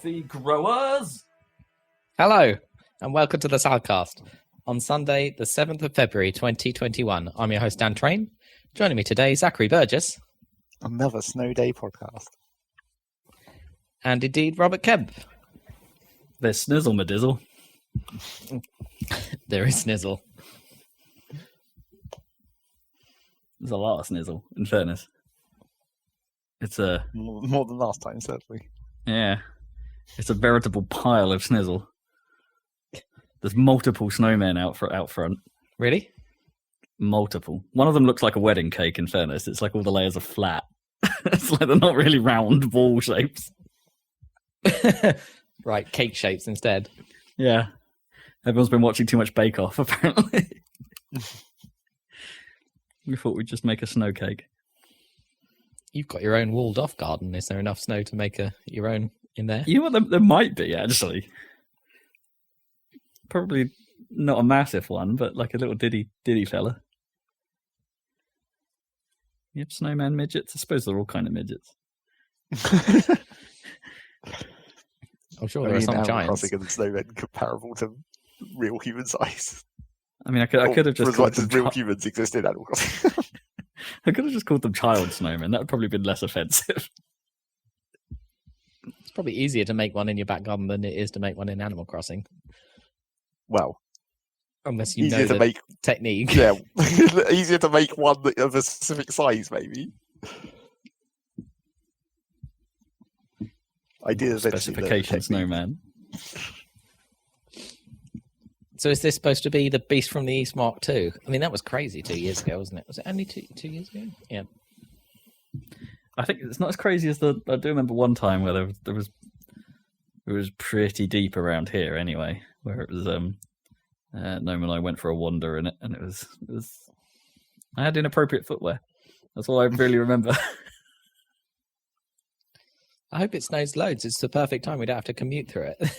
coffee growers. Hello, and welcome to the Saladcast on Sunday, the 7th of February, 2021. I'm your host, Dan Train. Joining me today, Zachary Burgess. Another snow day podcast. And indeed, Robert Kemp. There's snizzle, my dizzle. There is snizzle. There's a lot of snizzle, in fairness. It's a... More than last time, certainly. Yeah. It's a veritable pile of snizzle. There's multiple snowmen out front. Really? Multiple. One of them looks like a wedding cake, in fairness. It's like all the layers are flat. It's like they're not really round ball shapes. Right, cake shapes instead. Yeah. Everyone's been watching too much Bake Off, apparently. We thought we'd just make a snow cake. You've got your own walled off garden. Is there enough snow to make your own in there? You know what? There might be, actually. Probably not a massive one, but like a little diddy fella. Yep, snowman midgets. I suppose they're all kind of midgets. I'm sure there are some giants. Crossing and snowmen comparable to real human size. I mean, I could have just called them real humans exist in Animal Crossing. I could have just called them child snowmen. That would probably been less offensive. It's probably easier to make one in your back garden than it is to make one in Animal Crossing. Well, unless you know the technique. Yeah, easier to make one of a specific size, maybe. Ideas specification snowman. So is this supposed to be the Beast from the East Mark II? I mean, that was crazy 2 years ago, wasn't it? Was it only two years ago? Yeah. I think it's not as crazy as I do remember one time where it was pretty deep around here anyway, where it was Noam and I went for a wander in it, and it was I had inappropriate footwear. That's all I really remember. I hope it snows loads. It's the perfect time. We don't have to commute through it.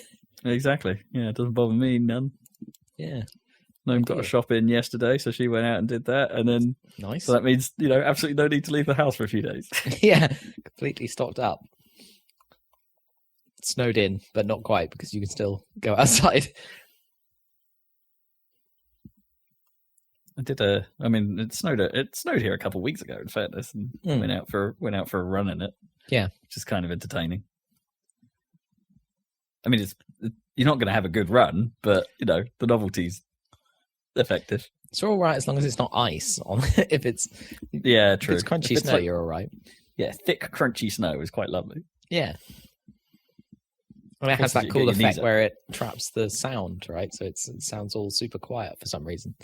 Exactly. Yeah, it doesn't bother me none. Yeah. Noam got a shop in yesterday, so she went out and did that, and then nice. So that means absolutely no need to leave the house for a few days. Yeah, completely stocked up. Snowed in, but not quite, because you can still go outside. It snowed here a couple of weeks ago, in fairness, and went out for a run in it. Yeah, which is kind of entertaining. I mean, you're not going to have a good run, but the novelty's effective. It's all right as long as it's not ice. If it's true. If it's crunchy snow, you're all right. Yeah, thick, crunchy snow is quite lovely. Yeah. And it has that cool effect where it traps the sound, right? So it sounds all super quiet for some reason.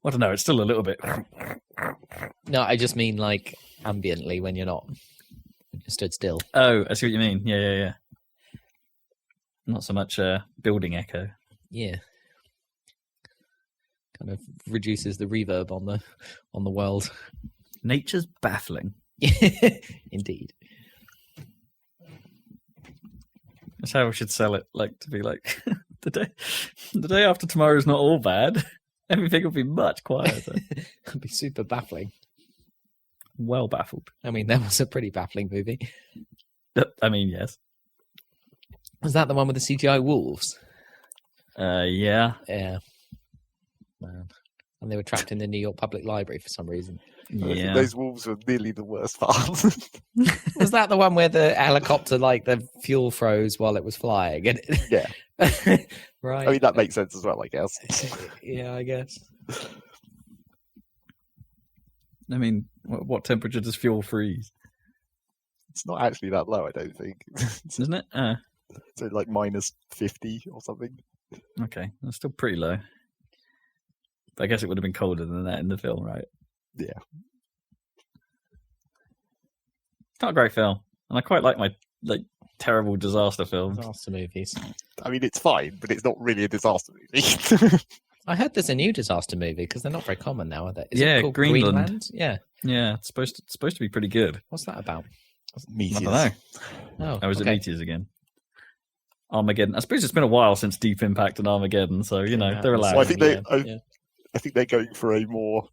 I don't know. It's still a little bit. No, I just mean like ambiently when you're stood still. Oh, I see what you mean. Yeah. Not so much building echo. Yeah. Kind of reduces the reverb on the world. Nature's baffling. Indeed. That's how we should sell it. Like to be like the day after tomorrow is not all bad. Everything will be much quieter. It'll be super baffling. Well baffled. I mean, that was a pretty baffling movie. I mean, yes. Was that the one with the CGI wolves? Yeah. Yeah. Man. And they were trapped in the New York Public Library for some reason. Yeah. Those wolves were nearly the worst part. Was that the one where the helicopter, the fuel froze while it was flying? Yeah. Right. I mean, that makes sense as well, I guess. Yeah, I guess. I mean, what temperature does fuel freeze? It's not actually that low, I don't think. Isn't it? So like minus 50 or something. Okay, that's still pretty low. But I guess it would have been colder than that in the film, right? Yeah. It's not a great film, and I quite like my terrible disaster films. Disaster movies. I mean, it's fine, but it's not really a disaster movie. I heard there's a new disaster movie because they're not very common now, are they? Is it called Greenland? Yeah. Yeah, it's supposed to be pretty good. What's that about? Meteors. I don't know. Oh, was it meteors again? Armageddon. I suppose it's been a while since Deep Impact and Armageddon, so they're allowed. Well, I think they're going for a more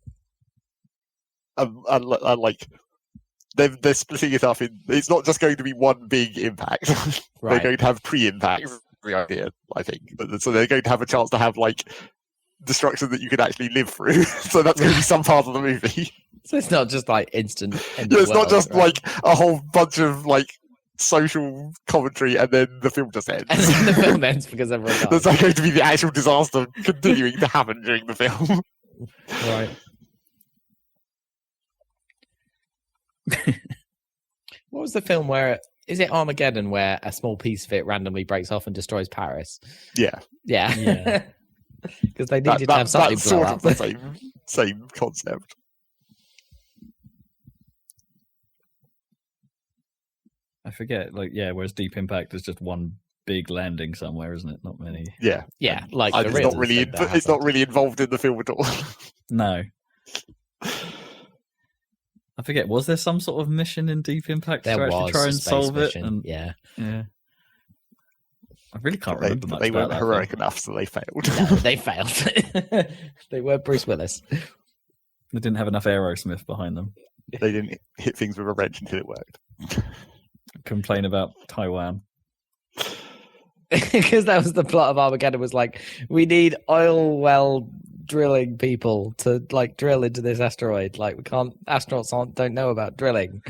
like they're splitting it up in. It's not just going to be one big impact. They're going to have pre-impacts. The idea, I think, so they're going to have a chance to have like destruction that you can actually live through. So that's going to be some part of the movie. So it's not just like instant. It's not just like a whole bunch of like social commentary and then the film just ends. And then the film ends because everyone dies. There's not going to be the actual disaster continuing to happen during the film. Right. What was the film where is it Armageddon where a small piece of it randomly breaks off and destroys Paris? Yeah. Yeah. Because they needed to have something that's blow sort up. of the same concept. I forget, like, whereas Deep Impact is just one big landing somewhere, isn't it? Not many. Yeah. Yeah, like And it's not really involved in the film at all. No. I forget, was there some sort of mission in Deep Impact there to actually was try a and space solve mission. it? And, Yeah. I really can't remember much They about weren't that heroic film. enough, so they failed. No, they failed. They were Bruce Willis. They didn't have enough Aerosmith behind them. They didn't hit things with a wrench until it worked. Complain about Taiwan. Because that was the plot of Armageddon, was like, we need oil well drilling people to like drill into this asteroid. Like, we can't, astronauts don't know about drilling.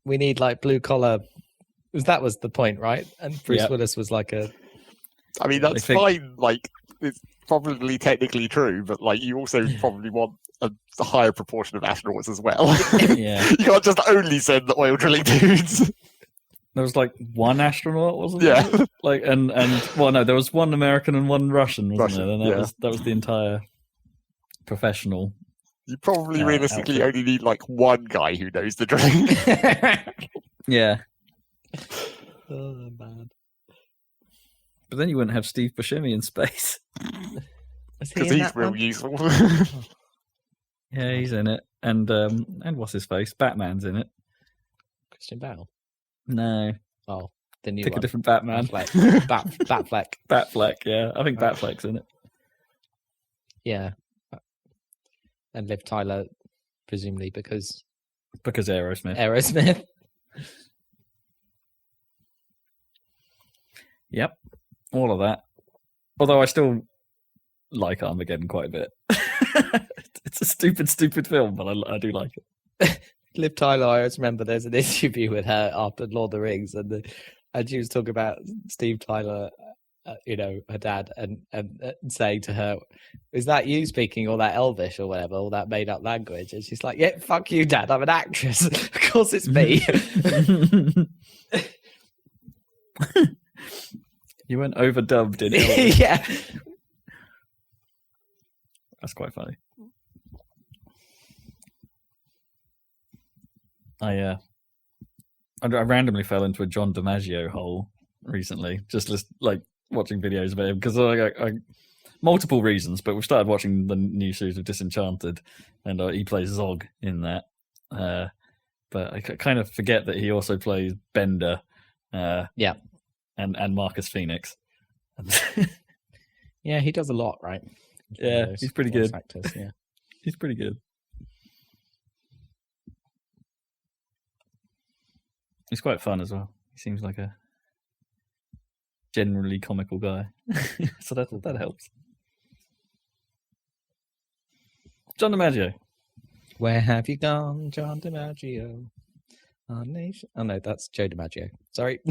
We need like blue collar. That was the point, right? And Bruce Willis was like I mean, that's fine. Like, it's probably technically true, but like, you also probably want a higher proportion of astronauts as well. Yeah. You can't just only send the oil drilling dudes. There was like one astronaut, wasn't Yeah. there? Like, and well, no, there was one American and one Russian, wasn't there? And that was the entire professional. You probably realistically outfit. only need like one guy who knows the drilling. Yeah. Oh man. But then you wouldn't have Steve Buscemi in space. Because he's real useful. Yeah, he's in it. And what's his face? Batman's in it. Christian Bale. No. Oh, the new Pick one. a different Batman. Batfleck. Batfleck, yeah. I think Batfleck's in it. Yeah. And Liv Tyler, presumably because Aerosmith. Yep. All of that. Although I still like Armageddon quite a bit. It's a stupid film, but I do like it. Liv Tyler, I always remember there's an interview with her after Lord of the Rings, and she was talking about Steve Tyler, her dad, and saying to her, "Is that you speaking, or that Elvish, or whatever, or that made up language?" And she's like, "Yeah, fuck you, Dad. I'm an actress. Of course, it's me." You went overdubbed in it. Yeah, that's quite funny. I randomly fell into a John DiMaggio hole recently, just like watching videos of him because I multiple reasons, but we started watching the new series of Disenchanted, and he plays Zog in that. But I kind of forget that he also plays Bender. And Marcus Phoenix. yeah, he does a lot, right? Yeah, he's pretty good. Actors, yeah, he's pretty good. He's quite fun as well. He seems like a generally comical guy, so that helps. John DiMaggio. Where have you gone, John DiMaggio? Our nation. Oh no, that's Joe DiMaggio. Sorry.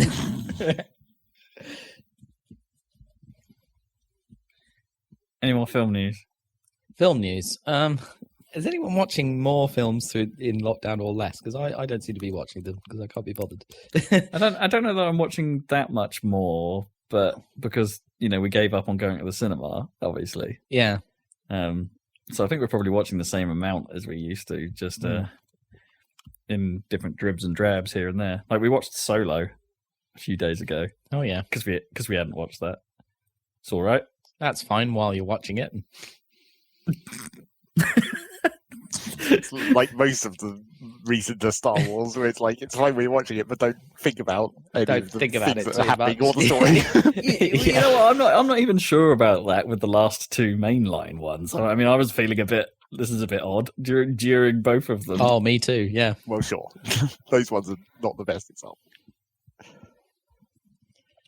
Any more film news? Film news. Is anyone watching more films in lockdown or less? Because I don't seem to be watching them because I can't be bothered. I don't know that I'm watching that much more, but because we gave up on going to the cinema, obviously. Yeah. So I think we're probably watching the same amount as we used to, just in different dribs and drabs here and there. Like we watched Solo a few days ago. Oh yeah, because we hadn't watched that. It's all right. That's fine while you're watching it. It's like most of the recent Star Wars, where it's like it's fine when you're watching it, but don't think about any of the things that are happening or the story. You know what? I'm not even sure about that with the last two mainline ones. I mean, I was feeling this is a bit odd during both of them. Oh, me too. Yeah. Well, sure, those ones are not the best example.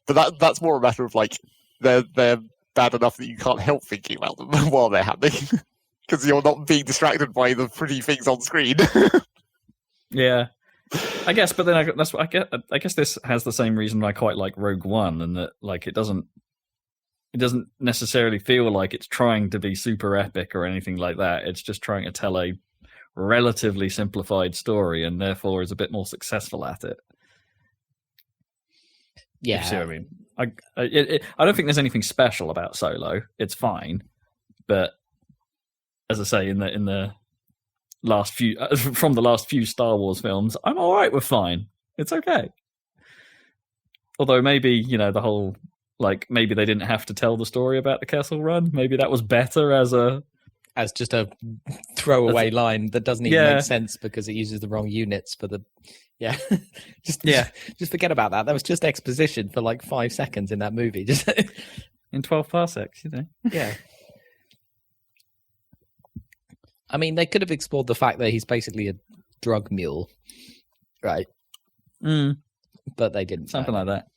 But that's more a matter of like they're bad enough that you can't help thinking about them while they're happening because you're not being distracted by the pretty things on screen. Yeah, I guess. But then I guess this has the same reason I quite like Rogue One, and that like it doesn't necessarily feel like it's trying to be super epic or anything like that. It's just trying to tell a relatively simplified story, and therefore is a bit more successful at it. Yeah, you see what I mean. I don't think there's anything special about Solo. It's fine, but as I say, in the last few from the last few Star Wars films, I'm all right with fine. It's okay. Although maybe the whole maybe they didn't have to tell the story about the Kessel Run. Maybe that was better as just a throwaway line that doesn't even make sense because it uses the wrong units for the. Yeah, just forget about that. That was just exposition for like 5 seconds in that movie. Just in 12 parsecs, Yeah. I mean, they could have explored the fact that he's basically a drug mule, right? But they didn't. Something like that.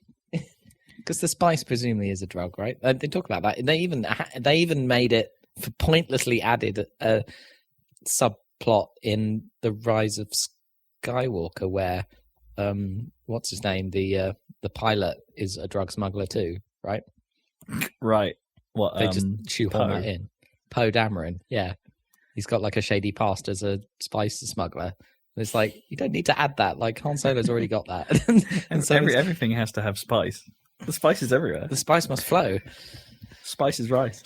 Because the spice presumably is a drug, right? They talk about that. They even made it pointlessly added a subplot in The Rise of Skywalker where what's his name, the pilot is a drug smuggler too, right? Right. What they just shoehorn that in. Poe Dameron, yeah, he's got like a shady past as a spice smuggler. And it's like you don't need to add that. Like Han Solo's already got that. And so everything has to have spice. The spice is everywhere. The spice must flow. Spice is rice.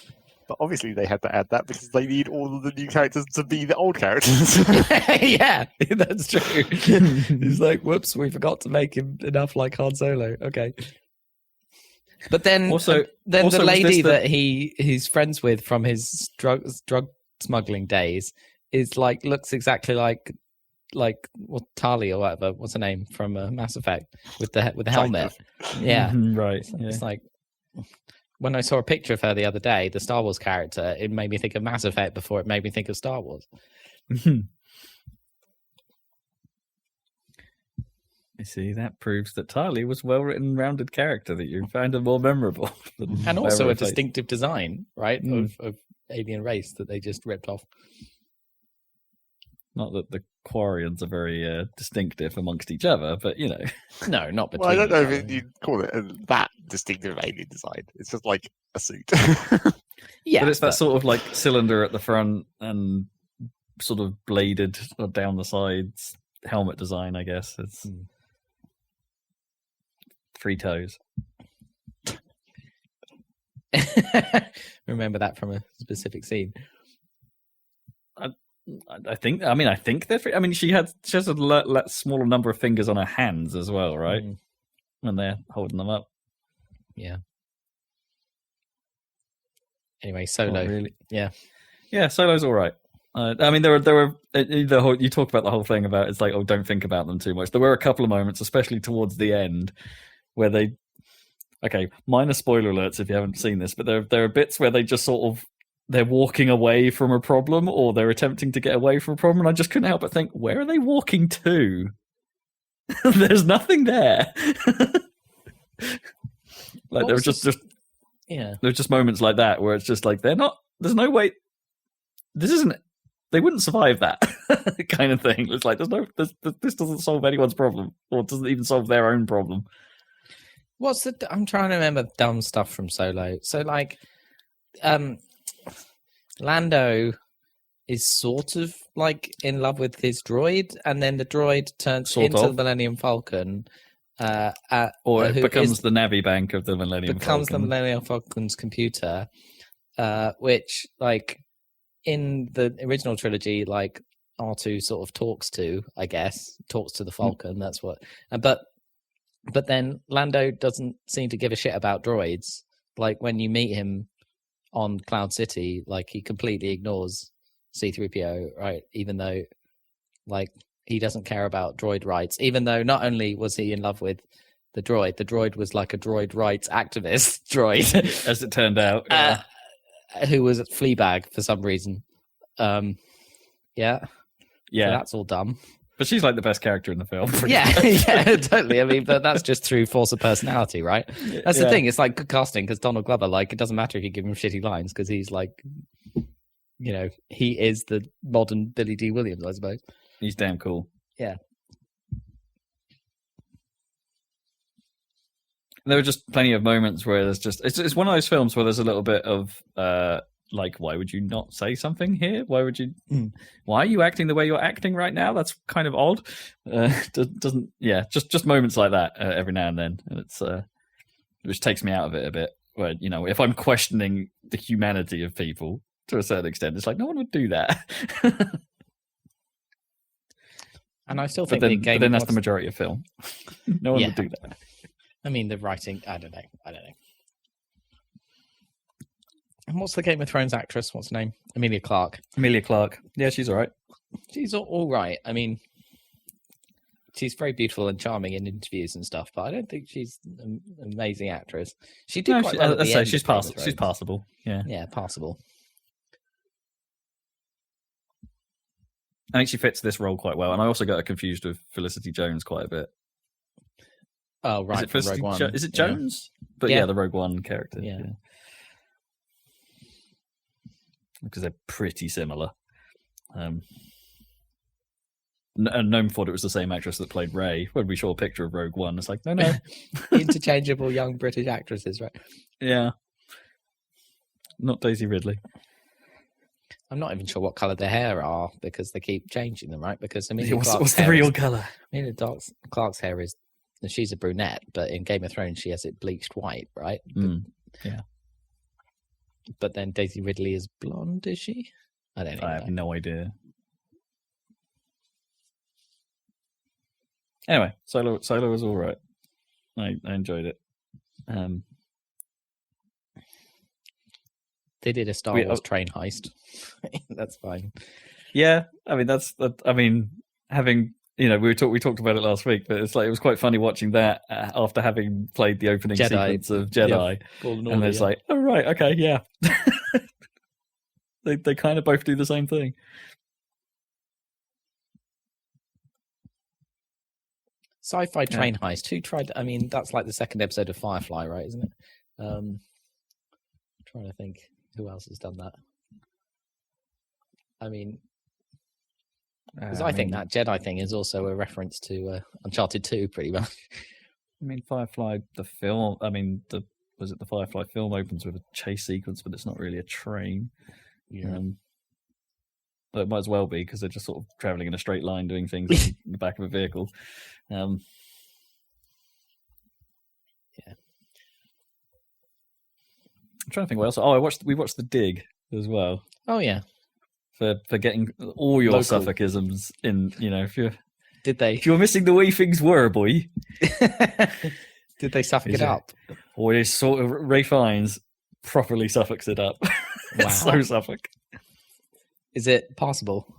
But obviously they had to add that because they need all of the new characters to be the old characters. Yeah, that's true. He's like, whoops, we forgot to make him enough like Han Solo. Okay. But then the lady that he's friends with from his drug smuggling days is like looks exactly like Tali or whatever. What's her name from Mass Effect with the helmet? Yeah, right. It's like. When I saw a picture of her the other day, the Star Wars character, it made me think of Mass Effect before it made me think of Star Wars. You see, that proves that Tali was a well-written, rounded character that you found her more memorable. And also a distinctive design, right, of alien race that they just ripped off. Not that the Quarians are very distinctive amongst each other, but No, not between. Well, I don't know if you'd call it that distinctive alien design. It's just like a suit. Yeah, but it's that sort of like cylinder at the front and sort of bladed down the sides helmet design. I guess it's 3 toes. Remember that from a specific scene. I think they're. I mean, she has a smaller number of fingers on her hands as well, right? When they're holding them up. Yeah. Anyway, Solo. Really? Yeah. Yeah, Solo's all right. I mean, there were you talk about the whole thing about it's like, oh, don't think about them too much. There were a couple of moments, especially towards the end, where minor spoiler alerts if you haven't seen this, but there are bits where they just sort of. They're walking away from a problem or they're attempting to get away from a problem. And I just couldn't help but think, where are they walking to? There's nothing there. There were just there's just moments like that where it's just like, there's no way, they wouldn't survive that kind of thing. It's like, this doesn't solve anyone's problem or it doesn't even solve their own problem. I'm trying to remember dumb stuff from Solo. So Lando is sort of like in love with his droid, and then the droid turns into the Millennium Falcon, or it becomes the Navi bank of the Millennium Falcon. Becomes the Millennium Falcon's computer, which, like, in the original trilogy, like R2 sort of talks to the Falcon. That's what, but then Lando doesn't seem to give a shit about droids. Like when you meet him on Cloud City, like he completely ignores C-3PO, right? Even though, like, he doesn't care about droid rights. Even though not only was he in love with the droid was like a droid rights activist droid, as it turned out, who was Fleabag for some reason. Yeah, so that's all dumb. But she's like the best character in the film. Yeah, yeah, totally. I mean, but that's just through force of personality, right? That's the thing. It's like good casting because Donald Glover, like, it doesn't matter if you give him shitty lines because he's like, you know, he is the modern Billy D. Williams, I suppose. He's damn cool. Yeah. There were just plenty of moments where there's just it's one of those films where there's a little bit of like, why would you not say something here? Why would you? Why are you acting the way you're acting right now? That's kind of odd. Doesn't just moments like that every now and then, and it's which takes me out of it a bit. Where, you know, if I'm questioning the humanity of people to a certain extent, it's like no one would do that. And I still think but then that's the majority of film. No one would do that. I mean, the writing, I don't know. And what's the Game of Thrones actress? What's her name? Emilia Clarke. Yeah, she's all right. She's all right. I mean, she's very beautiful and charming in interviews and stuff, but I don't think she's an amazing actress. She did quite well at the end. She's passable. She's passable. Yeah. Yeah, passable. I think she fits this role quite well, and I also got her confused with Felicity Jones quite a bit. Oh, right. Is it Felicity Rogue One? Is it Jones? Yeah. But the Rogue One character. Yeah. Because they're pretty similar. And no one thought it was the same actress that played Rey. When we saw a picture of Rogue One, it's like, no. Interchangeable young British actresses, right? Yeah. Not Daisy Ridley. I'm not even sure what colour their hair are because they keep changing them, right? Because what's the real colour? Emilia Clarke's hair is, she's a brunette, but in Game of Thrones she has it bleached white, right? Yeah. But then Daisy Ridley is blonde, is she? I don't know. I have no idea. Anyway, Solo was all right. I enjoyed it. They did a Star Wars train heist. That's fine. Yeah, I mean having, you know, we talked about it last week, but it's like it was quite funny watching that after having played the opening sequence of Jedi, and it's like, oh right, okay, yeah. They kind of both do the same thing. Sci-fi train heist. Who tried? I mean, that's like the second episode of Firefly, right? Isn't it? Trying to think who else has done that. I mean, because I think that Jedi thing is also a reference to Uncharted 2, pretty much. I mean, Firefly, the film. I mean, the Firefly film opens with a chase sequence, but it's not really a train. Yeah. But it might as well be because they're just sort of traveling in a straight line, doing things in the back of a vehicle. Yeah. I'm trying to think what else. Oh, we watched The Dig as well. Oh yeah. For getting all your Suffolkisms in, you know, if you're missing the way things were, boy. Did they Suffolk it up? Or is sort of Ray Fiennes properly Suffolks it up. It's so Suffolk. Is it passable?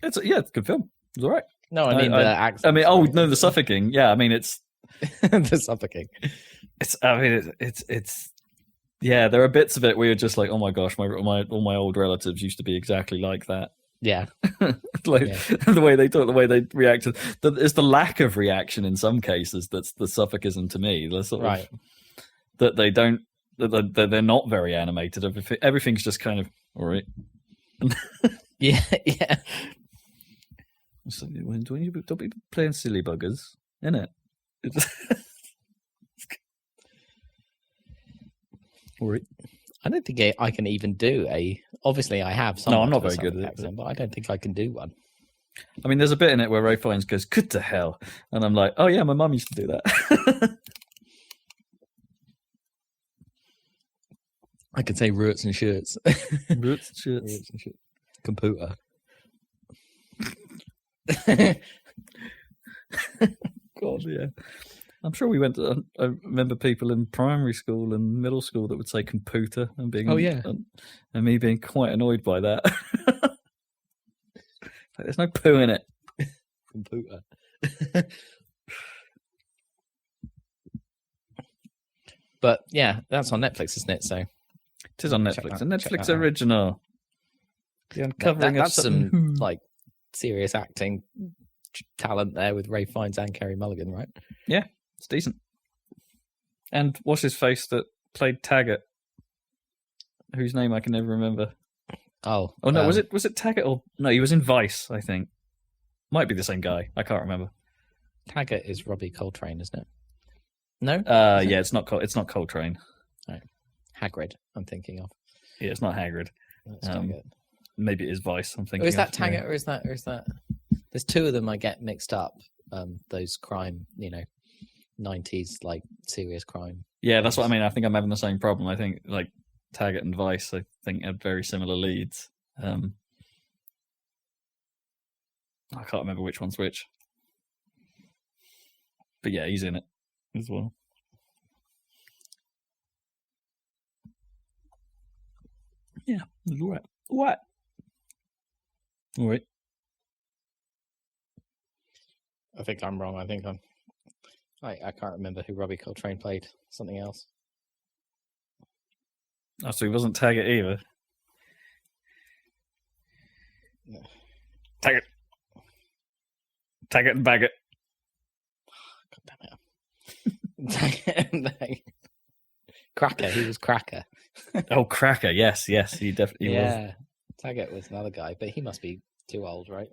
It's a good film. It's all right. No, I mean the accent. I mean, the Suffocking. Yeah, I mean it's the Suffocking. It's yeah. There are bits of it where you're just like, oh my gosh, all my old relatives used to be exactly like that. Yeah, the way they talk, the way they react. It's the lack of reaction in some cases that's the Suffolkism to me. The sort of, that they don't. That they're not very animated. Everything's just kind of all right. yeah. So when you don't be playing silly buggers, innit? I don't think I can even do a. Obviously, I have some. No, I'm not very good at it, but I don't think I can do one. I mean, there's a bit in it where Ray Fiennes goes, "Good to hell," and I'm like, "Oh yeah, my mum used to do that." I could say roots and shirts. Roots and shirts. Computer. God, yeah. I'm sure we went to. I remember people in primary school and middle school that would say computer and being. Oh yeah. And me being quite annoyed by that. There's no poo in it. Computer. But yeah, that's on Netflix, isn't it? So It is on Check Netflix. that- A check Netflix that out. original. The uncovering that's of some like serious acting talent there with Ray Fiennes and Kerry Mulligan, right? It's decent. And what's his face that played Taggart? Whose name I can never remember. Oh No, was it Taggart or no? He was in Vice, I think. Might be the same guy. I can't remember. Taggart is Robbie Coltrane, isn't it? No, Yeah, it's not. It's not Coltrane. Hagrid. I'm thinking of. Yeah, it's not Hagrid. That's Um, Taggart. Maybe it is Vice. I'm thinking. Or is that of, Taggart, or is that? There's two of them I get mixed up. Those crime, 90s like serious crime. Yeah, that's what I mean. I think I'm having the same problem. I think like Taggart and Vice, I think had very similar leads. I can't remember which one's which. But yeah, he's in it as well. Yeah, all right. What? All right. I think I'm wrong. I think I can't remember who Robbie Coltrane played. Something else. Oh, so he wasn't Taggart either. No. Taggart. Taggart and Baggart. God damn it. Cracker. He was Cracker. Oh, Cracker. Yes, he definitely was. Yeah. Taggart was another guy, but he must be too old, right?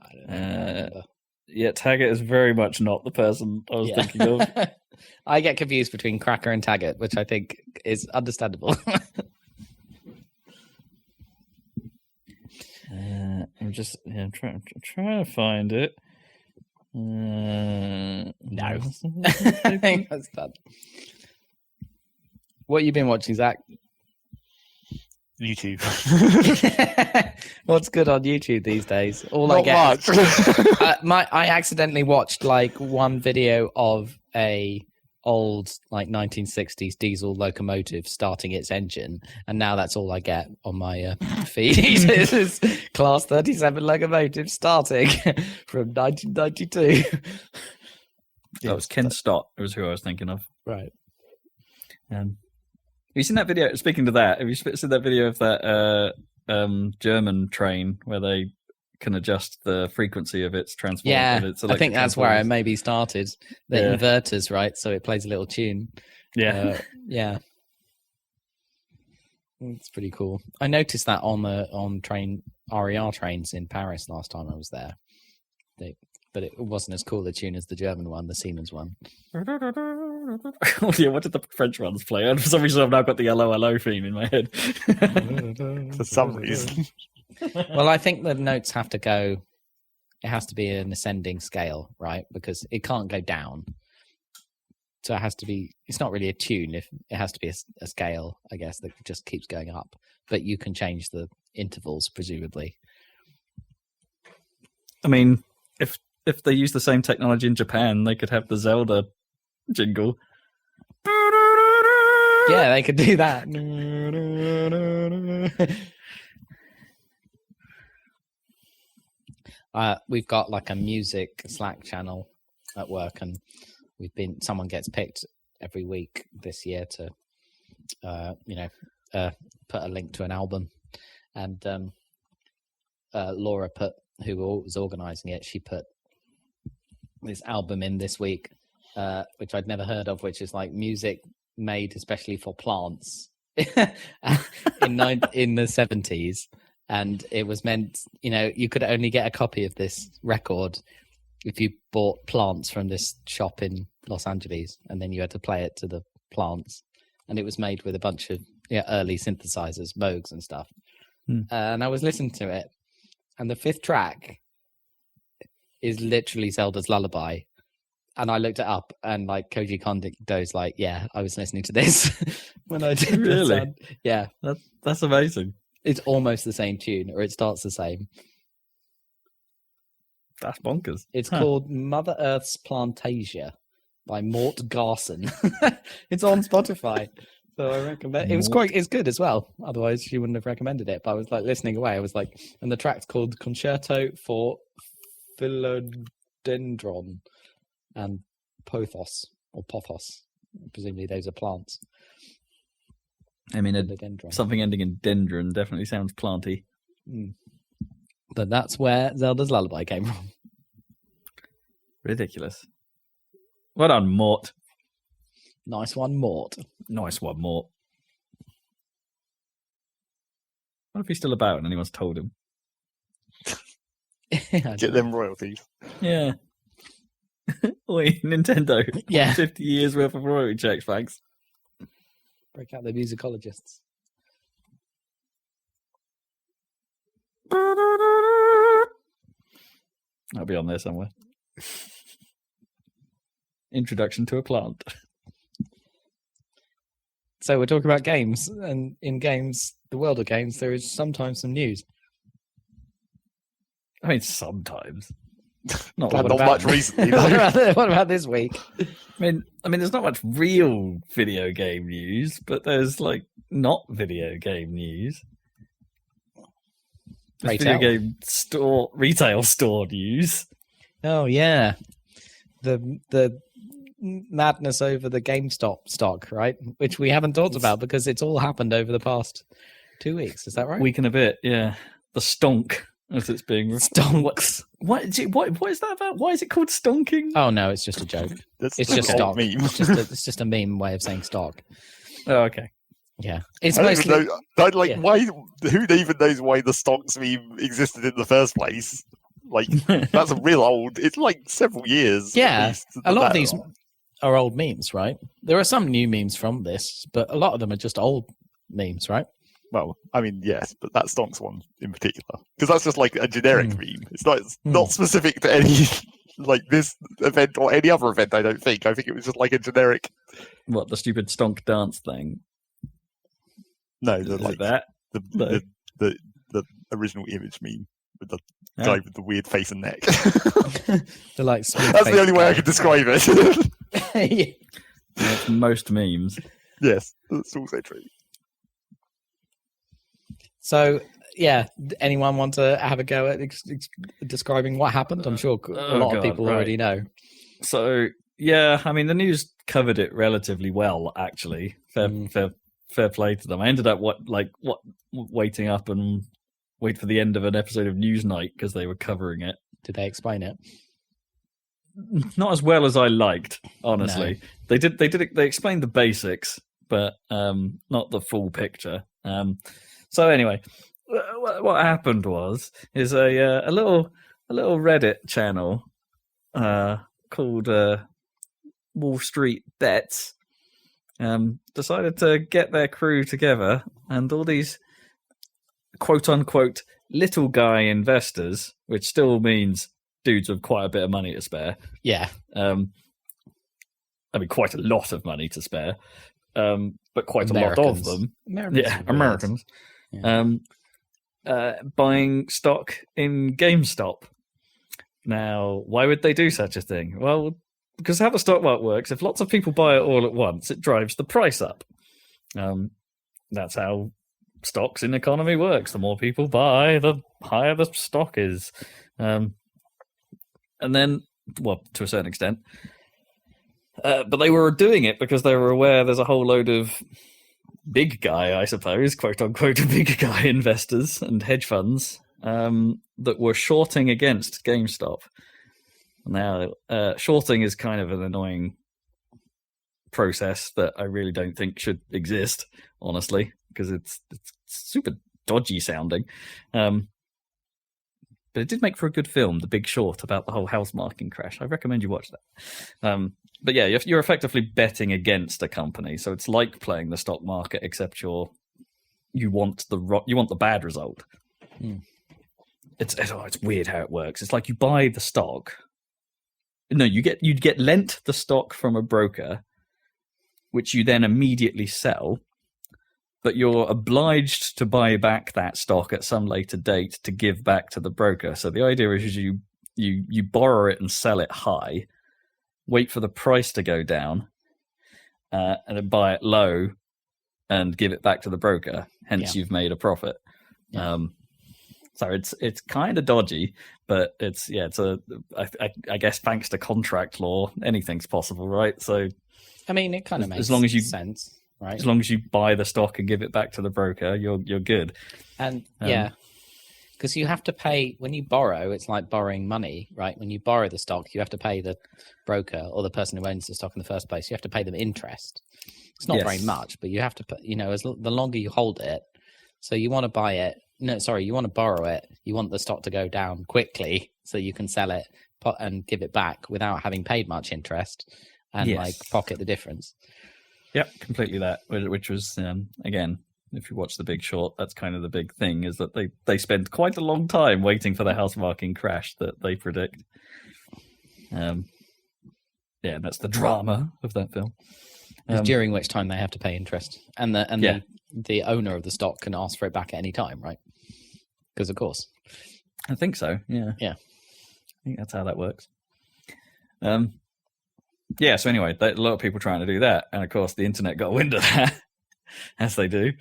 I don't know. I can't remember. Yeah, Taggart is very much not the person I was thinking of. I get confused between Cracker and Taggart, which I think is understandable. I'm just trying to find it. No. I think that's done. What have you been watching, Zach? YouTube. What's good on YouTube these days? All Not I get much. I accidentally watched like one video of a old like 1960s diesel locomotive starting its engine, and now that's all I get on my feed. Is Class 37 locomotive starting from 1992. That was Ken Stott. It was who I was thinking of. Right. Have you seen that video? Speaking to that, have you seen that video of that German train where they can adjust the frequency of its transform? Yeah, of its I think that's where I transformers? maybe started. The inverters, right? So it plays a little tune. Yeah. Yeah. It's pretty cool. I noticed that on train RER trains in Paris last time I was there. But it wasn't as cool a tune as the German one, the Siemens one. Oh, yeah, what did the French ones play? And for some reason, I've now got the LO theme in my head. For some reason. Well, I think the notes have to go. It has to be an ascending scale, right? Because it can't go down. So it has to be. It's not really a tune. If it has to be a scale, I guess, that just keeps going up. But you can change the intervals, presumably. I mean, if they use the same technology in Japan, they could have the Zelda jingle. Yeah, they could do that. We've got like a music Slack channel at work, and someone gets picked every week this year to, put a link to an album, and Laura who was organising it, she put this album in this week, which I'd never heard of, which is like music made especially for plants in the 70s. And it was meant, you could only get a copy of this record if you bought plants from this shop in Los Angeles, and then you had to play it to the plants. And it was made with a bunch of early synthesizers, Moogs and stuff. And I was listening to it, and the fifth track is literally Zelda's Lullaby. And I looked it up, and like Koji Kondo's like, yeah, I was listening to this when I did Really? this. Yeah. That's amazing. It's almost the same tune, or it starts the same. That's bonkers. It's called Mother Earth's Plantasia by Mort Garson. It's on Spotify. So I recommend it's good as well. Otherwise, she wouldn't have recommended it. But I was like listening away. I was like, and the track's called Concerto for Philodendron and Pothos or Pothos. Presumably, those are plants. I mean, something ending in dendron definitely sounds planty. But that's where Zelda's Lullaby came from. Ridiculous. Well done, Mort. Nice one, Mort. Nice one, Mort. What if he's still about and anyone's told him? Get them royalties. Yeah. Oi, Nintendo. Yeah. 50 years worth of royalty checks, thanks. Break out the musicologists. I'll be on there somewhere. Introduction to a plant. So we're talking about games, and in games, the world of games, there is sometimes some news. I mean, sometimes. Not much recently. What about this week? I mean, there's not much real video game news, but there's like not video game news. There's video game retail store news. Oh yeah, the madness over the GameStop stock, right? Which we haven't talked about because it's all happened over the past 2 weeks. Is that right? Week and a bit, yeah. The stonk, as it's being stonks. What is that about? Why is it called stonking? Oh no, it's just a joke. It's just stock. Meme. It's just a meme way of saying stock. Oh, okay. Yeah, it's mostly. Why? Who even knows why the stonks meme existed in the first place? Like that's a real old. It's like several years. Yeah, a lot of these are old memes, right? There are some new memes from this, but a lot of them are just old memes, right? Well, I mean, yes, but that stonks one in particular, because that's just like a generic meme. It's not specific to any like this event or any other event. I don't think. I think it was just like a generic. What, the stupid stonk dance thing? No, the original image meme with the guy with the weird face and neck. That's the only way I can describe it. Yeah. That's most memes. Yes, that's also true. So, yeah, anyone want to have a go at describing what happened? I'm sure a lot of people already know. So, yeah, I mean, the news covered it relatively well, actually. Fair play to them. I ended up waiting up and wait for the end of an episode of Newsnight because they were covering it. Did they explain it? Not as well as I liked, honestly. No. They explained the basics, but not the full picture. So anyway, what happened is a little Reddit channel called Wall Street Bets decided to get their crew together, and all these quote unquote little guy investors, which still means dudes with quite a bit of money to spare. Yeah. I mean, quite a lot of money to spare, but quite Americans. A lot of them. Americans. Yeah. Buying stock in GameStop. Now, why would they do such a thing? Well, because how the stock market works, if lots of people buy it all at once, it drives the price up. That's how stocks in economy works. The more people buy, the higher the stock is. And then, well, to a certain extent. But they were doing it because they were aware there's a whole load of big guy, I suppose, quote unquote, big guy investors and hedge funds that were shorting against GameStop. Now, shorting is kind of an annoying process that I really don't think should exist, honestly, because it's super dodgy sounding. But it did make for a good film, The Big Short, about the whole house market crash. I recommend you watch that. But yeah, you're effectively betting against a company, so it's like playing the stock market, except you want the bad result. It's weird how it works. It's like you buy the stock. No, you'd get lent the stock from a broker, which you then immediately sell, but you're obliged to buy back that stock at some later date to give back to the broker. So the idea is you borrow it and sell it high, wait for the price to go down, and then buy it low and give it back to the broker. Hence, you've made a profit. Yeah. So it's kind of dodgy, but I guess thanks to contract law, anything's possible, right? So I mean, it kind of makes sense, right? As long as you buy the stock and give it back to the broker, you're good. And because you have to pay when you borrow. It's like borrowing money, right? When you borrow the stock, you have to pay the broker or the person who owns the stock in the first place. You have to pay them interest. It's not very much, but you have to put. The longer you hold it, so you want to buy it. No, sorry, you want to borrow it. You want the stock to go down quickly so you can sell it and give it back without having paid much interest and pocket the difference. Yep, completely that. Which was again. If you watch The Big Short, that's kind of the big thing, is that they spend quite a long time waiting for the house marking crash that they predict. And that's the drama of that film. During which time they have to pay interest, and the owner of the stock can ask for it back at any time, right? Because of course, I think so. Yeah. I think that's how that works. So anyway, a lot of people trying to do that, and of course, the internet got wind of that. As they do,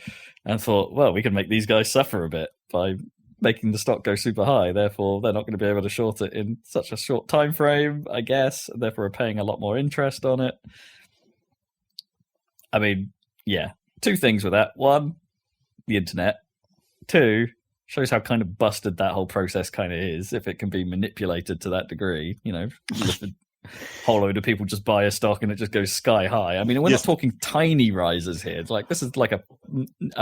and thought, well, we can make these guys suffer a bit by making the stock go super high. Therefore, they're not going to be able to short it in such a short time frame, I guess. Therefore, are paying a lot more interest on it. I mean, two things with that. One, the internet. Two, shows how kind of busted that whole process kind of is, if it can be manipulated to that degree. If a whole load of people just buy a stock and it just goes sky high. I mean, we're not talking tiny rises here. It's like, this is like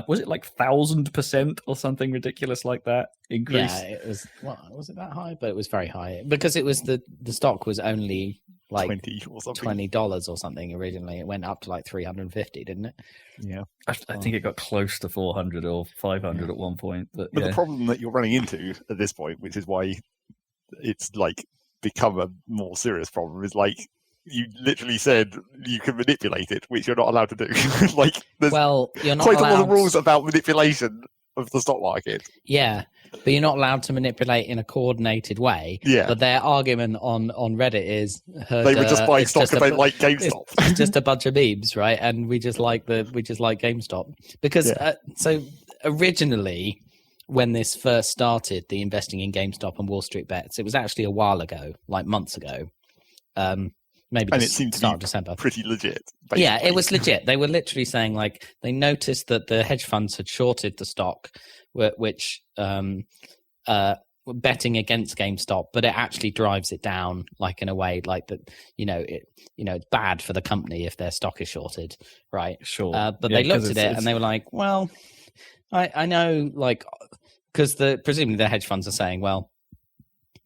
was it like 1,000% or something ridiculous like that increase? Yeah, it was. Was it that high? But it was very high because it was the stock was only like $20 or something originally. It went up to like 350, didn't it? Yeah, I think it got close to 400 or 500 at one point. But the problem that you're running into at this point, which is why it's like become a more serious problem, is like you literally said you can manipulate it, which you're not allowed to do. There's you're not quite allowed... a lot of rules about manipulation of the stock market. Yeah, but you're not allowed to manipulate in a coordinated way. Yeah. But their argument on Reddit is they were just buying stock because they like GameStop. It's just a bunch of memes, right? And we just like GameStop because so originally, when this first started, the investing in GameStop and Wall Street bets, it was actually a while ago, like months ago. Maybe and it seemed to start be of December. Pretty legit. Basically. Yeah, it was legit. They were literally saying like they noticed that the hedge funds had shorted the stock, which were betting against GameStop, but it actually drives it down, like in a way like that. It's bad for the company if their stock is shorted, right? Sure. But they looked at it and they were like, well, I know, like, because presumably the hedge funds are saying, well,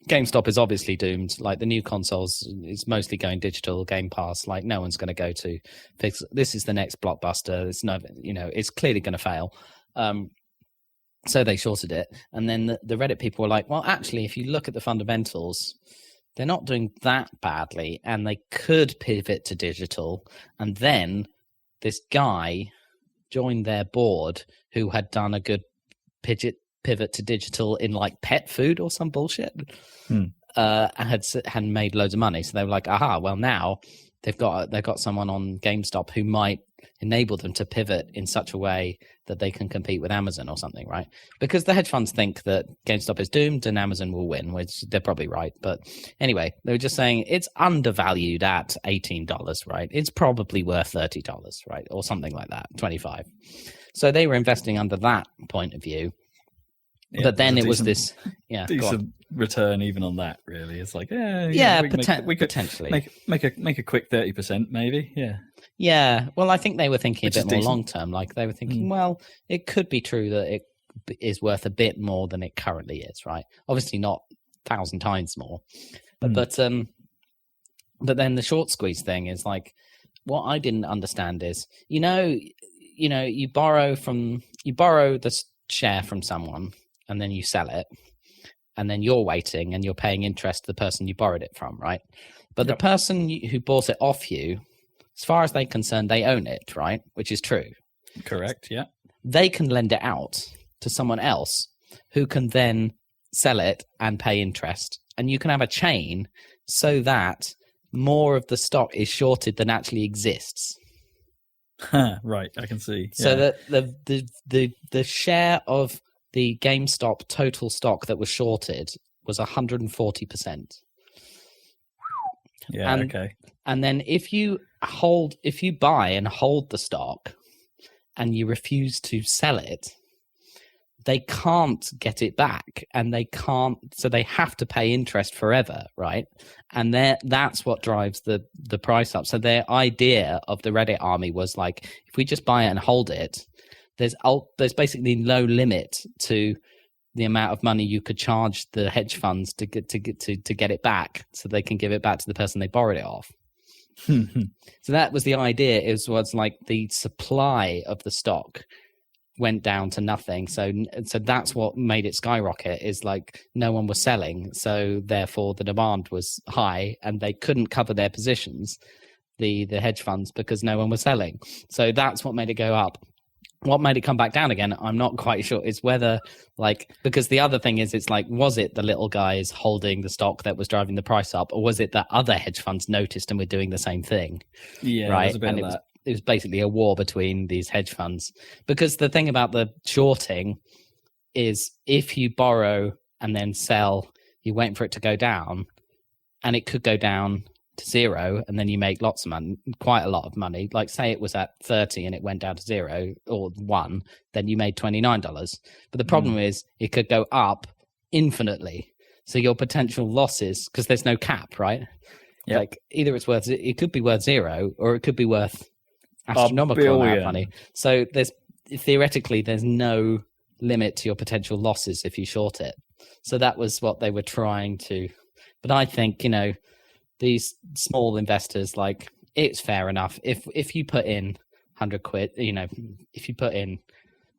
GameStop is obviously doomed. Like the new consoles is mostly going digital, Game Pass. Like no one's going to go to fix. This is the next blockbuster. It's no, it's clearly going to fail. So they shorted it, and then the Reddit people were like, well, actually, if you look at the fundamentals, they're not doing that badly, and they could pivot to digital. And then this guy joined their board who had done a good pivot to digital in like pet food or some bullshit, and had made loads of money. So they were like, aha, well now they've got someone on GameStop who might enable them to pivot in such a way that they can compete with Amazon or something, right? Because the hedge funds think that GameStop is doomed and Amazon will win, which they're probably right. But anyway, they were just saying it's undervalued at $18, right? It's probably worth $30, right? Or something like that, 25. So they were investing under that point of view. Yeah, but then it was this decent return even on that. Really, it's like we could potentially make a quick 30%, maybe. Yeah. Well, I think they were thinking a bit more long term. Like they were thinking, well, it could be true that it is worth a bit more than it currently is, right? Obviously, not 1,000 times more, but then the short squeeze thing is like what I didn't understand is you borrow the share from someone. And then you sell it, and then you're waiting and you're paying interest to the person you borrowed it from, right? But the person who bought it off you, as far as they're concerned, they own it, right? Which is true. Correct, yeah. They can lend it out to someone else who can then sell it and pay interest. And you can have a chain so that more of the stock is shorted than actually exists. Right, I can see. So Yeah. that the share of the GameStop total stock that was shorted was 140%. Yeah, And- okay. And then if you buy and hold the stock and you refuse to sell it, they can't get it back, and so they have to pay interest forever, right? And that's what drives the price up. So their idea of the Reddit army was like, if we just buy it and hold it, there's basically no limit to the amount of money you could charge the hedge funds to get it back, so they can give it back to the person they borrowed it off. So that was the idea. It was like the supply of the stock went down to nothing. So that's what made it skyrocket, is like no one was selling. So therefore the demand was high and they couldn't cover their positions, the hedge funds, because no one was selling. So that's what made it go up. What made it come back down again, I'm not quite sure. Is whether, like, because the other thing is, it's like, was it the little guys holding the stock that was driving the price up, or was it that other hedge funds noticed and were doing the same thing? Yeah, right. there's a bit And of that. it was basically a war between these hedge funds. Because the thing about the shorting is, if you borrow and then sell, you wait for it to go down, and it could go down to zero, and then you make lots of money, quite a lot of money. Like, say it was at 30 and it went down to 0 or 1, then you made $29. But the problem is, it could go up infinitely. So your potential losses, because there's no cap, right? Yep. Like, either it could be worth 0, or it could be worth astronomical amount of money. So theoretically there's no limit to your potential losses if you short it. So that was what they were trying to. But I think, these small investors, like, it's fair enough if you put in 100 quid, if you put in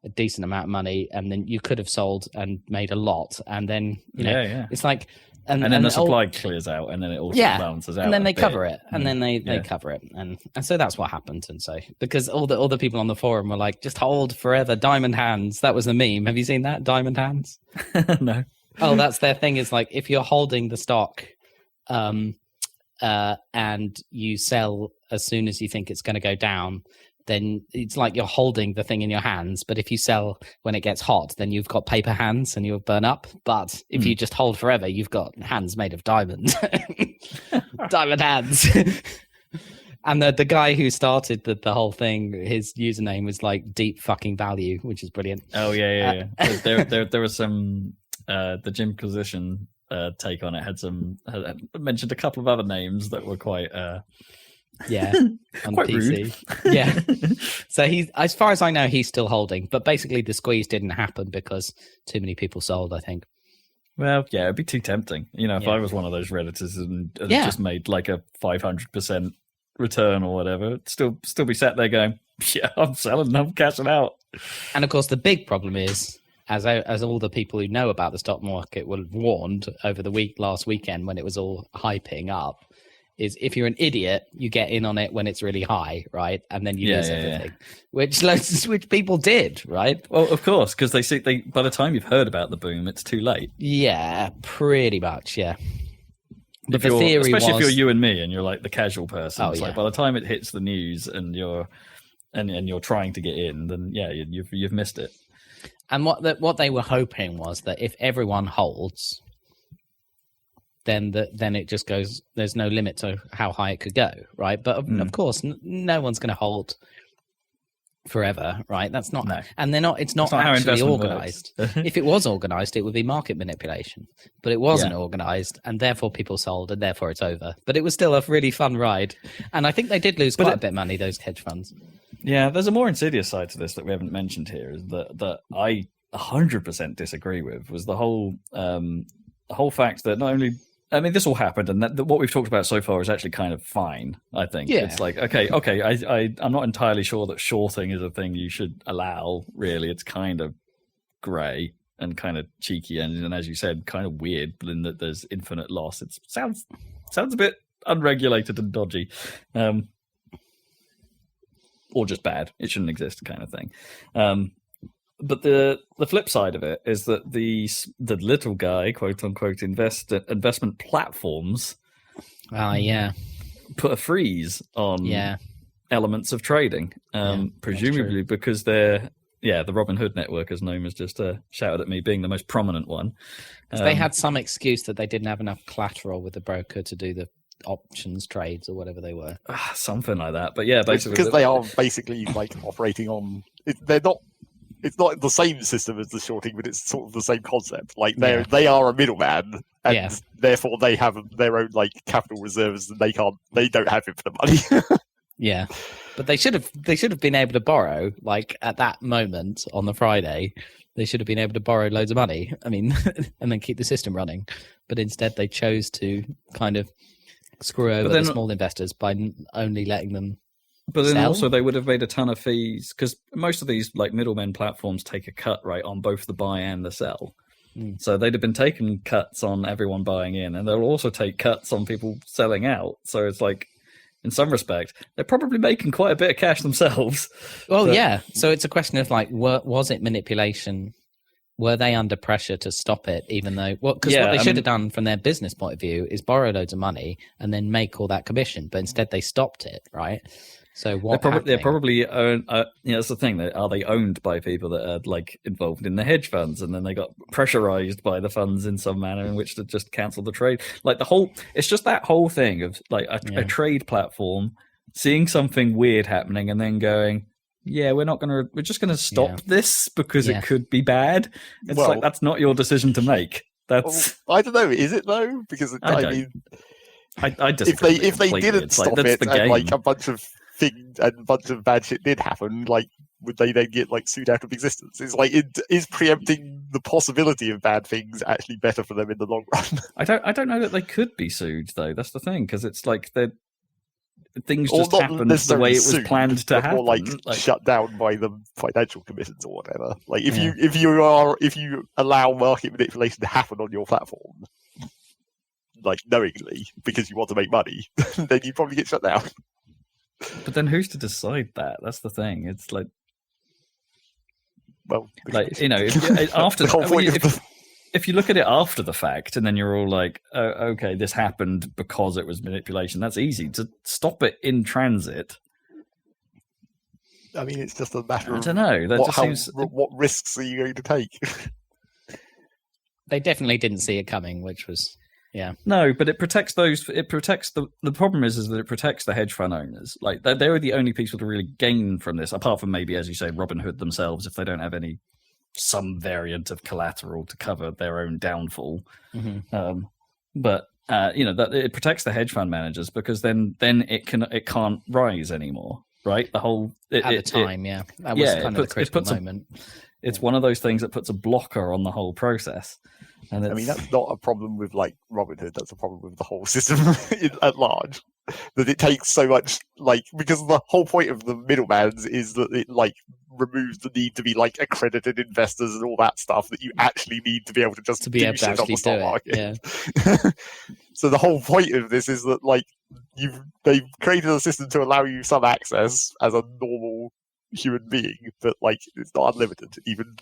a decent amount of money, and then you could have sold and made a lot, and then it's like, and then the supply clears out, and then it also balances out, and then they bit. cover it, and then they cover it, and so that's what happened. And so, because all the people on the forum were like, just hold forever, diamond hands. That was the meme. Have you seen that, diamond hands? No. Oh, that's their thing. Is like, if you're holding the stock, and you sell as soon as you think it's going to go down, then it's like you're holding the thing in your hands. But if you sell when it gets hot, then you've got paper hands and you'll burn up. But if you just hold forever, you've got hands made of diamonds. Diamond hands. And the guy who started the whole thing, his username was like Deep Fucking Value, which is brilliant. Oh yeah. There was some the Jim Position take on it had mentioned a couple of other names that were quite on quite PC. Yeah. So he's, as far as I know, he's still holding, but basically the squeeze didn't happen because too many people sold, I think. Well, yeah, it'd be too tempting. If I was one of those Redditors and just made like a 500% return or whatever, it'd still be sat there going, yeah, I'm selling, I'm cashing out. And of course the big problem is, as all the people who know about the stock market were warned over the last weekend when it was all hyping up, is if you're an idiot, you get in on it when it's really high, right? And then you lose everything, which people did, right? Well, of course, because they by the time you've heard about the boom, it's too late. Yeah, pretty much, yeah. But the theory especially if you're you and me and you're like the casual person, like by the time it hits the news and you're trying to get in, then you've missed it. And what they were hoping was that if everyone holds, then it just goes. There's no limit to how high it could go, right? But of course, no one's going to hold forever, right? That's not, and they're not. It's not actually organized. If it was organized, it would be market manipulation. But it wasn't organized, and therefore people sold, and therefore it's over. But it was still a really fun ride, and I think they did lose quite a bit of money, those hedge funds. Yeah, there's a more insidious side to this that we haven't mentioned here, is that I 100% disagree with, was the whole fact that not only, I mean, this all happened, and that what we've talked about so far is actually kind of fine, I think. Yeah. It's like, okay, I'm not entirely sure that shorting is a thing you should allow, really. It's kind of grey and kind of cheeky, and as you said, kind of weird, in that there's infinite loss. It sounds a bit unregulated and dodgy. Or just bad. It shouldn't exist, kind of thing. But the flip side of it is that the little guy, quote unquote, investment platforms, put a freeze on elements of trading, presumably because they're the Robin Hood network, as Noma's just shouted at me, being the most prominent one. They had some excuse that they didn't have enough collateral with the broker to do the options trades or whatever they were. Something like that. But yeah, basically because they are basically like operating on. They're not. It's not the same system as the shorting, but it's sort of the same concept. Like they are a middleman, and therefore they have their own like capital reserves, and they don't have infinite money. Yeah, but they should have been able to borrow, like at that moment on the Friday, they should have been able to borrow loads of money. I mean, and then keep the system running. But instead, they chose to kind of screw over the small investors by only letting them. But then sell? Also they would have made a ton of fees, because most of these like middlemen platforms take a cut right on both the buy and the sell. So they'd have been taking cuts on everyone buying in, and they'll also take cuts on people selling out. So it's like, in some respect, they're probably making quite a bit of cash themselves. Well, yeah. So it's a question of like, was it manipulation? Were they under pressure to stop it, even though... Because what they should have done from their business point of view is borrow loads of money and then make all that commission. But instead they stopped it, right? So what they're probably own, that's the thing. Are they owned by people that are like involved in the hedge funds, and then they got pressurized by the funds in some manner in which to just cancel the trade? Like it's just that whole thing of like a trade platform seeing something weird happening and then going, we're just gonna stop this because it could be bad. It's like, that's not your decision to make. That's I don't know. Is it though? Because I mean, I disagree. If they didn't stop it, and like a bunch of things and a bunch of bad shit did happen, like would they then get like sued out of existence? It's like, is preempting the possibility of bad things actually better for them in the long run? I don't know that they could be sued though. That's the thing, because it's like things just happened the way it was planned to happen. Or like shut down by the financial commissions or whatever. Like if you allow market manipulation to happen on your platform, like knowingly because you want to make money, then you probably get shut down. But then who's to decide that? That's the thing. It's like, well, like if you look at it after the fact, and then you're all like, oh, okay, this happened because it was manipulation. That's easy to stop it in transit. I mean, it's just a matter of I don't know. What risks are you going to take? They definitely didn't see it coming, which was. Yeah. No, but it protects those. It protects the problem is that it protects the hedge fund owners. Like they were the only people to really gain from this, apart from maybe, as you say, Robin Hood themselves, if they don't have some variant of collateral to cover their own downfall. Mm-hmm. But that it protects the hedge fund managers, because then it can't rise anymore, right? The whole that was kind of the critical moment. It's one of those things that puts a blocker on the whole process. And I mean, that's not a problem with like Robinhood. That's a problem with the whole system at large. That it takes so much, like, because the whole point of the middlemans is that it like removes the need to be like accredited investors and all that stuff that you actually need to be able to just to be able to actually do market. It. Yeah. So the whole point of this is that like they've created a system to allow you some access as a normal human being, but like it's not unlimited. Even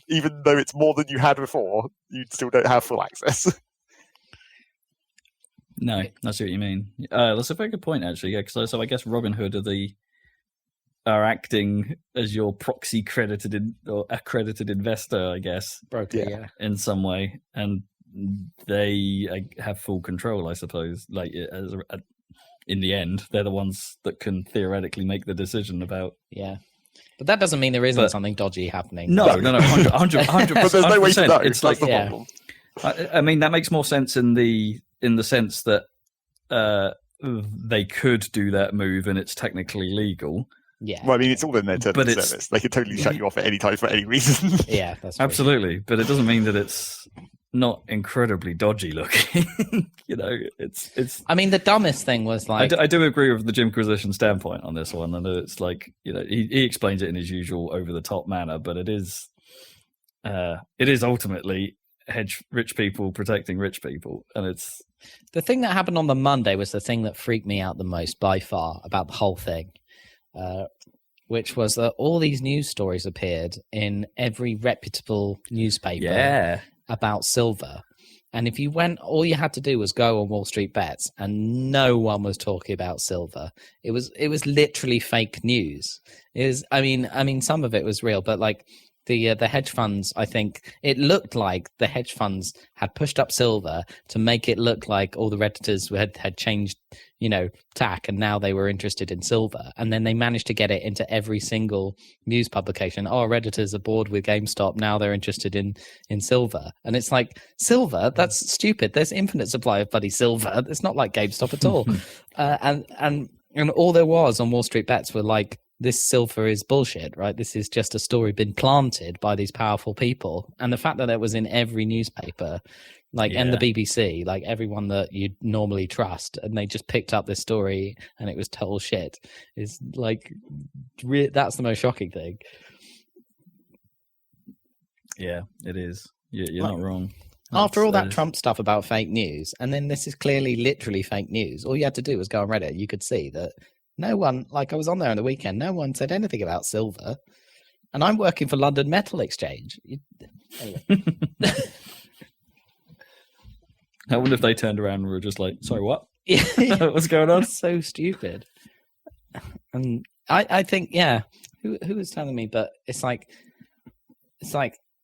though it's more than you had before, you still don't have full access. No, I see what you mean. That's a very good point, actually. Yeah, because so I guess Robinhood are acting as your proxy or accredited investor, I guess, broker, in some way, and they have full control, I suppose. Like in the end, they're the ones that can theoretically make the decision about. Yeah. But that doesn't mean there isn't something dodgy happening. No, 100%. But there's no way to know. It's like the problem. I mean, that makes more sense in the sense that they could do that move and it's technically legal. Yeah. Well, I mean, it's all in their terms of service. They could totally shut you off at any time for any reason. Yeah, that's absolutely. But it doesn't mean that it's not incredibly dodgy looking. It's. I mean, the dumbest thing was like. I do agree with the Jimquisition standpoint on this one, and it's like he explains it in his usual over the top manner, but it is ultimately rich people protecting rich people, and it's. The thing that happened on the Monday was the thing that freaked me out the most by far about the whole thing, which was that all these news stories appeared in every reputable newspaper about silver. And if you went, all you had to do was go on Wall Street Bets, and no one was talking about silver. It was literally fake news. I mean, some of it was real, but like the hedge funds, I think it looked like the hedge funds had pushed up silver to make it look like all the Redditors had changed, tack, and now they were interested in silver. And then they managed to get it into every single news publication. Oh, Redditors are bored with GameStop. Now they're interested in silver. And it's like, silver? That's stupid. There's infinite supply of bloody silver. It's not like GameStop at all. And all there was on Wall Street Bets were like, this silver is bullshit, right? This is just a story been planted by these powerful people. And the fact that it was in every newspaper, and the BBC, like everyone that you'd normally trust, and they just picked up this story and it was total shit, is like, that's the most shocking thing. Yeah, it is. You're not wrong. After all that Trump stuff about fake news, and then this is clearly literally fake news, all you had to do was go on Reddit. You could see that no one, like I was on there on the weekend, no one said anything about silver. And I'm working for London Metal Exchange. Anyway. I wonder if they turned around and were just like, sorry, what? Yeah. What's going on? It's so stupid. And I think, yeah, who was telling me, but it's like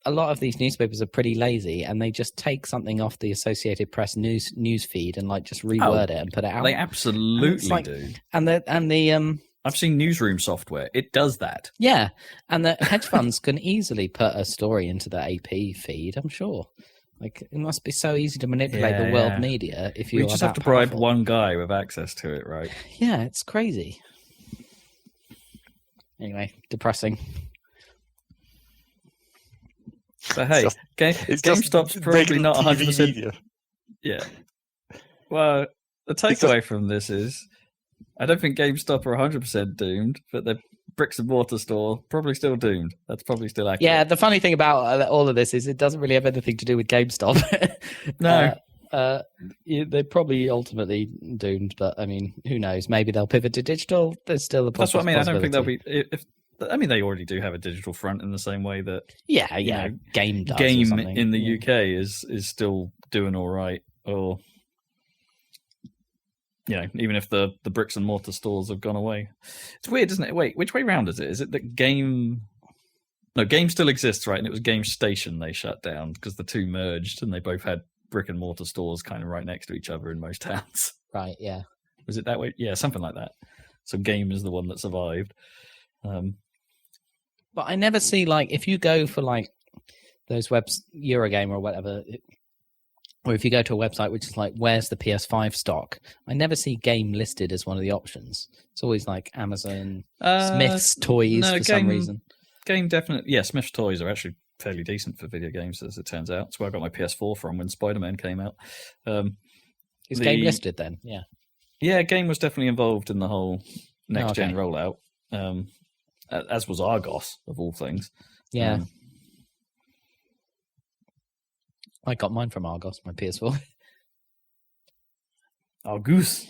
a lot of these newspapers are pretty lazy, and they just take something off the Associated Press news feed and like just reword it and put it out. They absolutely do. And the I've seen newsroom software. It does that. Yeah, and the hedge funds can easily put a story into the AP feed, I'm sure. Like, it must be so easy to manipulate the world media if you just have to bribe one guy with access to it, right? Yeah, it's crazy. Anyway, depressing. But hey, GameStop's probably not 100%. Yeah. Well, the takeaway from this is, I don't think GameStop are 100% doomed, but the bricks and mortar store probably still doomed. That's probably still accurate. Yeah, the funny thing about all of this is it doesn't really have anything to do with GameStop. No. They're probably ultimately doomed, but I mean, who knows? Maybe they'll pivot to digital. There's still a possibility. That's what I mean. I don't think they'll be. They already do have a digital front in the same way that Game does. Game in the UK is still doing all right, or even if the bricks and mortar stores have gone away. It's weird, isn't it? Wait, which way round is it? Is it that Game still exists, right? And it was Game Station they shut down because the two merged and they both had brick and mortar stores kind of right next to each other in most towns. Right, yeah. Was it that way? Yeah, something like that. So Game is the one that survived. But I never see, like, if you go for like those Eurogame or whatever, or if you go to a website which is like, where's the PS5 stock? I never see Game listed as one of the options. It's always like Amazon, Smith's Toys some reason. Game definitely, yeah. Smith's Toys are actually fairly decent for video games, as it turns out. That's where I got my PS4 from when Spider-Man came out. Is Game listed then? Yeah. Yeah, Game was definitely involved in the whole next-gen rollout. As was Argos, of all things. Yeah. I got mine from Argos, my PS4. Argus.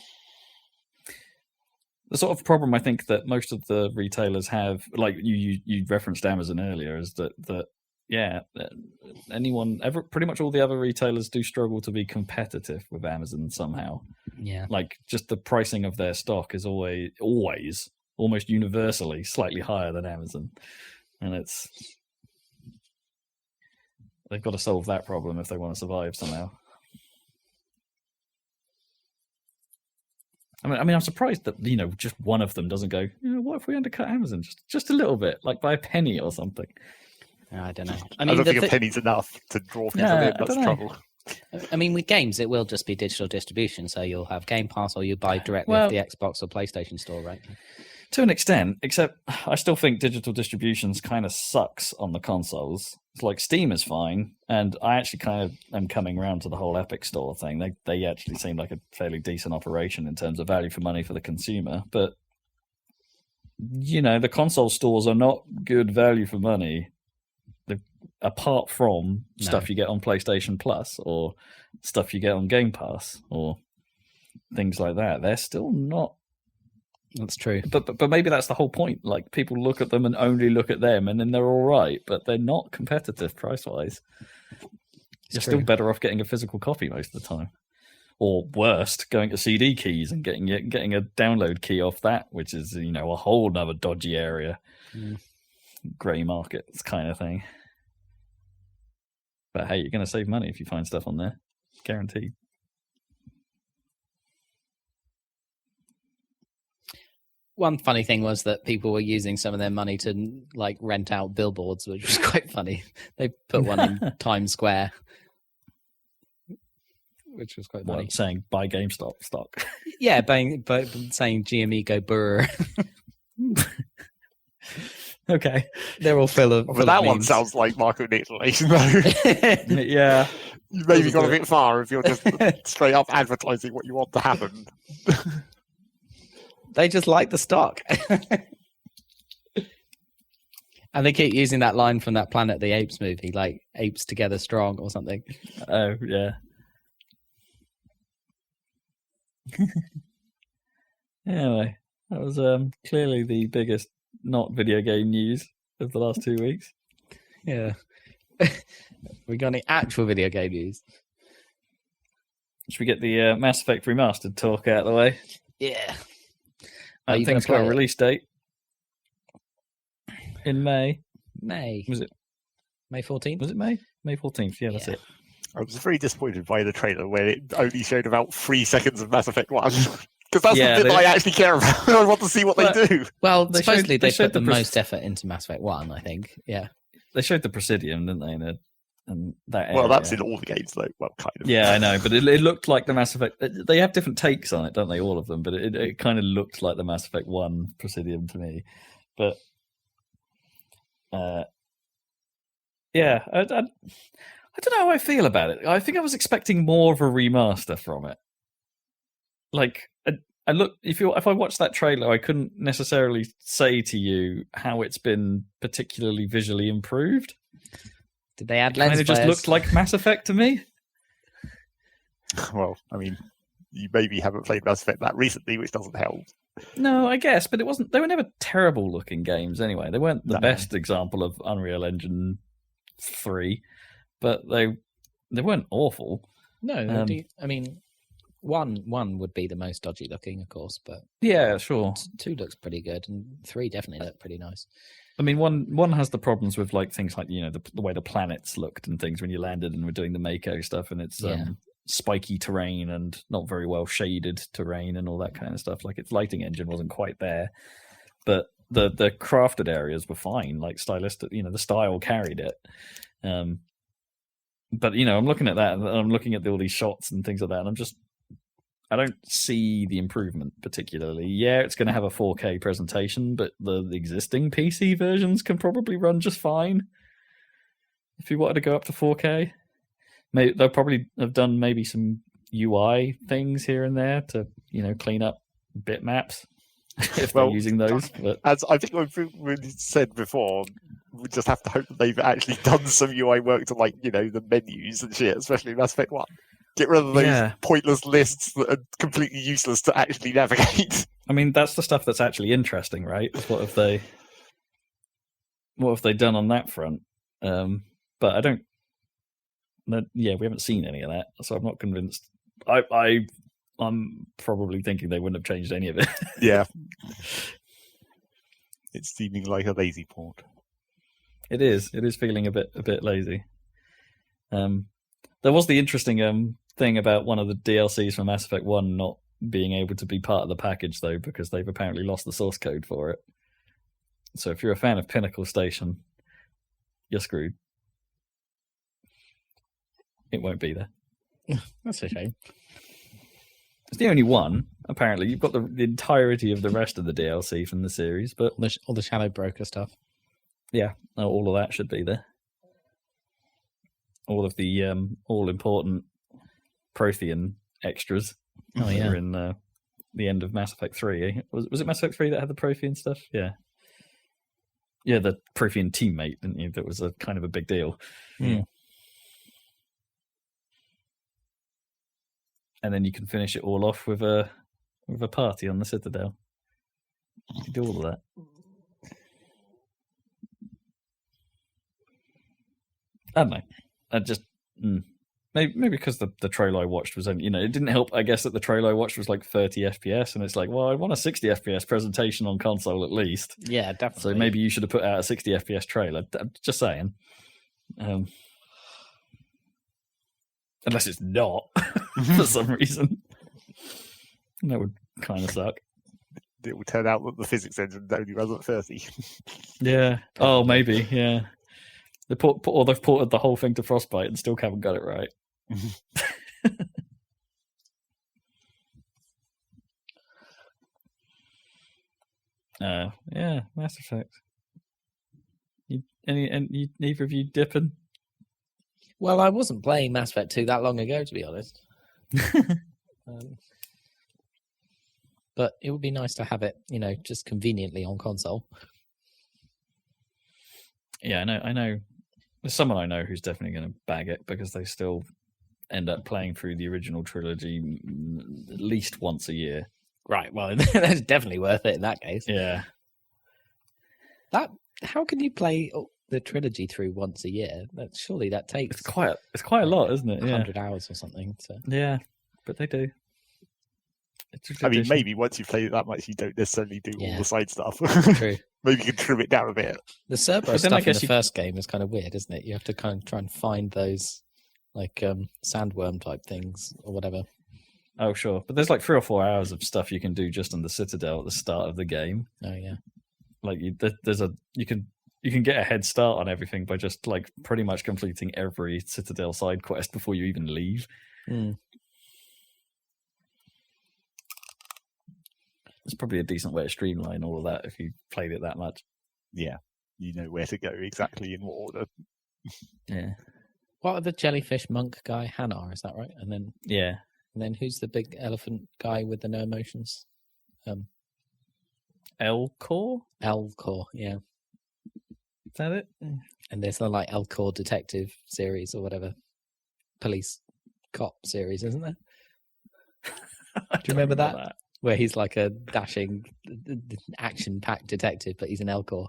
The sort of problem I think that most of the retailers have, like you referenced Amazon earlier, is that pretty much all the other retailers do struggle to be competitive with Amazon somehow. Yeah. Like, just the pricing of their stock is always almost universally slightly higher than Amazon, and they've got to solve that problem if they want to survive somehow. I mean, I'm surprised that just one of them doesn't go, what if we undercut Amazon just a little bit, like by a penny or something? I don't know. I don't think a penny's enough to draw people in. That's trouble. I mean, with games, it will just be digital distribution, so you'll have Game Pass or you buy directly off the Xbox or PlayStation store, right? To an extent, except I still think digital distributions kind of sucks on the consoles. It's like Steam is fine, and I actually kind of am coming around to the whole Epic Store thing. They actually seem like a fairly decent operation in terms of value for money for the consumer, but the console stores are not good value for money, apart from stuff you get on PlayStation Plus or stuff you get on Game Pass or things like that. They're still not. That's true. But maybe that's the whole point. Like, people look at them and only look at them, and then they're all right, but they're not competitive price-wise. You're still better off getting a physical copy most of the time. Or worst, going to CD keys and getting a download key off that, which is, a whole nother dodgy area. Grey markets kind of thing. But hey, you're going to save money if you find stuff on there. Guaranteed. One funny thing was that people were using some of their money to rent out billboards, which was quite funny. They put one in Times Square, which was quite funny. Saying buy GameStop stock. Yeah, saying GME go brr. Okay, they're all full of. But that one sounds like market manipulation, though. Yeah, you maybe gone a bit far if you're just straight up advertising what you want to happen. They just like the stock. And they keep using that line from that Planet of the Apes movie, like apes together strong or something. Oh, yeah. Anyway, that was clearly the biggest not video game news of the last 2 weeks. Yeah. We got any actual video game news? Should we get the Mass Effect Remastered talk out of the way? Yeah. I think it's got a release date in May. May. Was it May 14th? Was it May? May 14th, yeah, that's it. I was very disappointed by the trailer where it only showed about 3 seconds of Mass Effect 1. Because that's the bit that I actually care about. I want to see what they do. Well, supposedly they put the most effort into Mass Effect 1, I think. Yeah. They showed the Presidium, didn't they? And that area. Well, that's in all the games, though. Well, kind of. Yeah, I know, but it looked like the Mass Effect. They have different takes on it, don't they? All of them, but it kind of looked like the Mass Effect 1 Presidium to me. But yeah, I don't know how I feel about it. I think I was expecting more of a remaster from it. Like, I look if I watched that trailer, I couldn't necessarily say to you how it's been particularly visually improved. Did they add lens flares? It just looked like Mass Effect to me. Well, I mean, you maybe haven't played Mass Effect that recently, which doesn't help. No, I guess, but it wasn't. They were never terrible looking games anyway. They weren't the best example of Unreal Engine 3, but they weren't awful. No, I mean, one would be the most dodgy looking, of course, but yeah, sure. 2 looks pretty good, and 3 definitely looked pretty nice. I mean, one has the problems with things like the way the planets looked and things when you landed and were doing the Mako stuff, and it's spiky terrain and not very well shaded terrain and all that kind of stuff. Like its lighting engine wasn't quite there, but the crafted areas were fine. Like stylistic, the style carried it. But I'm looking at that and I'm looking at all these shots and things like that, and I don't see the improvement particularly. Yeah, it's going to have a 4K presentation, but the existing PC versions can probably run just fine. If you wanted to go up to 4K, maybe they'll probably have done maybe some UI things here and there to clean up bitmaps if they're using those. But as I think we've said before, we just have to hope that they've actually done some UI work to the menus and shit, especially Mass Effect 1. Get rid of those pointless lists that are completely useless to actually navigate. I mean, that's the stuff that's actually interesting, right? What have they done on that front? But I don't. We haven't seen any of that, so I'm not convinced. I'm probably thinking they wouldn't have changed any of it. Yeah, it's seeming like a lazy port. It is. It is feeling a bit lazy. There was the interesting thing about one of the DLCs from Mass Effect 1 not being able to be part of the package, though, because they've apparently lost the source code for it. So if you're a fan of Pinnacle Station, you're screwed. It won't be there. That's a shame. It's the only one, apparently. You've got the entirety of the rest of the DLC from the series, but all the Shadow Broker stuff. Yeah, all of that should be there. All of the all-important Prothean extras are in the end of Mass Effect 3. Was it Mass Effect 3 that had the Prothean stuff? Yeah. Yeah, the Prothean teammate, didn't you? That was a kind of a big deal. Mm. And then you can finish it all off with a party on the Citadel. You can do all of that. I don't know. maybe because the trailer I watched was only, it didn't help, I guess, that the trailer I watched was like 30 FPS, and it's like, well, I want a 60 FPS presentation on console at least. Yeah, definitely. So maybe you should have put out a 60 FPS trailer. Just saying. Unless it's not for some reason. That would kind of suck. It would turn out that the physics engine only runs at 30. Yeah. Oh, maybe. Yeah. They've ported the whole thing to Frostbite and still haven't got it right. Yeah, Mass Effect. Neither of you dipping? Well, I wasn't playing Mass Effect 2 that long ago, to be honest. But it would be nice to have it, just conveniently on console. Yeah, I know. There's someone I know who's definitely going to bag it because they still end up playing through the original trilogy at least once a year. Right, well, that's definitely worth it in that case. Yeah. How can you play the trilogy through once a year? Surely that takes... It's quite a lot, isn't it? 100 hours or something. So. Yeah, but they do. I mean, maybe once you play it that much, you don't necessarily do all the side stuff. True. Maybe you can trim it down a bit. The Cerberus stuff in the first game is kind of weird, isn't it? You have to kind of try and find those, like, sandworm type things or whatever. Oh, sure. But there's like 3 or 4 hours of stuff you can do just on the Citadel at the start of the game. Oh, yeah. Like, you can get a head start on everything by just, like, pretty much completing every Citadel side quest before you even leave. Mm. It's probably a decent way to streamline all of that if you played it that much. Yeah, you know where to go exactly in what order. Yeah. What are the jellyfish monk guy? Hanar, is that right? And then who's the big elephant guy with the no emotions? Elcor? Elcor, yeah. Is that it? And there's the like Elcor detective series or whatever. Police cop series, isn't there? Do you remember that? Where he's like a dashing, action-packed detective, but he's an Elcor.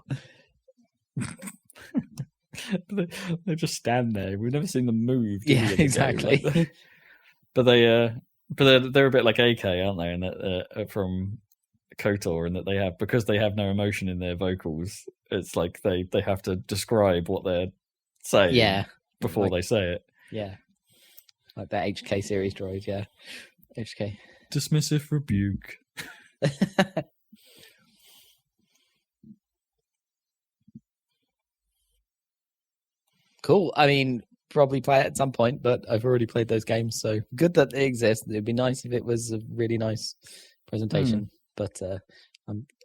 They just stand there. We've never seen them move. Yeah, exactly. But they're a bit like AK, aren't they? And that from KOTOR, and that they have, because they have no emotion in their vocals. It's like they have to describe what they're saying before they say it. Yeah, like that HK series droid. Yeah, HK. Dismissive rebuke. Cool. I mean, probably play it at some point, but I've already played those games, so good that they exist. It'd be nice if it was a really nice presentation. But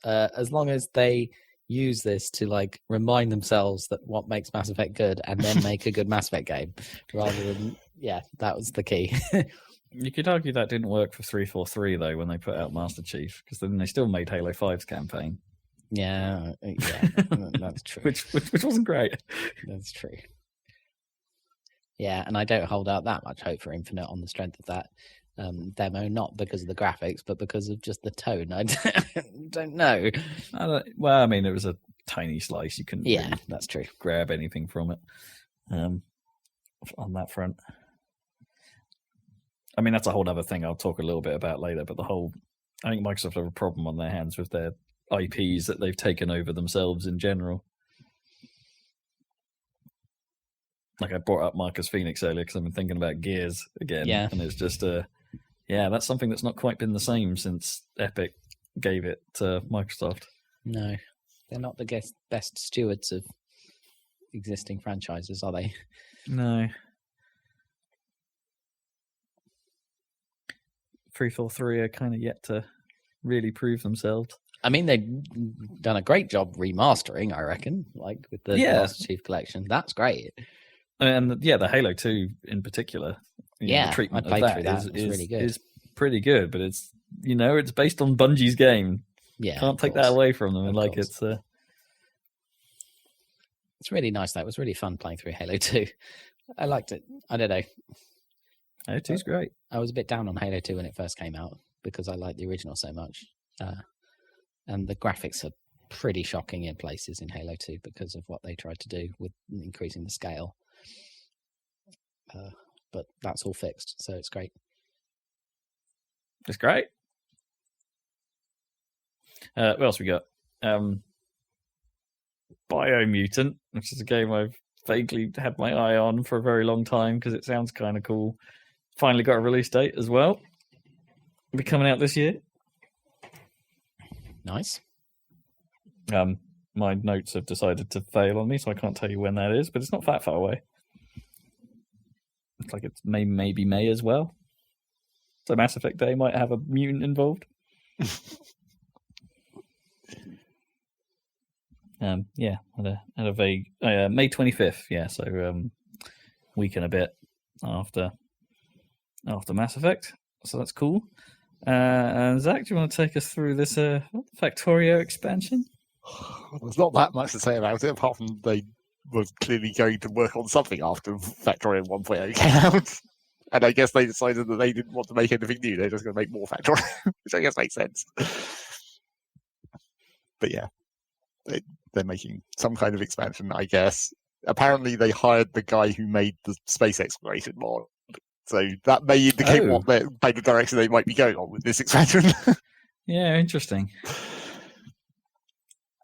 as long as they use this to like remind themselves that what makes Mass Effect good, and then make a good Mass Effect game, rather than that was the key. You could argue that didn't work for 343 though when they put out Master Chief, because then they still made Halo 5's campaign. Yeah, that's true. which wasn't great. That's true. Yeah, and I don't hold out that much hope for Infinite on the strength of that demo, not because of the graphics, but because of just the tone. I don't know. Well, I mean, it was a tiny slice. You couldn't really that's true. grab anything from it on that front. I mean, that's a whole other thing I'll talk a little bit about later, but I think Microsoft have a problem on their hands with their IPs that they've taken over themselves in general. Like I brought up Marcus Phoenix earlier because I've been thinking about Gears again. Yeah. And it's just, that's something that's not quite been the same since Epic gave it to Microsoft. No, they're not the best stewards of existing franchises, are they? No. 343 are kind of yet to really prove themselves. I mean, they've done a great job remastering, I reckon, like with the Master Chief Collection. That's great. And the Halo 2 in particular, the treatment of that is really good. Is pretty good, but it's it's based on Bungie's game. Yeah, can't take that away from them. And like it's really nice. That was really fun playing through Halo 2. I liked it. I don't know. Halo 2's great. I was a bit down on Halo 2 when it first came out because I liked the original so much, and the graphics are pretty shocking in places in Halo 2 because of what they tried to do with increasing the scale. but that's all fixed, so it's great. It's great. What else we got? Biomutant, which is a game I've vaguely had my eye on for a very long time because it sounds kind of cool. Finally got a release date as well. It'll be coming out this year. Nice. My notes have decided to fail on me, so I can't tell you when that is, but it's not that far away. It's like it's maybe May as well. So Mass Effect Day might have a mutant involved. Yeah, had a vague May 25th. Yeah, so week and a bit after Mass Effect. So that's cool. And Zach, do you want to take us through this Factorio expansion? There's not that much to say about it, apart from they were clearly going to work on something after Factorio 1.0 came out. And I guess they decided that they didn't want to make anything new. They're just going to make more Factorio, which I guess makes sense. But yeah, they're making some kind of expansion, I guess. Apparently, they hired the guy who made the space exploration mod. So that may indicate what kind of direction they might be going on with this expansion. Yeah, interesting.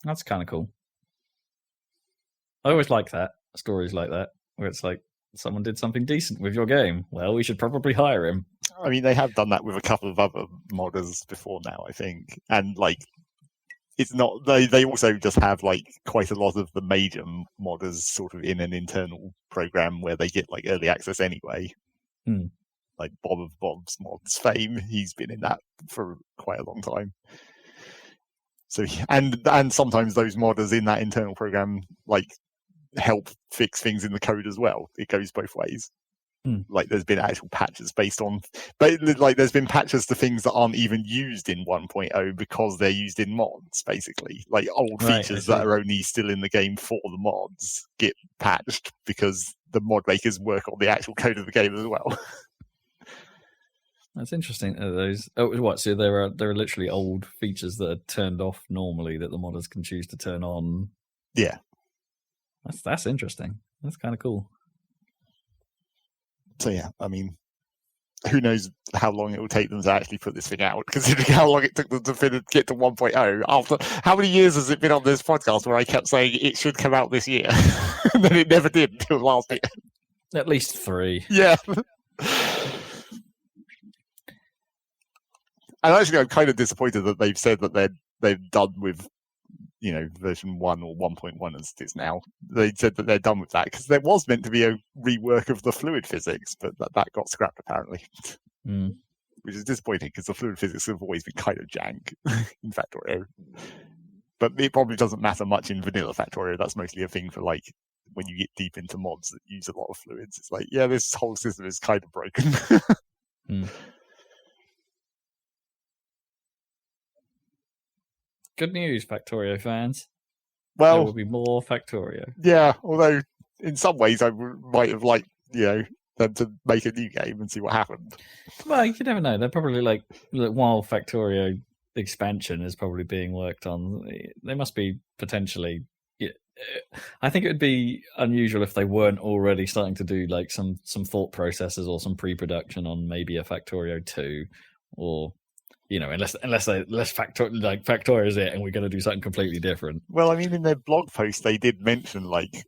That's kind of cool. I always like that. Stories like that, where it's like, someone did something decent with your game. Well, we should probably hire him. I mean, they have done that with a couple of other modders before now, I think. And, like, it's not... They also just have, like, quite a lot of the major modders sort of in an internal program where they get, like, early access anyway. Like Bob of Bob's Mods fame. He's been in that for quite a long time. So, and sometimes those modders in that internal program, like, help fix things in the code as well. It goes both ways. Like there's been actual patches based on, but like there's been patches to things that aren't even used in 1.0 because they're used in mods, basically. Like old features that are only still in the game for the mods get patched because the mod makers work on the actual code of the game as well. That's interesting. Those what? So there are literally old features that are turned off normally that the modders can choose to turn on. Yeah, that's interesting. That's kind of cool. So yeah, I mean, who knows how long it will take them to actually put this thing out, considering how long it took them to get to 1.0. After how many years has it been on this podcast where I kept saying it should come out this year, and then it never did until last year? At least 3. Yeah. And actually, I'm kind of disappointed that they've said that they're done with, you know, version 1 or 1.1 as it is now. They said that they're done with that because there was meant to be a rework of the fluid physics, but that got scrapped apparently, which is disappointing because the fluid physics have always been kind of jank in Factorio. But it probably doesn't matter much in vanilla Factorio. That's mostly a thing for like when you get deep into mods that use a lot of fluids. It's like, yeah, this whole system is kind of broken. Good news, Factorio fans. Well, there will be more Factorio. Yeah, although in some ways I might have liked, you know, them to make a new game and see what happened. Well, you never know. They're probably like while Factorio expansion is probably being worked on, they must be potentially. I think it would be unusual if they weren't already starting to do like some thought processes or some pre-production on maybe a Factorio 2 or. You know, unless Factorio is it, and we're going to do something completely different. Well, I mean, in their blog post, they did mention like,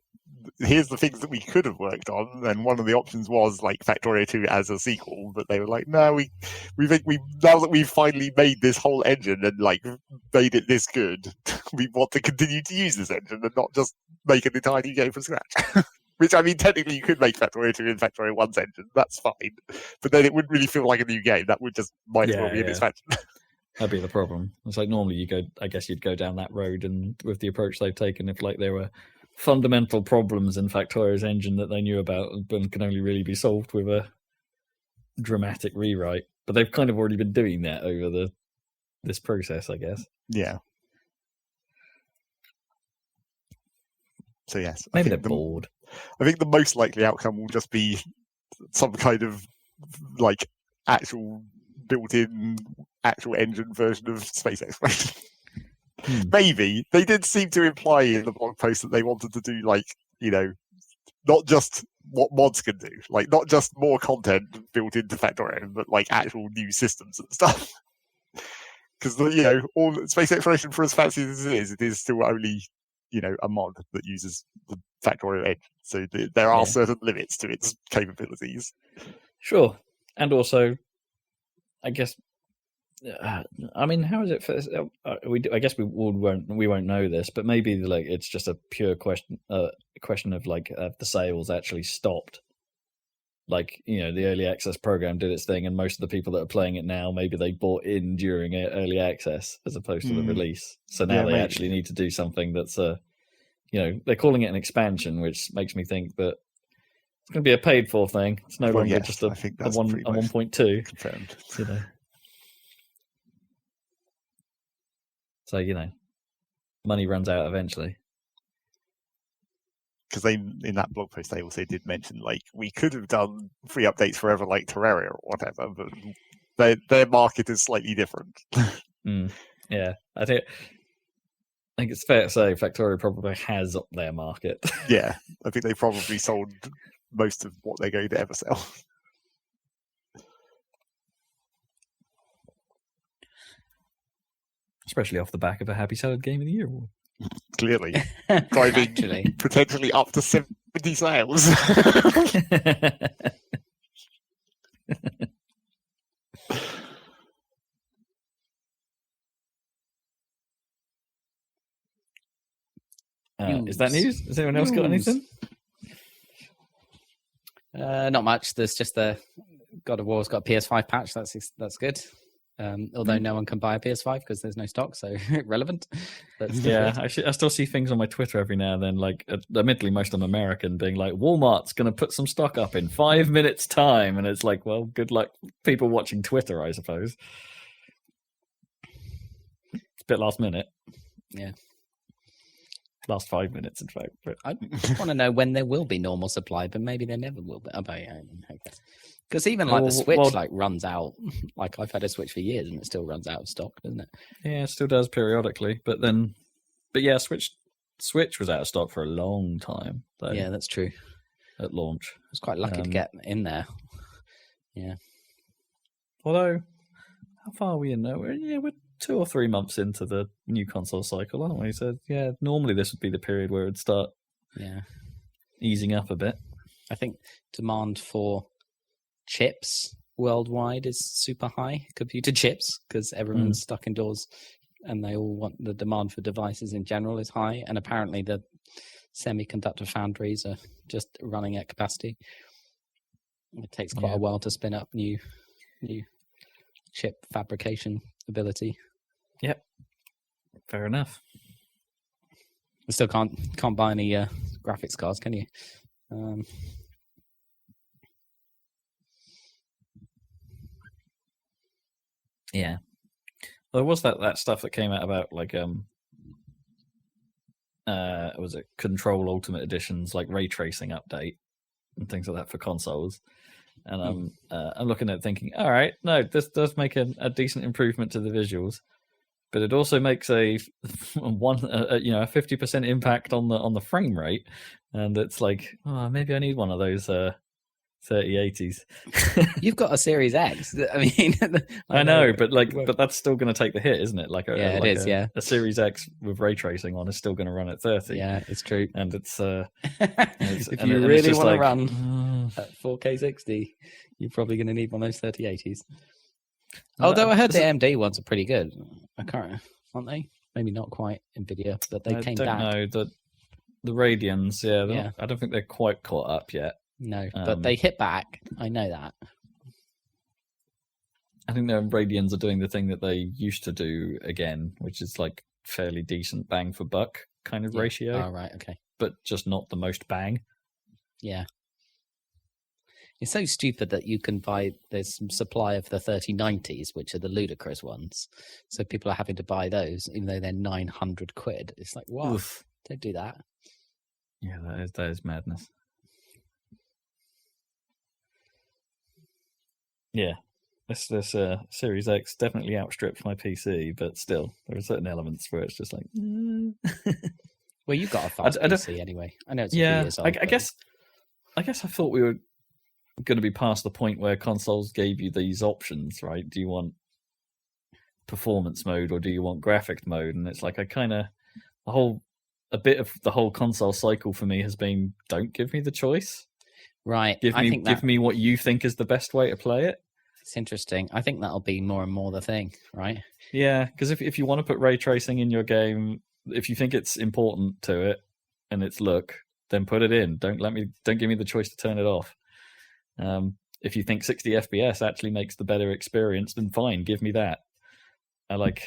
here's the things that we could have worked on, and one of the options was like Factorio 2 as a sequel. But they were like, no, we now that we've finally made this whole engine and like made it this good, we want to continue to use this engine and not just make an entire new game from scratch. Which, I mean, technically you could make Factorio 2 in Factorio 1's engine. That's fine. But then it wouldn't really feel like a new game. That would just might as well be an expansion. That'd be the problem. It's like normally you'd go down that road, and with the approach they've taken, if like there were fundamental problems in Factorio's engine that they knew about and can only really be solved with a dramatic rewrite. But they've kind of already been doing that over this process, I guess. Yeah. So yes. Maybe they're bored. I think the most likely outcome will just be some kind of like actual built-in actual engine version of space exploration. Maybe they did seem to imply in the blog post that they wanted to do like, you know, not just what mods can do, like not just more content built into Factorio, but like actual new systems and stuff. Because all space exploration, for as fancy as it is still only a mod that uses the Factorio engine. So there are certain limits to its capabilities. Sure, and also, I guess. I mean, how is it for? I guess we won't know this, but maybe like it's just a pure question of like the sales actually stopped. Like the early access program did its thing, and most of the people that are playing it now, maybe they bought in during early access as opposed to the release. So now they actually need to do something that's they're calling it an expansion, which makes me think that it's going to be a paid for thing. It's no longer just a 1.2 confirmed. So money runs out eventually. Because in that blog post they also did mention like we could have done free updates forever like Terraria or whatever, but their market is slightly different. Yeah, I think it's fair to say Factorio probably has up their market. Yeah, I think they probably sold most of what they're going to ever sell. Especially off the back of a Happy Salad Game of the Year award. Clearly. Driving potentially up to 70 sales. Is that news? Has anyone else got anything? Not much. There's just the God of War's got a PS5 patch. That's good. Although no one can buy a PS5 because there's no stock, so irrelevant. Yeah, I still see things on my Twitter every now and then, like admittedly most of them American, being like, Walmart's going to put some stock up in 5 minutes time, and it's like, well, good luck people watching Twitter, I suppose. It's a bit last minute. Yeah. Last 5 minutes, in fact. But I want to know when there will be normal supply, but maybe there never will be. Because even like the Switch runs out. Like I've had a Switch for years and it still runs out of stock, doesn't it? Yeah, it still does periodically. But yeah, Switch was out of stock for a long time. Though, yeah, that's true. At launch. I was quite lucky to get in there. Yeah. Although, how far are we in now? We're 2 or 3 months into the new console cycle, aren't we? So yeah, normally this would be the period where it'd start easing up a bit. I think demand for chips worldwide is super high, computer chips, because everyone's stuck indoors and they all want the demand for devices in general is high, and apparently the semiconductor foundries are just running at capacity. It takes quite a while to spin up new chip fabrication ability. Yep, fair enough. You still can't buy any graphics cards, can you? Yeah. Well, there was that stuff that came out about like was it Control Ultimate Edition's like ray tracing update and things like that for consoles. And I'm looking at it thinking, all right, no, this does make a decent improvement to the visuals, but it also makes a 50% impact on the frame rate, and it's like, oh, maybe I need one of those 3080s. You've got a Series X. I mean, I know, but that's still going to take the hit, isn't it? A Series X with ray tracing on is still going to run at 30. Yeah, it's true. And it's if you really want to run at 4K 60, you're probably going to need one of those 3080s. Although I heard the AMD ones are pretty good. I can't, aren't they? Maybe not quite Nvidia, but they came back. I don't know the Radeons. Yeah, I don't think they're quite caught up yet. No, but they hit back. I know that. I think their Radeons are doing the thing that they used to do again, which is like fairly decent bang for buck kind of ratio. Oh, right, okay. But just not the most bang. Yeah. It's so stupid that you can buy, there's some supply of the 3090s, which are the ludicrous ones. So people are having to buy those, even though they're 900 quid. It's like, what? Oof. Don't do that. Yeah, that is madness. Yeah, this Series X definitely outstrips my PC, but still, there are certain elements where it's just like. Well, you've got a fast PC anyway. I know it's a few years old. I guess I guess I thought we were going to be past the point where consoles gave you these options, right? Do you want performance mode or do you want graphics mode? And it's like a bit of the whole console cycle for me has been, don't give me the choice. Right. Give me what you think is the best way to play it. It's interesting. I think that'll be more and more the thing, right? Yeah, because if you want to put ray tracing in your game, if you think it's important to it and its look, then put it in. Don't give me the choice to turn it off. If you think 60 FPS actually makes the better experience, then fine, give me that. I don't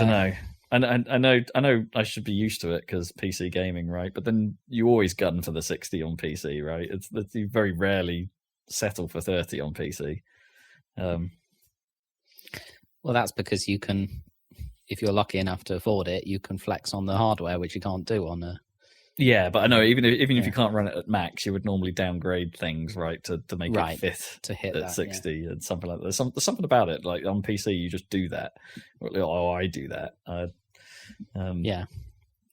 know. I know I should be used to it because PC gaming, right? But then you always gun for the 60 on PC, right? You very rarely settle for 30 on PC. Well, that's because you can, if you're lucky enough to afford it, you can flex on the hardware, which you can't do on a. Yeah, but I know even if you can't run it at max, you would normally downgrade things, right, to make it fit to hit at 60 and something like that. There's something about it, like on PC, you just do that. Oh, I do that.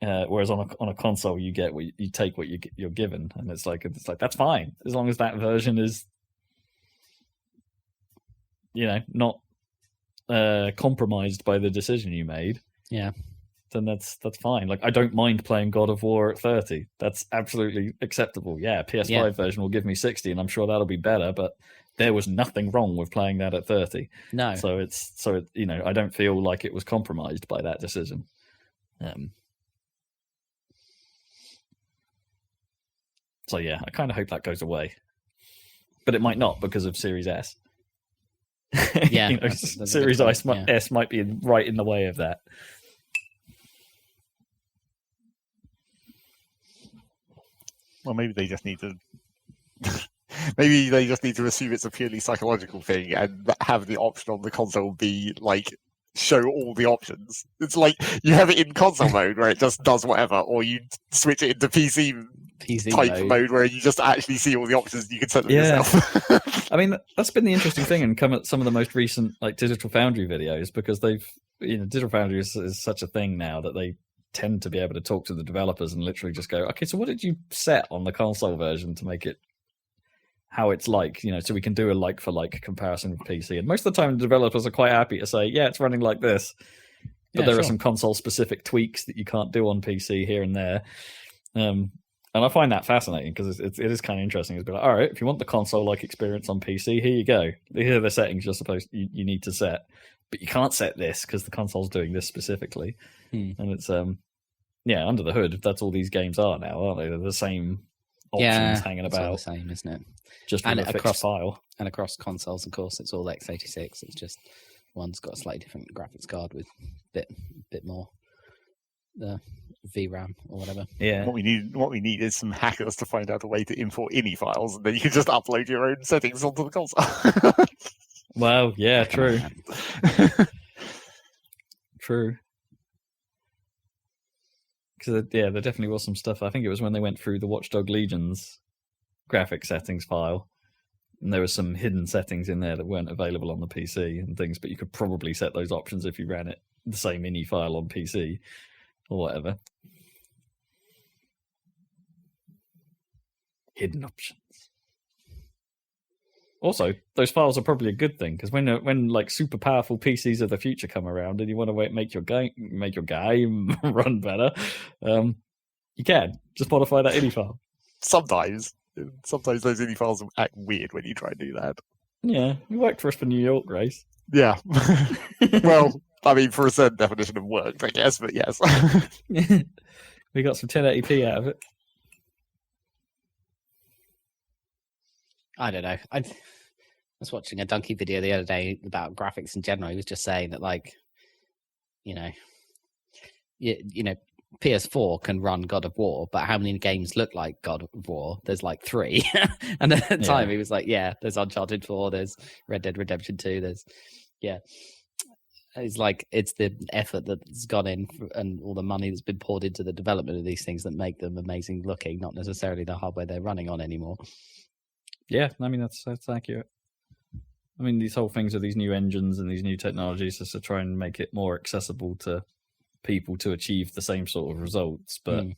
Whereas on a console, you get you take what you're given, and it's like that's fine as long as that version is, not compromised by the decision you made. Yeah. Then that's fine. Like, I don't mind playing God of War at 30. That's absolutely acceptable. Yeah, PS5 version will give me 60, and I'm sure that'll be better. But there was nothing wrong with playing that at 30. No. So I don't feel like it was compromised by that decision. So yeah, I kind of hope that goes away, but it might not because of Series S. Yeah, Series S might be right in the way of that. Well, maybe they just need to. Maybe they just need to assume it's a purely psychological thing and have the option on the console be like show all the options. It's like you have it in console mode where it just does whatever, or you switch it into PC type mode where you just actually see all the options you can set them yourself. I mean, that's been the interesting thing and come at some of the most recent like Digital Foundry videos, because they've Digital Foundry is such a thing now that they tend to be able to talk to the developers and literally just go, okay, so what did you set on the console version to make it how it's like, so we can do a like for like comparison with PC. And most of the time the developers are quite happy to say, yeah, it's running like this, but there are some console specific tweaks that you can't do on PC here and there. And I find that fascinating because it is kind of interesting. It's like, all right, if you want the console like experience on PC, here you go. Here are the settings you need to set, but you can't set this because the console's doing this specifically. And it's under the hood, that's all these games are now, aren't they? They're the same options hanging about. All the same, isn't it? Just with a fixed file. And across consoles, of course, it's all x86. It's just one's got a slightly different graphics card with bit more VRAM or whatever. Yeah. What we need is some hackers to find out a way to import INI files, and then you can just upload your own settings onto the console. Well, yeah, true. True. Because there definitely was some stuff. I think it was when they went through the Watchdog Legion's graphic settings file, and there were some hidden settings in there that weren't available on the PC and things, but you could probably set those options if you ran it the same INI file on PC or whatever. Hidden options. Also, those files are probably a good thing, because when like super powerful PCs of the future come around and you want to make your game run better, you can just modify that INI file. Sometimes those INI files act weird when you try and do that. Yeah, you worked for us for New York, Grace. Yeah. Well, I mean, for a certain definition of work, I guess, but yes. We got some 1080p out of it. I don't know. I was watching a Donkey video the other day about graphics in general. He was just saying that, like, PS4 can run God of War, but how many games look like God of War? There's like 3. And at the time, he was like, there's Uncharted 4, there's Red Dead Redemption 2, It's like, it's the effort that's gone in and all the money that's been poured into the development of these things that make them amazing looking, not necessarily the hardware they're running on anymore. Yeah, I mean, that's accurate. I mean, these whole things with these new engines and these new technologies is to try and make it more accessible to people to achieve the same sort of results. But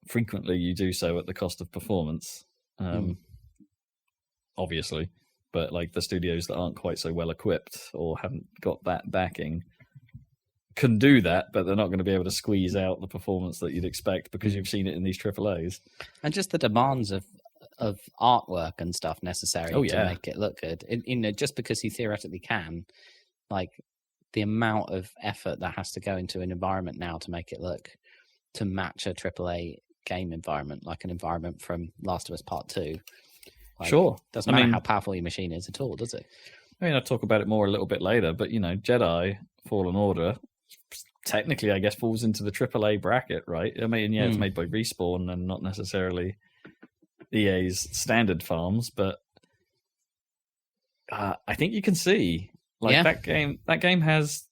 frequently you do so at the cost of performance, obviously. But like the studios that aren't quite so well equipped or haven't got that backing can do that, but they're not going to be able to squeeze out the performance that you'd expect because you've seen it in these AAAs. And just the demands of artwork and stuff necessary to make it look good. Just because you theoretically can, like the amount of effort that has to go into an environment now to make it look to match a AAA game environment, like an environment from Last of Us Part 2. Like, sure. Doesn't matter how powerful your machine is at all, does it? I mean, I'll talk about it more a little bit later, but, JEDI Fallen Order technically, I guess, falls into the AAA bracket, right? I mean, it's made by Respawn and not necessarily EA's standard farms, but I think you can see, that game has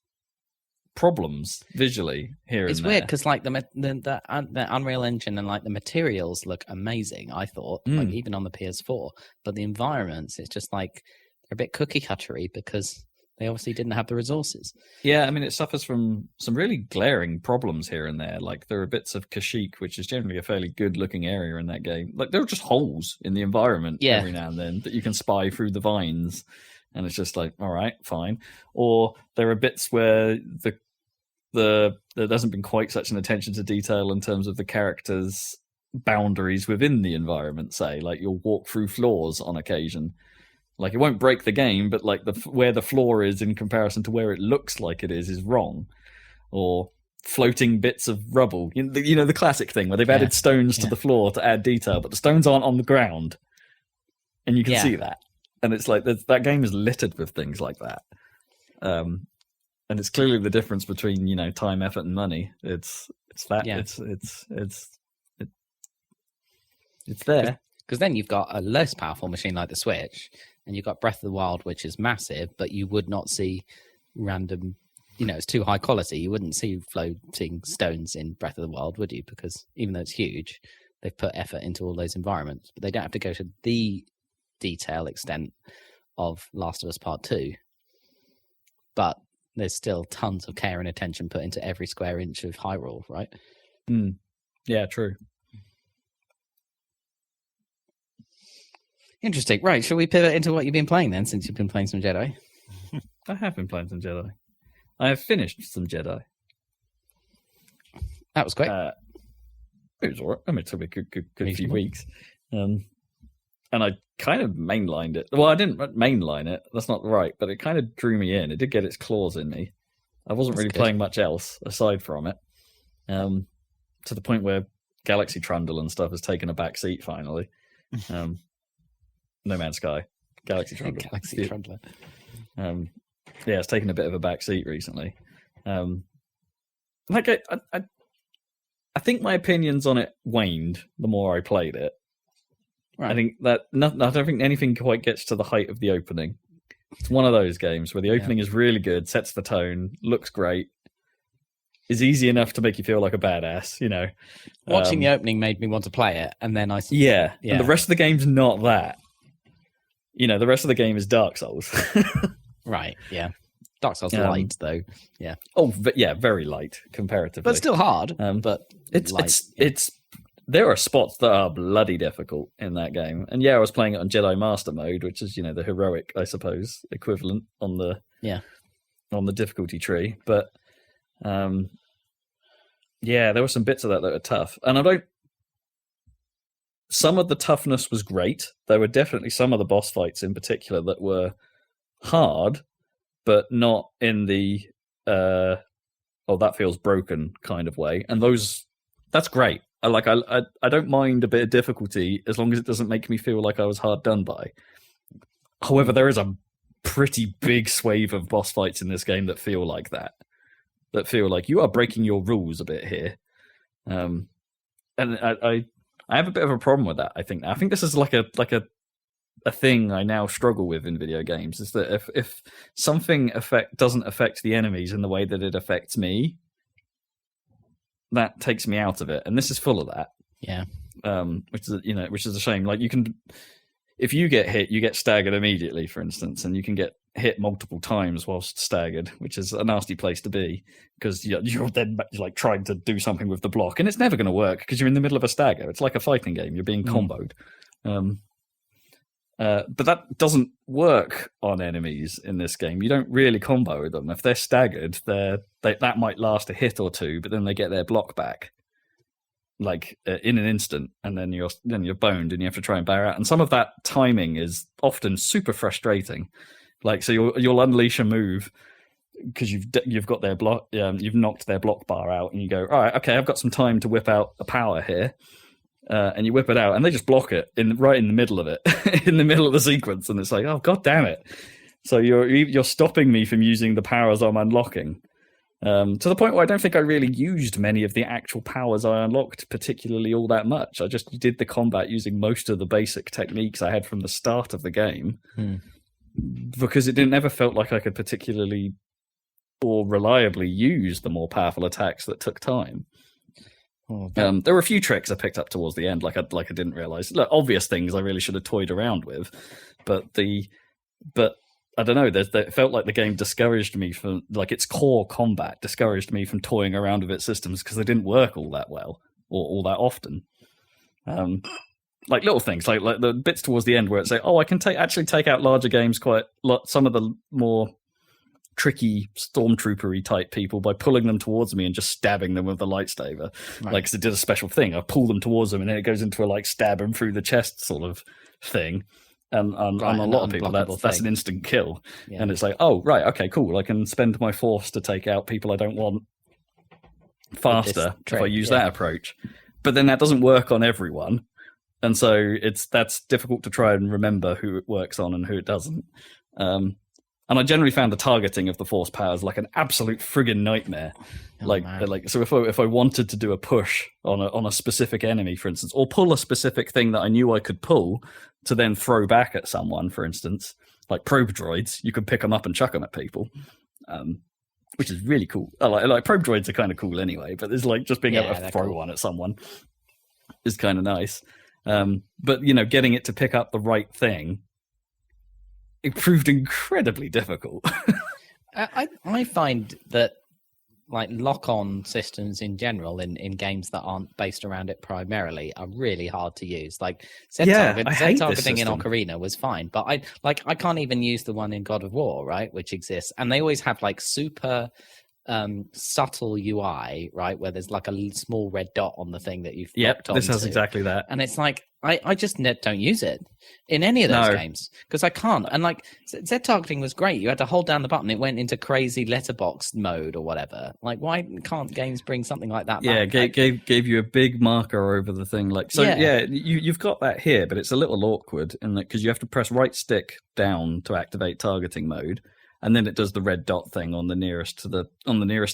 problems visually here and there. It's weird because like the Unreal Engine and like the materials look amazing, I thought, like even on the PS4, but the environments, it's just like they're a bit cookie cuttery because they obviously didn't have the resources. Yeah, I mean, it suffers from some really glaring problems here and there. Like there are bits of Kashyyyk, which is generally a fairly good looking area in that game. Like there are just holes in the environment every now and then that you can spy through the vines. And it's just like, all right, fine. Or there are bits where there hasn't been quite such an attention to detail in terms of the characters' boundaries within the environment, say. Like you'll walk through floors on occasion. Like it won't break the game, but like where the floor is in comparison to where it looks like it is wrong. Or floating bits of rubble. The classic thing where they've added stones to the floor to add detail, but the stones aren't on the ground. And you can see that. And it's like that game is littered with things like that. And it's clearly the difference between, time, effort, and money. It's that. Yeah. It's there. Because then you've got a less powerful machine like the Switch, and you've got Breath of the Wild, which is massive, but you would not see random, it's too high quality. You wouldn't see floating stones in Breath of the Wild, would you? Because even though it's huge, they've put effort into all those environments, but they don't have to go to the detail extent of Last of Us Part 2. But there's still tons of care and attention put into every square inch of Hyrule, right? Yeah, true. Interesting. Right, shall we pivot into what you've been playing then, since you've been playing some JEDI? I have been playing some JEDI. I have finished some JEDI. That was quick. It was all right. I mean, it took me a good few weeks. And I kind of mainlined it. Well, I didn't mainline it. That's not right. But it kind of drew me in. It did get its claws in me. I wasn't really playing much else aside from it. To the point where Galaxy Trundle and stuff has taken a back seat finally. No Man's Sky. Galaxy Trundle. Galaxy Trundle. It's taken a bit of a back seat recently. I think my opinions on it waned the more I played it. Right. I think that I don't think anything quite gets to the height of the opening. It's one of those games where the opening is really good, sets the tone, looks great, is easy enough to make you feel like a badass. Watching the opening made me want to play it, and then and the rest of the game's not that. The rest of the game is Dark Souls. Right. Yeah. Dark Souls light though. Yeah. Oh, but very light comparatively, but still hard. But it's there are spots that are bloody difficult in that game. And I was playing it on Jedi Master mode, which is, the heroic, I suppose, equivalent on the difficulty tree. But there were some bits of that were tough. And some of the toughness was great. There were definitely some of the boss fights in particular that were hard, but not in the that feels broken kind of way. And that's great. I don't mind a bit of difficulty as long as it doesn't make me feel like I was hard done by. However, there is a pretty big swathe of boss fights in this game that feel like that. That feel like you are breaking your rules a bit here. And I have a bit of a problem with that, I think. I think this is like a thing I now struggle with in video games, is that if something doesn't affect the enemies in the way that it affects me, that takes me out of it, and this is full of that. Yeah. Which is a shame. Like if you get hit, you get staggered immediately, for instance, and you can get hit multiple times whilst staggered, which is a nasty place to be because you're then like trying to do something with the block, and it's never going to work because you're in the middle of a stagger. It's like a fighting game. You're being comboed. But that doesn't work on enemies in this game. You don't really combo them. If they're staggered, that might last a hit or two, but then they get their block back, like in an instant, and then you're boned, and you have to try and back out. And some of that timing is often super frustrating. Like, so you'll unleash a move because you've got their block, you've knocked their block bar out, and you go, all right, okay, I've got some time to whip out a power here. And you whip it out, and they just block it right in the middle of it, in the middle of the sequence, and it's like, oh god damn it! So you're stopping me from using the powers I'm unlocking, to the point where I don't think I really used many of the actual powers I unlocked particularly all that much. I just did the combat using most of the basic techniques I had from the start of the game, because it never felt like I could particularly or reliably use the more powerful attacks that took time. There were a few tricks I picked up towards the end, like I didn't realize. Look, obvious things I really should have toyed around with, but I don't know. It felt like the game discouraged me from, like, its core combat discouraged me from toying around with its systems because they didn't work all that well or all that often. Like little things, like the bits towards the end where it's like, oh, I can actually take out larger games some of the more tricky stormtrooper-y type people by pulling them towards me and just stabbing them with the lightsaber. Right. Like, 'cause it did a special thing. I pull them towards them and then it goes into a like stab them through the chest sort of thing. And on a lot of people, that's an instant kill. Yeah. And it's like, oh, right, okay, cool. I can spend my force to take out people I don't want faster if I use that approach. But then that doesn't work on everyone. And so that's difficult to try and remember who it works on and who it doesn't. And I generally found the targeting of the force powers like an absolute friggin' nightmare. So if I wanted to do a push on a specific enemy, for instance, or pull a specific thing that I knew I could pull to then throw back at someone, for instance, like probe droids, you could pick them up and chuck them at people, which is really cool. Like probe droids are kind of cool anyway, but there's like just being able to throw one at someone is kind of nice. But getting it to pick up the right thing, it proved incredibly difficult. I find that like lock-on systems in general in games that aren't based around it primarily are really hard to use. Like Z targeting in Ocarina was fine, but I can't even use the one in God of War, right, which exists, and they always have like super subtle UI, right, where there's like a small red dot on the thing that you've locked onto. This has exactly that, and it's like I just don't use it in any of those games because I can't. And like Z targeting was great. You had to hold down the button; it went into crazy letterbox mode or whatever. Like, why can't games bring something like that back? Yeah, gave you a big marker over the thing. Like, so you've got that here, but it's a little awkward in that because you have to press right stick down to activate targeting mode. And then it does the red dot thing on the nearest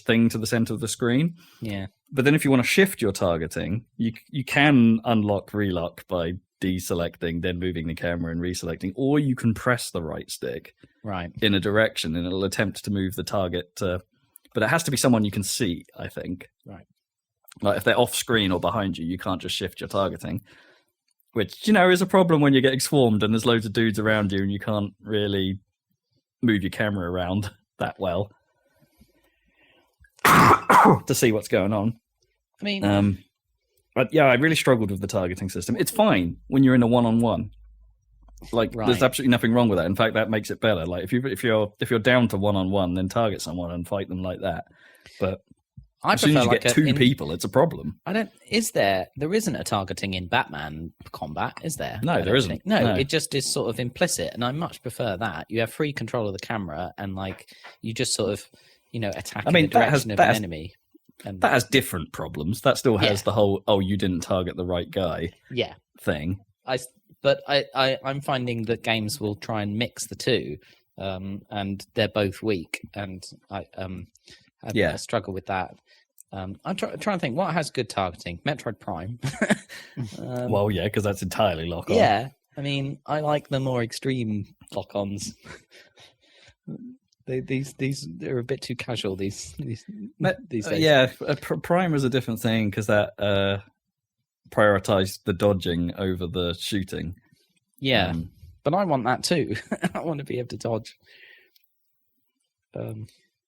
thing to the center of the screen. Yeah. But then if you want to shift your targeting, you can unlock relock by deselecting, then moving the camera and reselecting, or you can press the right stick in a direction and it'll attempt to move the target but it has to be someone you can see, I think. Right. Like if they're off screen or behind you, you can't just shift your targeting. Which, is a problem when you're getting swarmed and there's loads of dudes around you and you can't really move your camera around that well to see what's going on. I mean, but I really struggled with the targeting system. It's fine when you're in a one-on-one. Like, there's absolutely nothing wrong with that. In fact, that makes it better. Like, if you're down to one-on-one, then target someone and fight them like that. But as soon as you get two people, it's a problem. There isn't a targeting in Batman combat, is there? No, there isn't. No, it just is sort of implicit, and I much prefer that. You have free control of the camera, and like you just sort of, attack in the direction of an enemy. And that has different problems. That still has the whole you didn't target the right guy thing. I'm finding that games will try and mix the two, and they're both weak, and I struggle with that. I'm trying to think what has good targeting. Metroid Prime. Well, yeah, because that's entirely lock-on. Yeah, I mean, I like the more extreme lock-ons. They're a bit too casual. These days. Yeah, Prime was a different thing because that prioritized the dodging over the shooting. Yeah, but I want that too. I want to be able to dodge.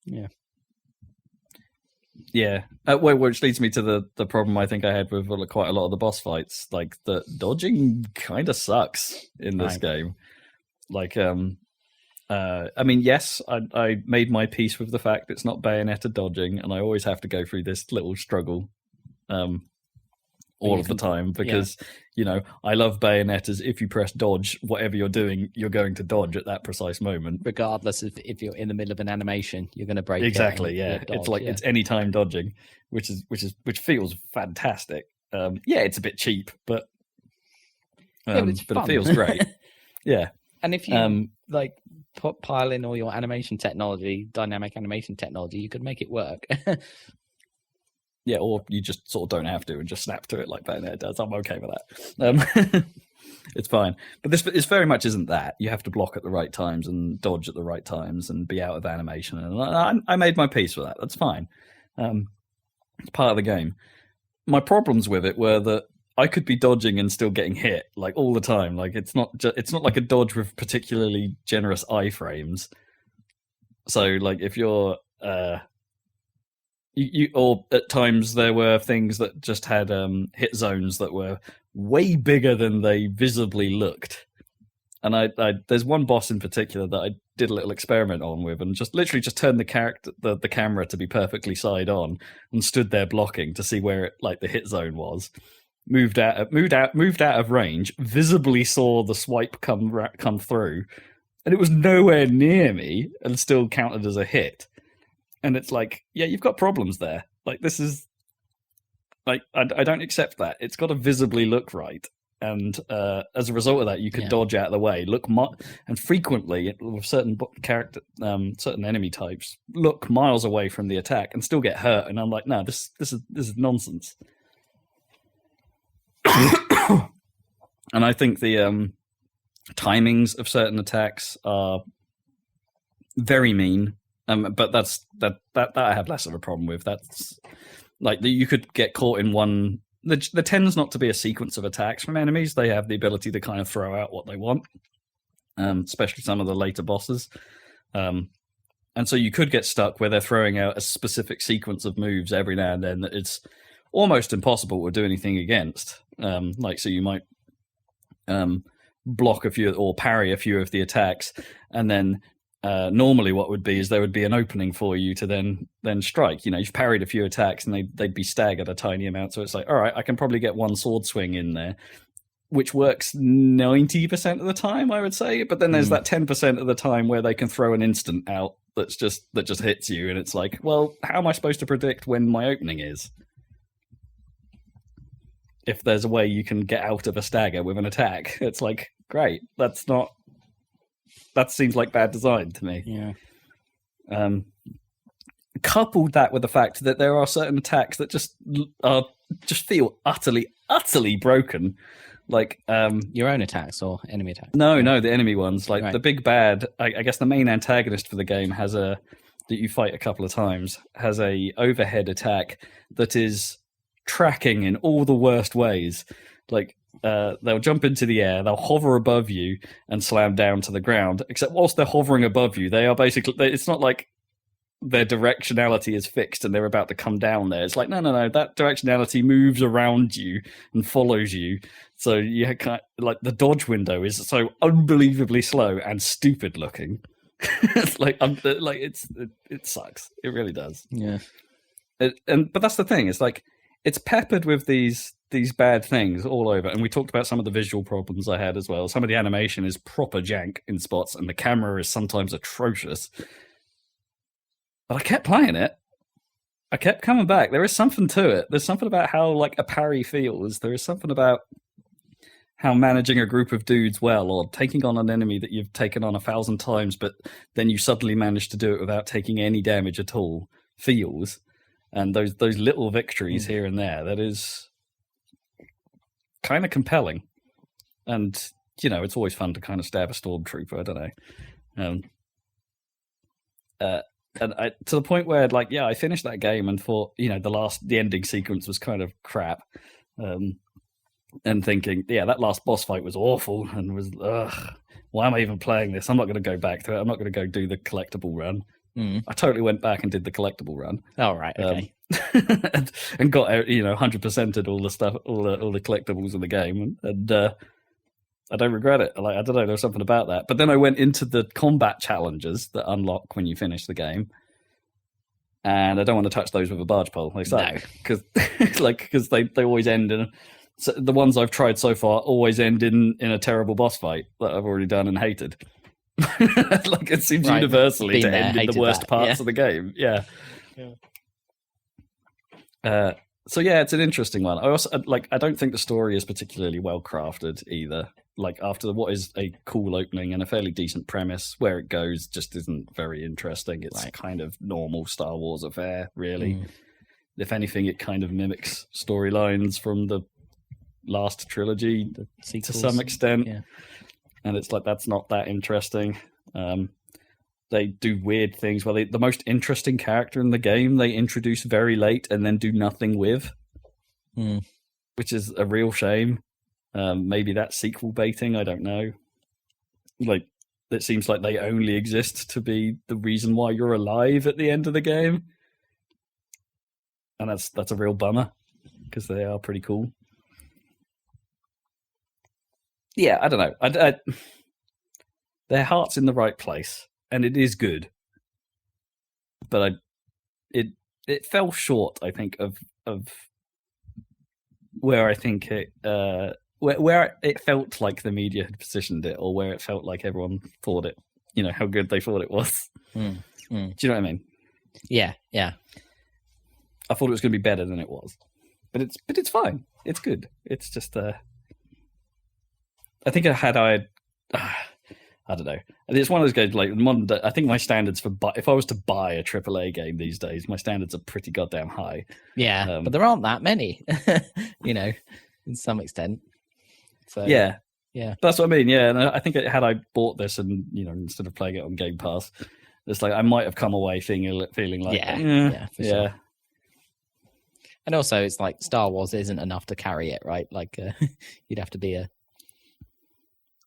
Yeah. Yeah, which leads me to the problem I think I had with quite a lot of the boss fights. Like the dodging kind of sucks in this game. Like, I mean, yes, I made my peace with the fact it's not Bayonetta dodging, and I always have to go through this little struggle, all of the time because I love Bayonetta's. If you press dodge, whatever you're doing, you're going to dodge at that precise moment, regardless of if you're in the middle of an animation, you're going to break. Exactly, yeah. Dodge, it's like it's anytime dodging, which feels fantastic. Yeah, it's a bit cheap, but it feels great. Yeah, and if you pile in all your animation technology, dynamic animation technology, you could make it work. Yeah, or you just sort of don't have to and just snap to it like Bayonetta does. I'm okay with that. It's fine. But this very much isn't that. You have to block at the right times and dodge at the right times and be out of animation. And I made my peace with that. That's fine. It's part of the game. My problems with it were that I could be dodging and still getting hit like all the time. Like it's not like a dodge with particularly generous iframes. So like if you're or at times there were things that just had hit zones that were way bigger than they visibly looked. And I there's one boss in particular that I did a little experiment on with, and just literally just turned the camera to be perfectly side on and stood there blocking to see where the hit zone was. Moved out of range, visibly saw the swipe come through, and it was nowhere near me and still counted as a hit. And it's like, yeah, you've got problems there. Like, this is like, I don't accept that. It's got to visibly look right. And as a result of that, you could dodge out of the way, and frequently with certain certain enemy types, look miles away from the attack and still get hurt. And I'm like, no, this is nonsense. And I think the timings of certain attacks are very mean. But that I have less of a problem with. That's like you could get caught in one. There tends not to be a sequence of attacks from enemies. They have the ability to kind of throw out what they want, especially some of the later bosses. And so you could get stuck where they're throwing out a specific sequence of moves every now and then that it's almost impossible to do anything against. So you might block a few or parry a few of the attacks, and then normally what would be is there would be an opening for you to then strike. You've parried a few attacks and they'd be staggered a tiny amount. So it's like, all right, I can probably get one sword swing in there, which works 90% of the time, I would say. But then there's that 10% of the time where they can throw an instant out that just hits you. And it's like, well, how am I supposed to predict when my opening is? If there's a way you can get out of a stagger with an attack, it's like, great. That seems like bad design to me. Yeah. Coupled that with the fact that there are certain attacks that just feel utterly broken. Like your own attacks or enemy attacks? No, the enemy ones. Like the big bad. I guess the main antagonist for the game that you fight a couple of times has a overhead attack that is tracking in all the worst ways. Like. They'll jump into the air, they'll hover above you and slam down to the ground, except whilst they're hovering above you, they are basically, it's not like their directionality is fixed and they're about to come down there. It's like, no, that directionality moves around you and follows you. So you kind of, like the dodge window is so unbelievably slow and stupid looking. It's like, it sucks. It really does. Yeah. But that's the thing. It's like, it's peppered with these bad things all over. And we talked about some of the visual problems I had as well. Some of the animation is proper jank in spots, and the camera is sometimes atrocious. But I kept playing it. I kept coming back. There is something to it. There's something about how like a parry feels. There is something about how managing a group of dudes well, or taking on an enemy that you've taken on 1,000 times, but then you suddenly manage to do it without taking any damage at all, feels. And those little victories here and there, that is kind of compelling. And, it's always fun to kind of stab a stormtrooper, I don't know. And to the point where, I finished that game and thought, the ending sequence was kind of crap. And thinking, that last boss fight was awful and was, why am I even playing this? I'm not going to go back to it. I'm not going to go do the collectible run. I totally went back and did the collectible run. Oh, right, okay. And got 100%ed all the stuff, all the collectibles in the game, and I don't regret it. Like, I don't know, there's something about that. But then I went into the combat challenges that unlock when you finish the game, and I don't want to touch those with a barge pole. They suck because they always end in. So the ones I've tried so far always end in a terrible boss fight that I've already done and hated. Like, it seems universally to end in the worst parts of the game. Yeah. So yeah, it's an interesting one. I also I don't think the story is particularly well crafted either. Like, after what is a cool opening and a fairly decent premise, where it goes just isn't very interesting. It's kind of normal Star Wars affair, really. If anything, it kind of mimics storylines from the last trilogy to some extent. Yeah. And it's like, that's not that interesting. They do weird things where the most interesting character in the game they introduce very late and then do nothing with, which is a real shame. Maybe that's sequel baiting, I don't know. Like, it seems like they only exist to be the reason why you're alive at the end of the game. And that's a real bummer, because they are pretty cool. Yeah, I don't know. Their heart's in the right place, and it is good. But it fell short, I think, of where I think it where it felt like the media had positioned it, or where it felt like everyone thought it, how good they thought it was. Do you know what I mean? Yeah. I thought it was going to be better than it was, but it's fine. It's good. It's just I think I don't know. It's one of those games like modern day. I think my standards if I was to buy a AAA game these days, my standards are pretty goddamn high. Yeah, but there aren't that many, in some extent. So yeah, that's what I mean. Yeah, and I think had I bought this and instead of playing it on Game Pass, it's like I might have come away feeling like for sure. And also, it's like Star Wars isn't enough to carry it, right? Like you'd have to be a.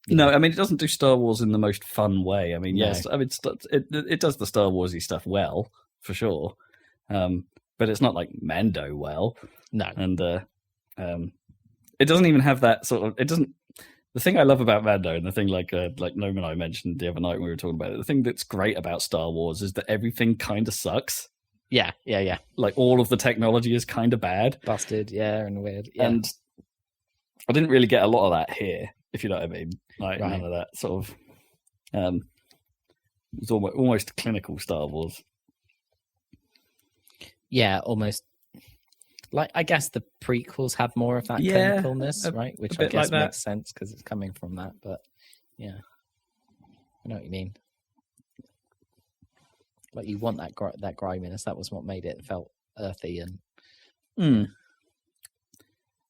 No, I mean, it doesn't do Star Wars in the most fun way. I mean, yes, I mean, it does the Star Warsy stuff well, for sure, but it's not like Mando well. No, and it doesn't even have that sort of. It doesn't. The thing I love about Mando, and the thing like Noam and I mentioned the other night when we were talking about it, the thing that's great about Star Wars is that everything kind of sucks. Yeah. Like, all of the technology is kind of bad, busted, and weird. Yeah. And I didn't really get a lot of that here, if you know what I mean. Like, none of that sort of. It was almost clinical Star Wars. Yeah, almost. Like, I guess the prequels have more of that clinicalness, right? Which I guess makes sense because it's coming from that. But yeah, I know what you mean. Like, you want that griminess. That was what made it felt earthy and.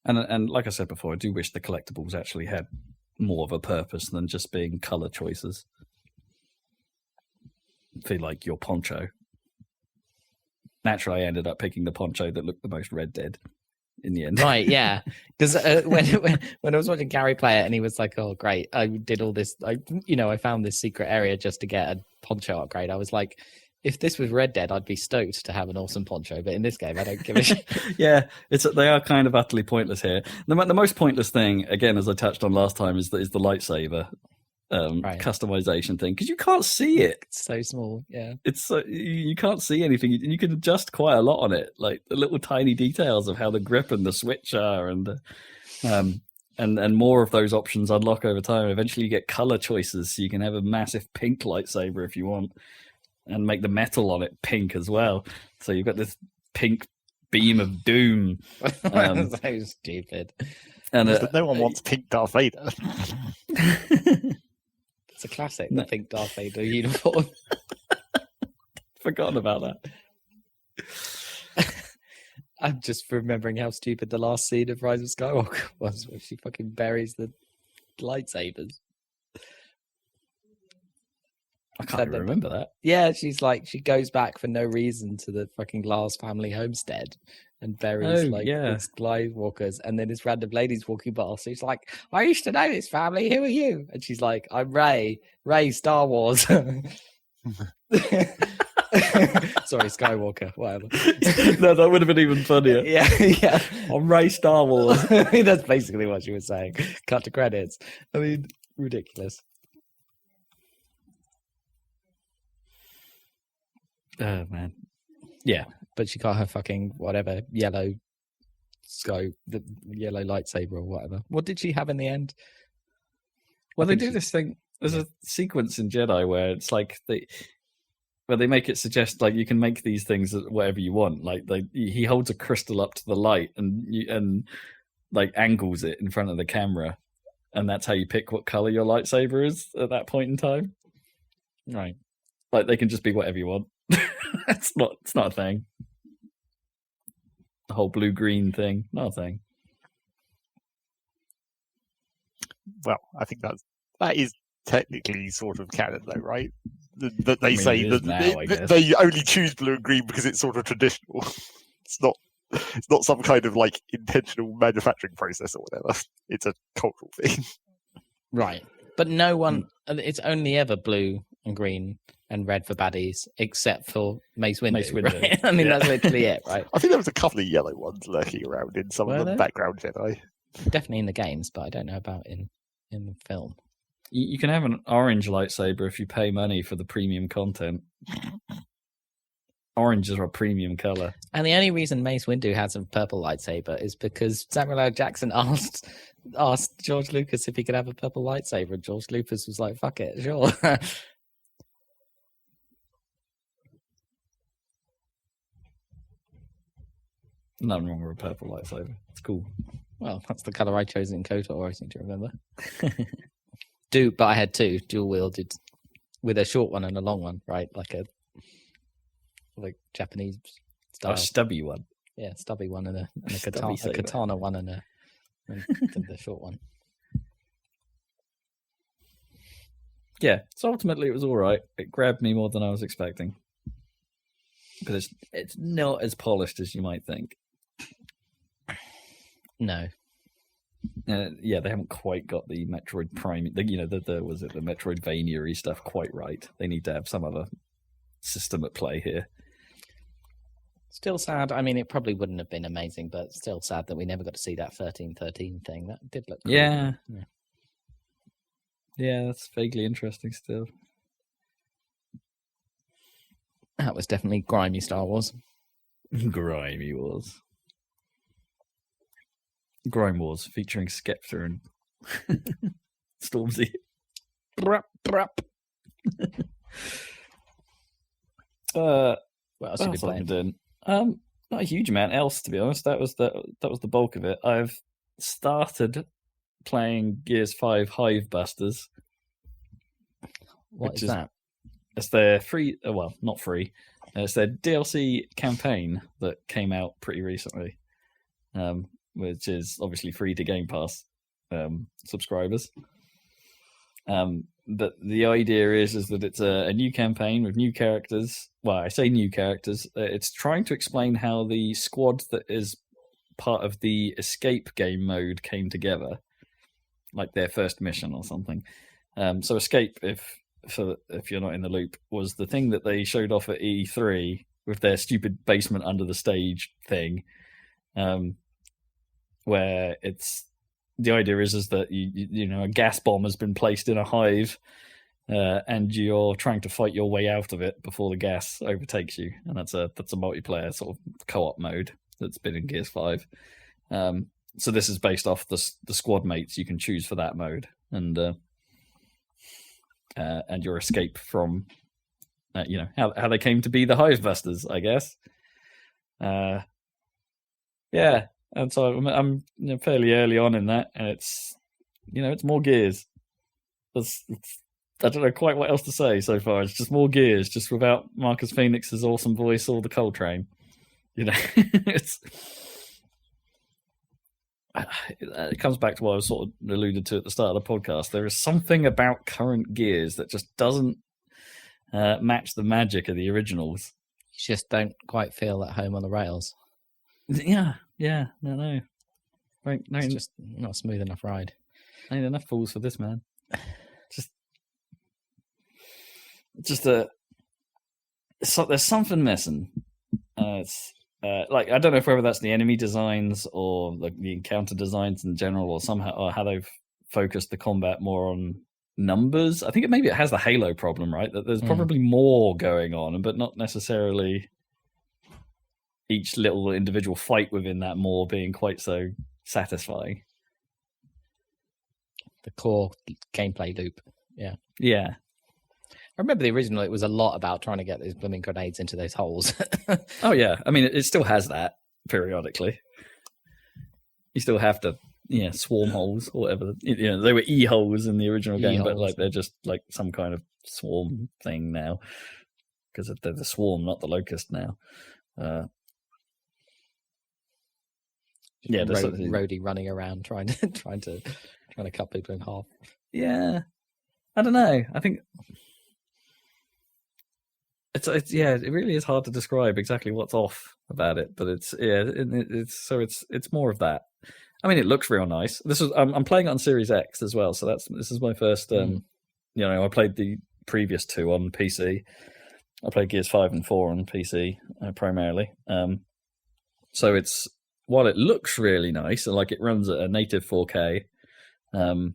And like I said before, I do wish the collectibles actually had more of a purpose than just being color choices. Feel like your poncho. Naturally, I ended up picking the poncho that looked the most Red Dead in the end. Right, yeah. Because when I was watching Gary play it, and he was like, "Oh, great! I did all this. I found this secret area just to get a poncho upgrade." I was like, if this was Red Dead, I'd be stoked to have an awesome poncho. But in this game, I don't give a shit. Yeah, they are kind of utterly pointless here. The most pointless thing, again, as I touched on last time, is the lightsaber customization thing, because you can't see it. It's so small. Yeah, it's you can't see anything. You can adjust quite a lot on it, like the little tiny details of how the grip and the switch are, and more of those options unlock over time. Eventually, you get color choices, so you can have a massive pink lightsaber if you want. And make the metal on it pink as well. So you've got this pink beam of doom. So stupid. And no one wants pink Darth Vader. It's a classic, the pink Darth Vader uniform. Forgotten about that. I'm just remembering how stupid the last scene of Rise of Skywalker was, where she fucking buries the lightsabers. I can't even remember that. Yeah, she goes back for no reason to the fucking Lars family homestead and buries these Skywalkers, and then this random lady's walking past. She's like, "I used to know this family. Who are you?" And she's like, "I'm Rey, Star Wars." Sorry, Skywalker, whatever. No, that would have been even funnier. Yeah. On Ray Star Wars. That's basically what she was saying. Cut to credits. I mean, ridiculous. Oh man. Yeah. But she got her fucking whatever yellow the yellow lightsaber or whatever. What did she have in the end? Well, they do this thing. There's a sequence in Jedi where it's like where they make it suggest like you can make these things whatever you want. Like he holds a crystal up to the light and like angles it in front of the camera, and that's how you pick what color your lightsaber is at that point in time. Right. Like they can just be whatever you want. It's not a thing. The whole blue-green thing, not a thing. Well, I think that is technically sort of canon, though, right? That they say that now, they only choose blue and green because it's sort of traditional. It's not some kind of like intentional manufacturing process or whatever. It's a cultural thing. Right. But no one, it's only ever blue and green and red for baddies, except for Mace Windu. Right? I mean, that's literally it, right? I think there was a couple of yellow ones lurking around in some of the background Jedi. Definitely in the games, but I don't know about in the film. You can have an orange lightsaber if you pay money for the premium content. Orange is a premium color. And the only reason Mace Windu has a purple lightsaber is because Samuel L. Jackson asked George Lucas if he could have a purple lightsaber, and George Lucas was like, fuck it, sure. Nothing wrong with a purple lightsaber. It's cool. Well, that's the colour I chose in KOTOR, I seem to remember. But I had two, dual wielded, with a short one and a long one, right? Like Japanese style. A stubby one. Yeah, stubby one and a katana one and the short one. Yeah, so ultimately it was all right. It grabbed me more than I was expecting. But it's not as polished as you might think. No. Yeah, they haven't quite got the Metroid Prime, the Metroidvania-y stuff quite right. They need to have some other system at play here. Still sad. I mean, it probably wouldn't have been amazing, but still sad that we never got to see that 1313 thing. That did look cool. Yeah, that's vaguely interesting still. That was definitely grimy Star Wars. Grimy Wars. Grime Wars featuring Skepta and Stormzy. Brup, brup. What else have you been playing? Not a huge amount else, to be honest. That was the bulk of it. I've started playing Gears 5 Hive Busters. What is that? It's their free, well, not free. It's their DLC campaign that came out pretty recently, which is obviously free to Game Pass subscribers. But the idea is that it's a new campaign with new characters. Well, I say new characters. It's trying to explain how the squad that is part of the Escape game mode came together, like their first mission or something. So Escape, if you're not in the loop, was the thing that they showed off at E3 with their stupid basement under the stage thing, where it's the idea is that you know a gas bomb has been placed in a hive, and you're trying to fight your way out of it before the gas overtakes you, and that's a multiplayer sort of co-op mode that's been in Gears 5. So this is based off the squad mates you can choose for that mode, and your escape from how they came to be the Hive Busters, I guess. Yeah. And so I'm fairly early on in that, and it's more Gears. I don't know quite what else to say so far. It's just more Gears, just without Marcus Phoenix's awesome voice or the Coltrane. It comes back to what I was sort of alluded to at the start of the podcast. There is something about current Gears that just doesn't match the magic of the originals. You just don't quite feel at home on the rails. Yeah, no. Right, no, it's just not a smooth enough ride. Ain't enough fools for this, man. Just So there's something missing. It's like, I don't know if whether that's the enemy designs or like the encounter designs in general, or somehow or how they've focused the combat more on numbers. I think maybe it has the Halo problem, right? That there's probably more going on, but not necessarily each little individual fight within that more being quite so satisfying. The core gameplay loop. Yeah. I remember the original, it was a lot about trying to get those blooming grenades into those holes. Oh, yeah. I mean, it still has that periodically. You still have to, swarm holes or whatever. They were E-holes in the original game, but like they're just like some kind of swarm thing now. Because they're the swarm, not the locust now. Rhodey running around trying to cut people in half. Yeah. I don't know. I think it's it really is hard to describe exactly what's off about it, but it's more of that. I mean, it looks real nice. I'm playing it on Series X as well, so this is my first. I played the previous two on PC. I played Gears 5 and 4 on PC primarily. So it's, while it looks really nice and like it runs at a native 4K, and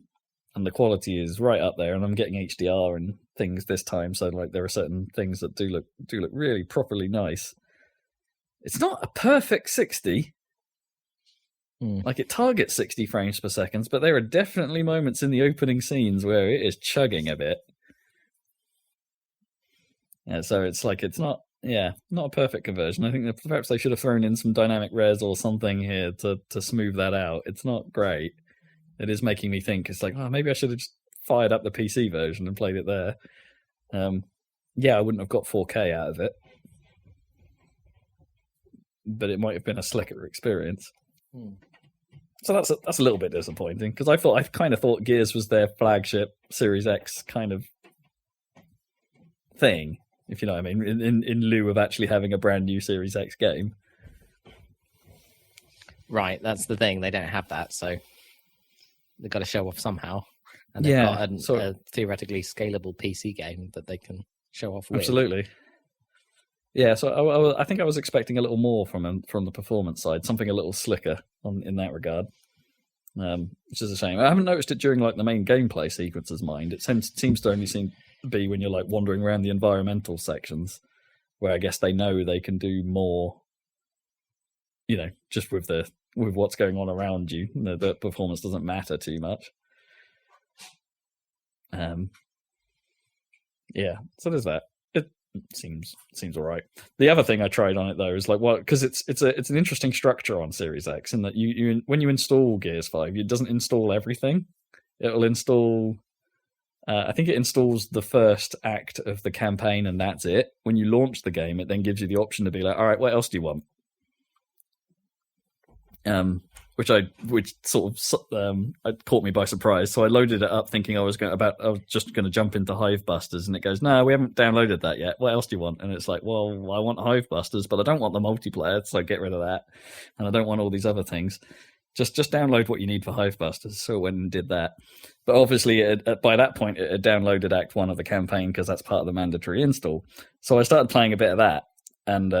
the quality is right up there, and I'm getting HDR and things this time, so like there are certain things that do look really properly nice. It's not a perfect 60. Like it targets 60 frames per second, but there are definitely moments in the opening scenes where it is chugging a bit. Yeah, so it's like it's not a perfect conversion. I think that perhaps they should have thrown in some dynamic res or something here to smooth that out. It's not great. It is making me think. It's like, maybe I should have just fired up the PC version and played it there. I wouldn't have got 4K out of it, but it might have been a slicker experience. So that's a little bit disappointing, because I kind of thought Gears was their flagship Series X kind of thing, if you know what I mean, in lieu of actually having a brand new Series X game. Right, that's the thing. They don't have that, so they've got to show off somehow. And they've got a theoretically scalable PC game that they can show off with. Absolutely. Yeah, so I think I was expecting a little more from the performance side, something a little slicker in that regard, which is a shame. I haven't noticed it during like the main gameplay sequences, mind. It seems to only seem to be when you're like wandering around the environmental sections, where I guess they know they can do more, just with what's going on around you. The performance doesn't matter too much. So there's that. Seems all right. The other thing I tried on it though is like, because it's an interesting structure on Series X, in that you when you install Gears 5, it doesn't install everything. It'll install, I think it installs the first act of the campaign, and that's it. When you launch the game, it then gives you the option to be like, all right, what else do you want? Which sort of caught me by surprise. So I loaded it up thinking I was just going to jump into Hive Busters, and it goes, no, we haven't downloaded that yet. What else do you want? And it's like, well, I want Hive Busters, but I don't want the multiplayer, so get rid of that. And I don't want all these other things. Just download what you need for Hive Busters. So I went and did that. But obviously, by that point, it had downloaded Act 1 of the campaign, because that's part of the mandatory install. So I started playing a bit of that, and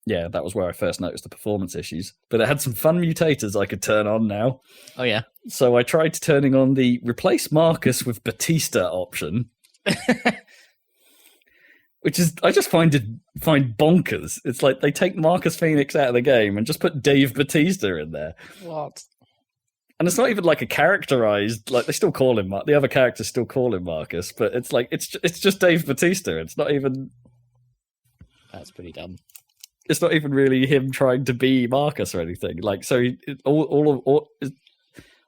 that was where I first noticed the performance issues. But it had some fun mutators I could turn on now. Oh, yeah. So I tried turning on the replace Marcus with Batista option, which is, I just find bonkers. It's like they take Marcus Phoenix out of the game and just put Dave Batista in there. What? And it's not even like a characterized, like they still call him, the other characters still call him Marcus, but it's like, it's just Dave Batista. It's not even... That's pretty dumb. It's not even really him trying to be Marcus or anything. Like, so all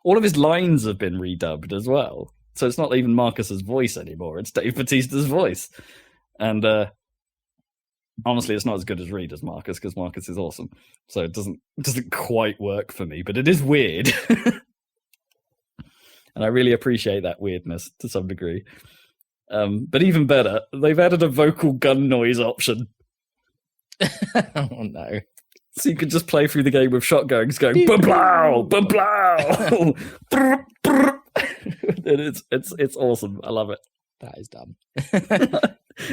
of his lines have been redubbed as well. So it's not even Marcus's voice anymore. It's Dave Batista's voice. And honestly, it's not as good as Reed as Marcus, because Marcus is awesome. So it doesn't quite work for me, but it is weird. And I really appreciate that weirdness to some degree. But even better, they've added a vocal gun noise option. Oh no! So you could just play through the game with shotguns going ba-blow, ba-blow, and it's awesome. I love it. That is dumb.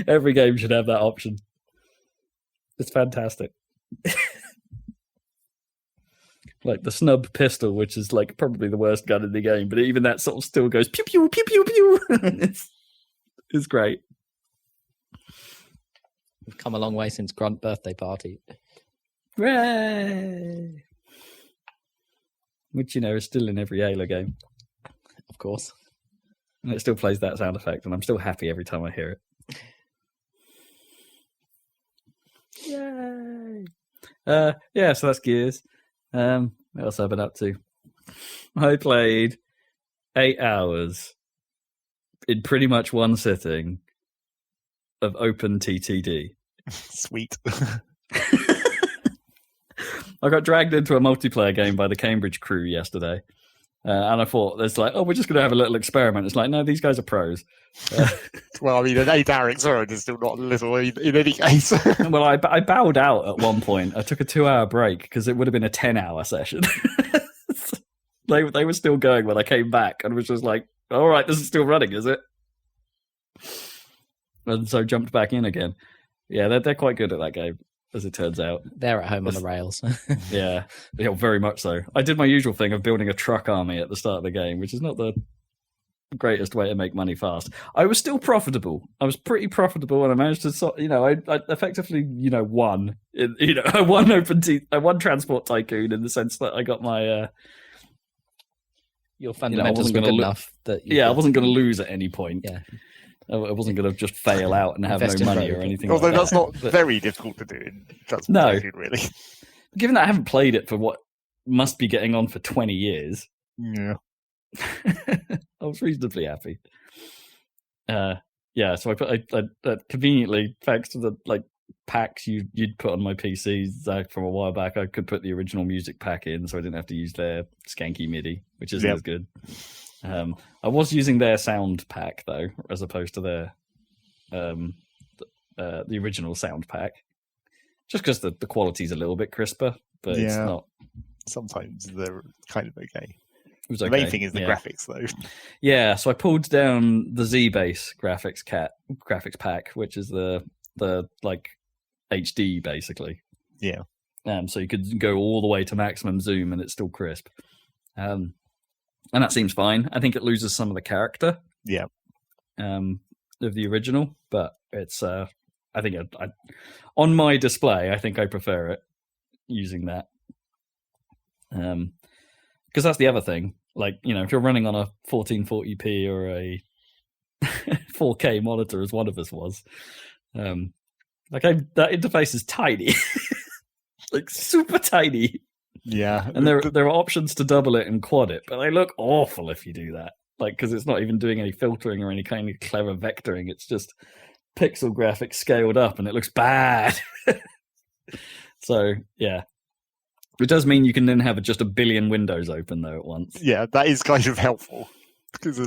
Every game should have that option. It's fantastic. Like the snub pistol, which is like probably the worst gun in the game, but even that sort of still goes pew pew pew pew pew. It's great. We've come a long way since Grunt birthday party. Hooray! Which, is still in every Halo game. Of course. And it still plays that sound effect, and I'm still happy every time I hear it. Yay! Yeah, so that's Gears. What else have I been up to? I played 8 hours in pretty much one sitting of OpenTTD. Sweet. I got dragged into a multiplayer game by the Cambridge crew yesterday. And I thought, it's like, we're just going to have a little experiment. It's like, no, these guys are pros. Well, I mean, an 8-hour experiment is still not little in any case. Well, I bowed out at one point. I took a 2-hour break because it would have been a 10-hour session. They were still going when I came back and was just like, all right, this is still running, is it? And so jumped back in again. Yeah, they're quite good at that game, as it turns out. They're at home on the rails. Yeah, very much so. I did my usual thing of building a truck army at the start of the game, which is not the greatest way to make money fast. I was still profitable. I was pretty profitable, and I managed to, I effectively, won. I won Transport Tycoon in the sense that I got my. Your fundamentals were good enough that. I wasn't going to lose at any point. Yeah. I wasn't going to just fail out and have no money or anything. Although like that's that. not very difficult to do in Transport Tycoon, really. Given that I haven't played it for what must be getting on for 20 years. Yeah. I was reasonably happy. So I conveniently, thanks to the packs you'd put on my PC from a while back, I could put the original music pack in, so I didn't have to use their skanky MIDI, which isn't as good. I was using their sound pack though, as opposed to their the original sound pack, just because the quality's a little bit crisper, but it's not. Sometimes they're kind of okay. It was okay. The main thing is the graphics, though. Yeah, so I pulled down the Z-Base graphics pack, which is the HD basically. Yeah. So you could go all the way to maximum zoom and it's still crisp. And that seems fine. I think it loses some of the character. Yeah. Of the original, but it's I think on my display, I think I prefer it using that. Because that's the other thing. If you're running on a 1440p or a 4K monitor, as one of us was, that interface is tiny, super tiny. Yeah, and there are options to double it and quad it, but they look awful if you do that. Because it's not even doing any filtering or any kind of clever vectoring. It's just pixel graphics scaled up, and it looks bad. So yeah. It does mean you can then have just a billion windows open, though, at once. Yeah, that is kind of helpful. Because,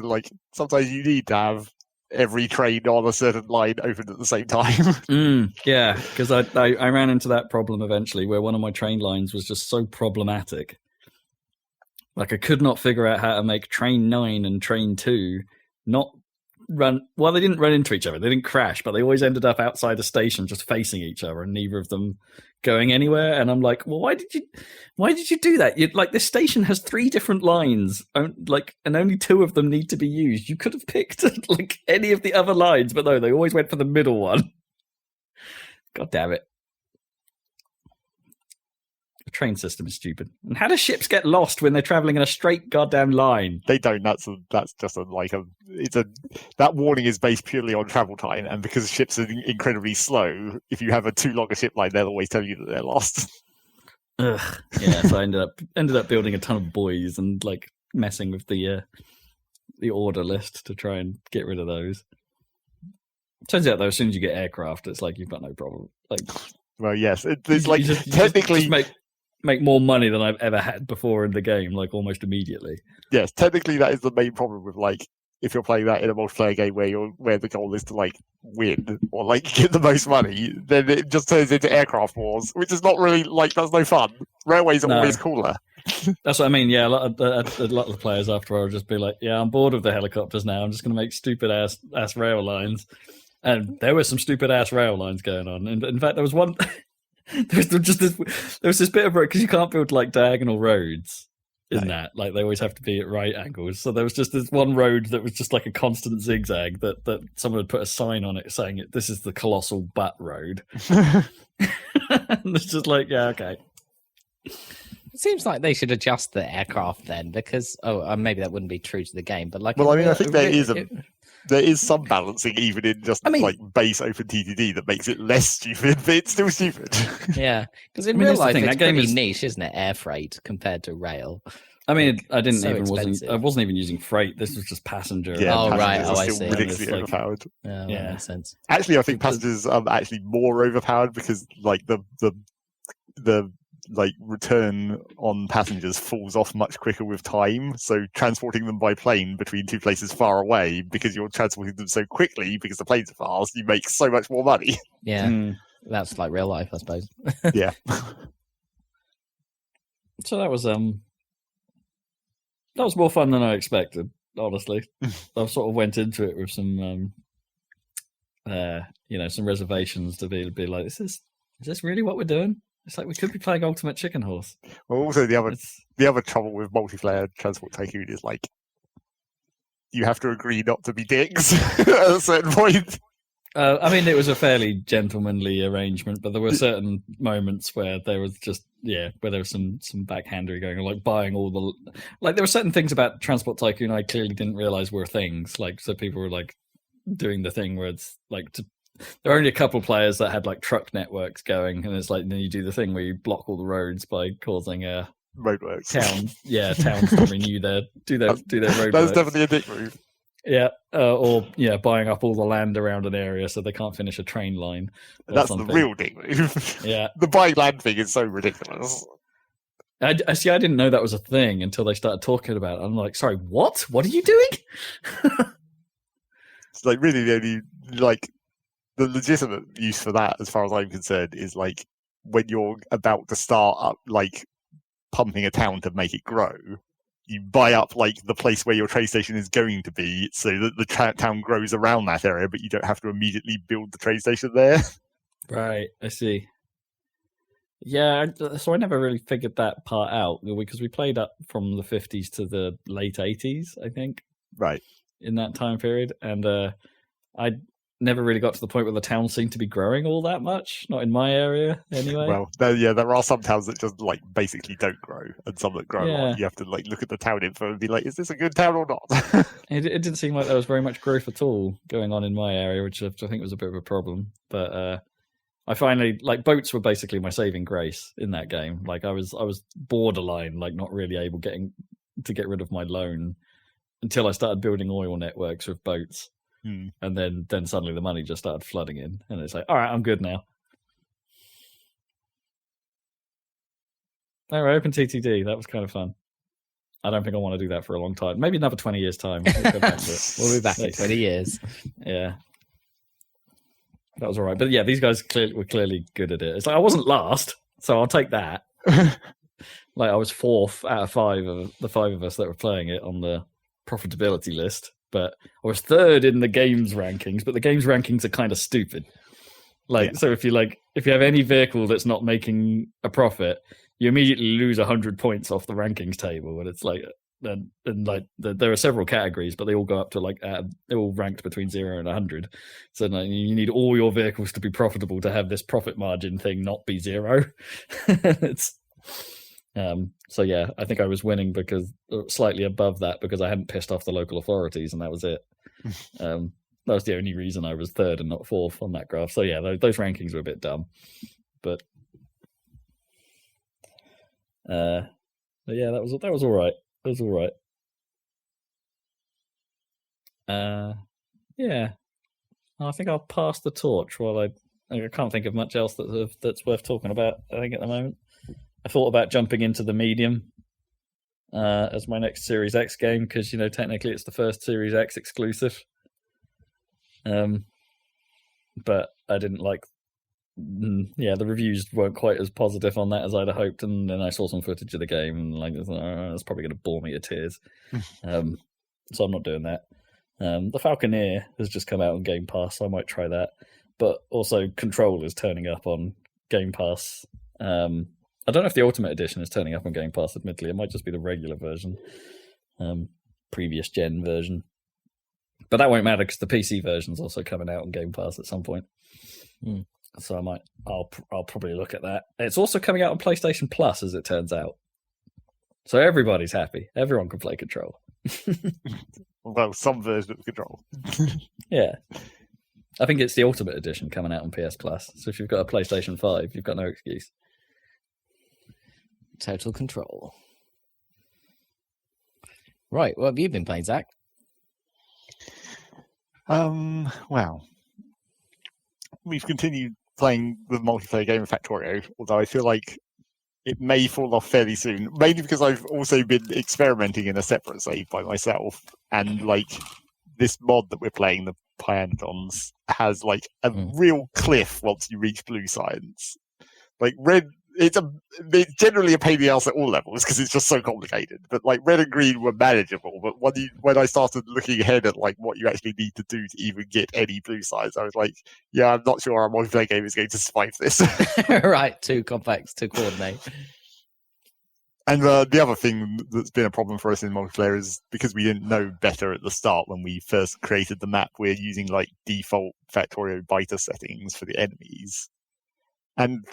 sometimes you need to have every train on a certain line open at the same time. Yeah, because I ran into that problem eventually, where one of my train lines was just so problematic. I could not figure out how to make train 9 and train 2 not run... Well, they didn't run into each other. They didn't crash, but they always ended up outside the station just facing each other, and neither of them going anywhere. And I'm like, well, why did you do that? This station has 3 different lines, and only 2 of them need to be used. You could have picked any of the other lines, but no, they always went for the middle one. God damn it. The train system is stupid. And how do ships get lost when they're traveling in a straight goddamn line? They don't. That's just that warning is based purely on travel time, and because ships are incredibly slow, if you have a too long a ship line, they'll always tell you that they're lost. Ugh. Yeah, so I ended up building a ton of buoys and messing with the order list to try and get rid of those. Turns out though, as soon as you get aircraft, it's you've got no problem. Well, yes, it's technically just make more money than I've ever had before in the game, almost immediately. Yes, technically that is the main problem with if you're playing that in a multiplayer game where the goal is to win or get the most money, then it just turns into aircraft wars, which is not really that's no fun. Railways are always cooler. That's what I mean. Yeah, a lot of the players after will just be like, "Yeah, I'm bored of the helicopters now. I'm just going to make stupid ass rail lines." And there were some stupid ass rail lines going on. And in fact, there was one There was this bit of road because you can't build like diagonal roads in that. Like they always have to be at right angles. So there was just this one road that was just like a constant zigzag that someone had put a sign on it saying this is the colossal butt road. And it's just like, yeah, okay. It seems like they should adjust the aircraft then, because maybe that wouldn't be true to the game, but like, well, I mean, I think there is some balancing even in just like base OpenTTD that makes it less stupid, but it's still stupid. Yeah, because in real life it's pretty niche, isn't it? Air freight compared to rail. I mean, I wasn't even using freight. This was just passenger. Yeah, I see. Ridiculously overpowered. Yeah, that makes sense. Actually, I think passengers are actually more overpowered because like the like return on passengers falls off much quicker with time. So transporting them by plane between two places far away, because you're transporting them so quickly because the planes are fast, you make so much more money. Yeah, that's like real life, I suppose. Yeah. So that was more fun than I expected. Honestly, I sort of went into it with some some reservations to be like, is this really what we're doing? It's like we could be playing Ultimate Chicken Horse. Well, also the other trouble with multiplayer Transport Tycoon is like you have to agree not to be dicks at a certain point. I mean, it was a fairly gentlemanly arrangement, but there were certain moments where there was where there was some backhandery going on, like buying all the there were certain things about Transport Tycoon I clearly didn't realize were things. Like, so people were like doing the thing where it's like there are only a couple of players that had like truck networks going, and it's like then you do the thing where you block all the roads by causing roadworks. Towns to renew their roadworks. That's definitely a dick move. Yeah, or buying up all the land around an area so they can't finish a train line. That's something. The real dick move. Yeah, the buying land thing is so ridiculous. I see. I didn't know that was a thing until they started talking about it. I'm like, sorry, what? What are you doing? It's like really the only like. The legitimate use for that, as far as I'm concerned, is like when you're about to start up, like pumping a town to make it grow, you buy up like the place where your train station is going to be, so that the town grows around that area, but you don't have to immediately build the train station there. Right, I see. Yeah, so I never really figured that part out because we played up from the 50s to the late 80s, I think. Right. In that time period, and I never really got to the point where the town seemed to be growing all that much. Not in my area, anyway. Well, there are some towns that just like basically don't grow, and some that grow a lot. You have to like look at the town info and be like, is this a good town or not? It didn't seem like there was very much growth at all going on in my area, which I think was a bit of a problem. But I finally, like, boats were basically my saving grace in that game. Like, I was borderline, like, not really able to get rid of my loan until I started building oil networks with boats. And then suddenly the money just started flooding in, and it's like, all right, I'm good now. All right, OpenTTD, that was kind of fun. I don't think I want to do that for a long time. Maybe another 20 years' time. We'll go back to it. We'll be back in 20 years. Yeah. That was all right. But yeah, these guys were clearly good at it. It's like I wasn't last, so I'll take that. Like I was 4th out of 5 of the 5 of us that were playing it on the profitability list. But I was 3rd in the games rankings, but the games rankings are kind of stupid. So if you have any vehicle that's not making a profit, you immediately lose 100 points off the rankings table. And it's like, there are several categories, but they all go up to they're all ranked between 0 and 100. So you need all your vehicles to be profitable to have this profit margin thing not be 0. So yeah, I think I was winning because slightly above that because I hadn't pissed off the local authorities, and that was it. That was the only reason I was 3rd and not 4th on that graph. So yeah, those rankings were a bit dumb, but yeah, that was all right. It was all right. Yeah, I think I'll pass the torch while I can't think of much else that's worth talking about. I think at the moment. I thought about jumping into the Medium as my next Series X game because, technically it's the first Series X exclusive. But I didn't like... the reviews weren't quite as positive on that as I'd hoped, and then I saw some footage of the game and that's probably going to bore me to tears. So I'm not doing that. The Falconeer has just come out on Game Pass, so I might try that. But also Control is turning up on Game Pass. I don't know if the Ultimate Edition is turning up on Game Pass, admittedly. It might just be the regular version, previous gen version. But that won't matter because the PC version is also coming out on Game Pass at some point. So I'll probably look at that. It's also coming out on PlayStation Plus, as it turns out. So everybody's happy. Everyone can play Control. Well, some version of Control. Yeah. I think it's the Ultimate Edition coming out on PS Plus. So if you've got a PlayStation 5, you've got no excuse. Total Control. Right, what have you been playing, Zach? Well, we've continued playing the multiplayer game of Factorio, although I feel like it may fall off fairly soon, mainly because I've also been experimenting in a separate save by myself, and like this mod that we're playing, the Pyanodons, has like a real cliff once you reach blue science. Like red, it's generally a pain in the ass at all levels because it's just so complicated. But like red and green were manageable. But when I started looking ahead at like what you actually need to do to even get any blue science, I was like, yeah, I'm not sure our multiplayer game is going to survive this. Right, too complex to coordinate. And the other thing that's been a problem for us in multiplayer is because we didn't know better at the start when we first created the map, we're using like default Factorio beta settings for the enemies. And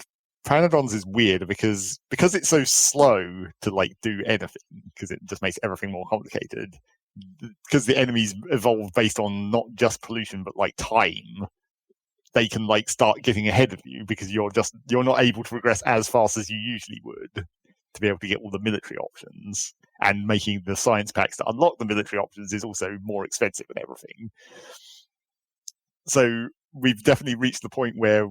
Pteranodons is weird because it's so slow to like do anything, because it just makes everything more complicated. Because the enemies evolve based on not just pollution but like time, they can like start getting ahead of you because you're not able to progress as fast as you usually would to be able to get all the military options. And making the science packs to unlock the military options is also more expensive and everything. So we've definitely reached the point where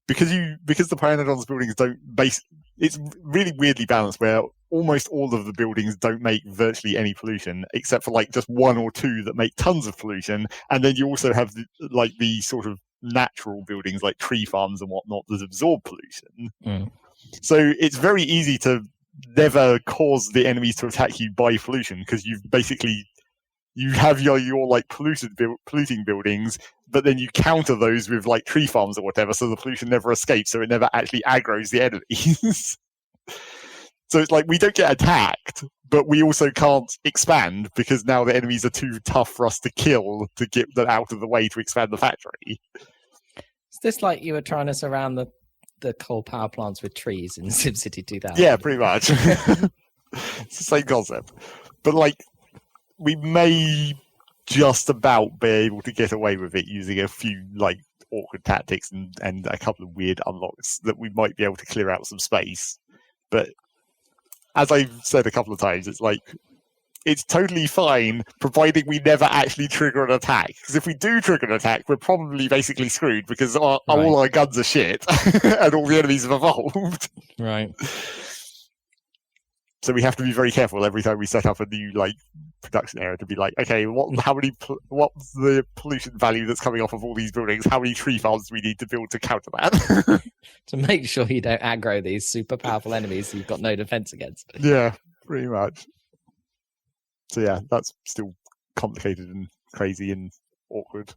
because the Pteranodons buildings it's really weirdly balanced where almost all of the buildings don't make virtually any pollution except for like just one or two that make tons of pollution, and then you also have the sort of natural buildings like tree farms and whatnot that absorb pollution. So it's very easy to never cause the enemies to attack you by pollution because you have your like polluting buildings, but then you counter those with like tree farms or whatever, so the pollution never escapes, so it never actually aggroes the enemies. So it's like we don't get attacked, but we also can't expand because now the enemies are too tough for us to kill to get them out of the way to expand the factory. Is this like you were trying to surround the coal power plants with trees in SimCity 2000? Yeah, pretty much. It's the same concept. But like, we may just about be able to get away with it using a few like awkward tactics and a couple of weird unlocks that we might be able to clear out some space. But as I've said a couple of times, it's like, it's totally fine, providing we never actually trigger an attack. Because if we do trigger an attack, we're probably basically screwed because all our guns are shit and all the enemies have evolved. Right. So we have to be very careful every time we set up a new like production area to be like, okay, what's the pollution value that's coming off of all these buildings? How many tree farms do we need to build to counter that? To make sure you don't aggro these super powerful enemies you've got no defense against. Yeah, pretty much. So yeah, that's still complicated and crazy and awkward.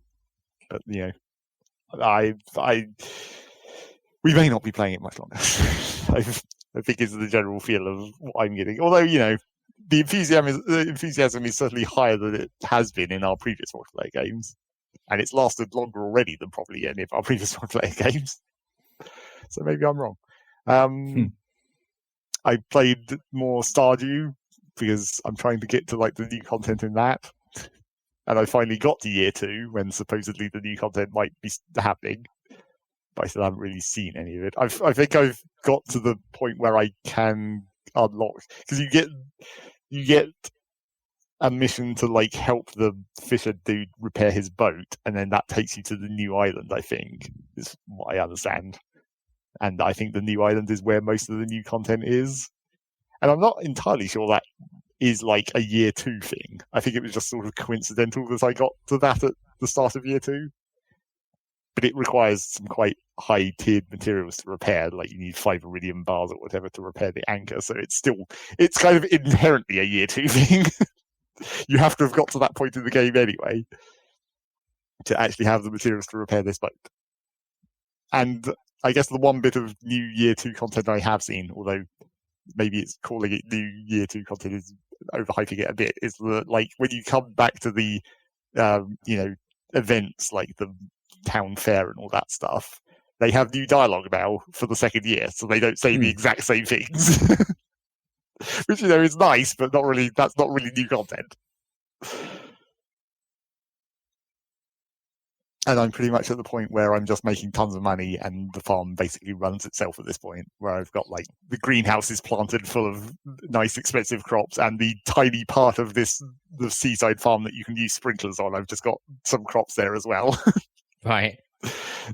But you know, we may not be playing it much longer. I think is the general feel of what I'm getting. Although, you know, the enthusiasm is certainly higher than it has been in our previous multiplayer games. And it's lasted longer already than probably any of our previous multiplayer games. So maybe I'm wrong. I played more Stardew because I'm trying to get to like the new content in that. And I finally got to year 2 when supposedly the new content might be happening. But I still haven't really seen any of it. I think I've got to the point where I can unlock, because you get a mission to like help the fisher dude repair his boat, and then that takes you to the new island, I think, is what I understand. And I think the new island is where most of the new content is. And I'm not entirely sure that is like a year 2 thing. I think it was just sort of coincidental that I got to that at the start of year 2. But it requires some quite high-tiered materials to repair, like you need 5 iridium bars or whatever to repair the anchor. So it's kind of inherently a year 2 thing. You have to have got to that point in the game anyway to actually have the materials to repair this boat. And I guess the one bit of new Year 2 content I have seen, although maybe it's calling it new Year 2 content is overhyping it a bit, is that like when you come back to the events like the town fair and all that stuff, they have new dialogue now for the second year, so they don't say the exact same things. Which is nice, but not really. That's not really new content. And I'm pretty much at the point where I'm just making tons of money, and the farm basically runs itself at this point. Where I've got like the greenhouse is planted full of nice, expensive crops, and the tiny part of the seaside farm that you can use sprinklers on, I've just got some crops there as well. Right.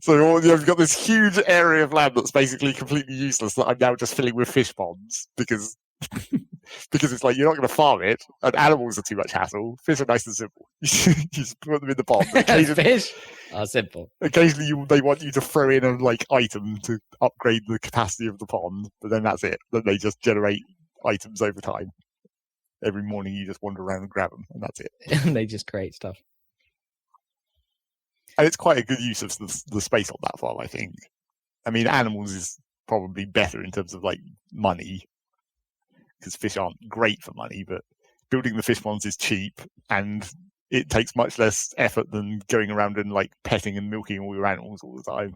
So you've got this huge area of land that's basically completely useless that I'm now just filling with fish ponds because it's like you're not going to farm it, and animals are too much hassle. Fish are nice and simple. You just put them in the pond. Fish are simple. Occasionally, they want you to throw in a item to upgrade the capacity of the pond, but then that's it. Then they just generate items over time. Every morning, you just wander around and grab them, and that's it. And they just create stuff. And it's quite a good use of the space on that farm, I think. I mean, animals is probably better in terms of money, because fish aren't great for money, but building the fish ponds is cheap, and it takes much less effort than going around and petting and milking all your animals all the time.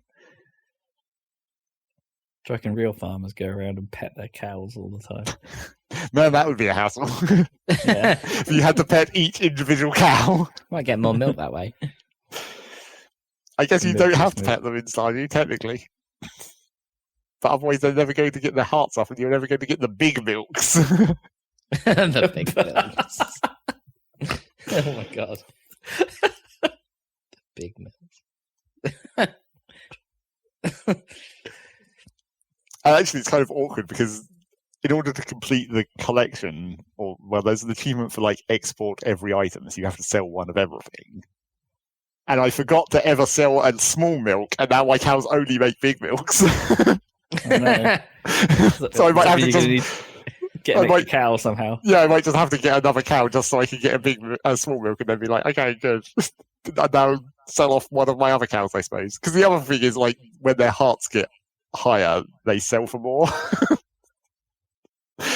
Do you reckon real farmers go around and pet their cows all the time? Man, that would be a hassle. Yeah. If you had to pet each individual cow. Might get more milk that way. I guess you don't have to pet them inside you, technically. But otherwise, they're never going to get their hearts off, and you're never going to get the big milks. The big milks. Oh my god. Big milks. Actually, it's kind of awkward because in order to complete the collection, there's an achievement for export every item, so you have to sell one of everything. And I forgot to ever sell a small milk, and now my cows only make big milks. Oh, no. So I might have to just get a cow somehow. Yeah, I might just have to get another cow just so I can get a small milk, and then be like, okay, good. And now sell off one of my other cows, I suppose. Because the other thing is, when their hearts get higher, they sell for more.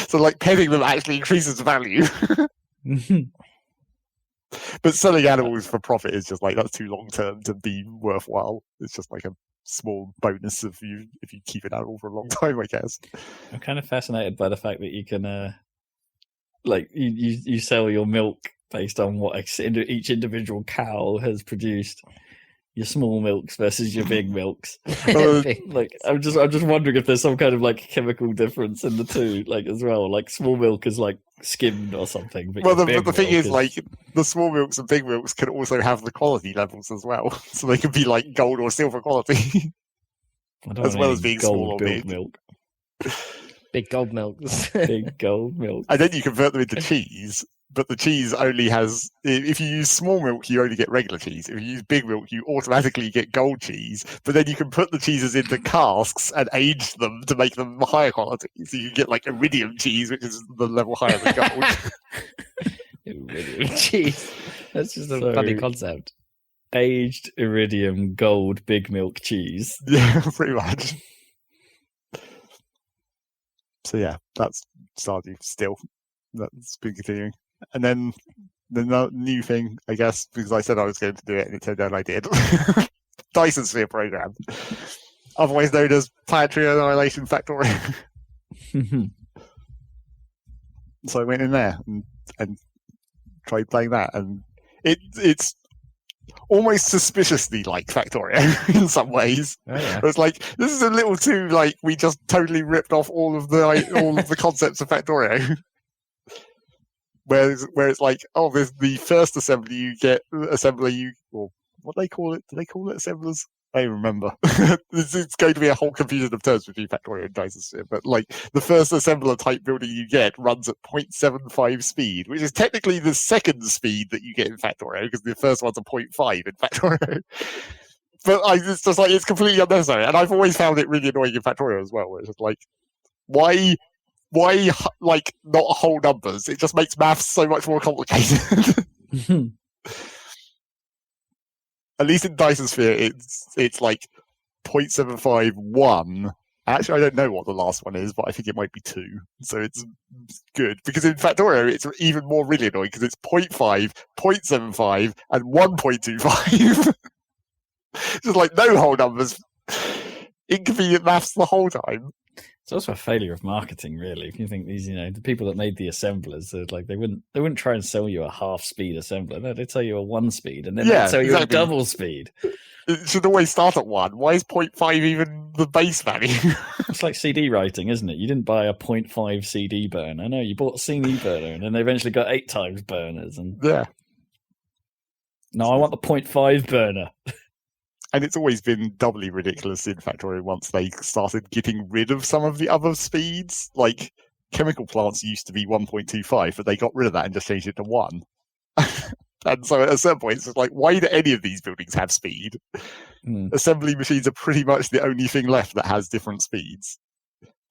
So, petting them actually increases value. But selling animals for profit is just that's too long term to be worthwhile. It's just a small bonus if you keep an animal for a long time, I guess. I'm kind of fascinated by the fact that you can you sell your milk based on what each individual cow has produced. Your small milks versus your big milks. I'm just wondering if there's some kind of chemical difference in the two, as well. Small milk is skimmed or something. But the thing is, the small milks and big milks can also have the quality levels as well, so they can be gold or silver quality, as well as being small or big milk. Big gold milks. Big gold milk. And then you convert them into cheese. But the cheese only has, if you use small milk, you only get regular cheese. If you use big milk, you automatically get gold cheese. But then you can put the cheeses into casks and age them to make them higher quality. So you get iridium cheese, which is the level higher than gold. Iridium cheese. That's just a funny concept. Aged iridium gold big milk cheese. Yeah, pretty much. So yeah, that's Stardew still. That's been continuing. And then the new thing, I guess, because I said I was going to do it and it turned out I did. Dyson Sphere Program. Otherwise known as Planetary Annihilation Factorial. So I went in there and tried playing that, and it's almost suspiciously like Factorio in some ways. Oh, yeah. It's this is a little too we just totally ripped off all of the concepts of Factorio. Where it's there's the first assembly you get, or what they call it? Do they call it assemblers? I don't remember. It's going to be a whole confusion of terms between Factorio and Dyson Sphere, but the first assembler type building you get runs at 0.75 speed, which is technically the second speed that you get in Factorio, because the first one's a 0.5 in Factorio. But it's just it's completely unnecessary, and I've always found it really annoying in Factorio as well, where it's just why not whole numbers? It just makes maths so much more complicated. At least in Dyson Sphere, it's 0.75, 1. Actually, I don't know what the last one is, but I think it might be 2. So it's good. Because in Factorio, it's even more really annoying because it's 0.5, 0.75, and 1.25. Just like no whole numbers. Inconvenient maths the whole time. It's also a failure of marketing, really. If you think these, the people that made the assemblers, like they wouldn't try and sell you a half-speed assembler. No, they tell you a 1 speed, and then they tell you a double speed. It should always start at 1. Why is 0.5 even the base value? It's like CD writing, isn't it? You didn't buy a 0.5 CD burner. No, you bought a CD burner, and then they eventually got 8 times burners. And yeah. No, I want the 0.5 burner. And it's always been doubly ridiculous in Factorio once they started getting rid of some of the other speeds. Like, chemical plants used to be 1.25, but they got rid of that and just changed it to 1. And so at a certain point, it's just like, why do any of these buildings have speed? Assembly machines are pretty much the only thing left that has different speeds.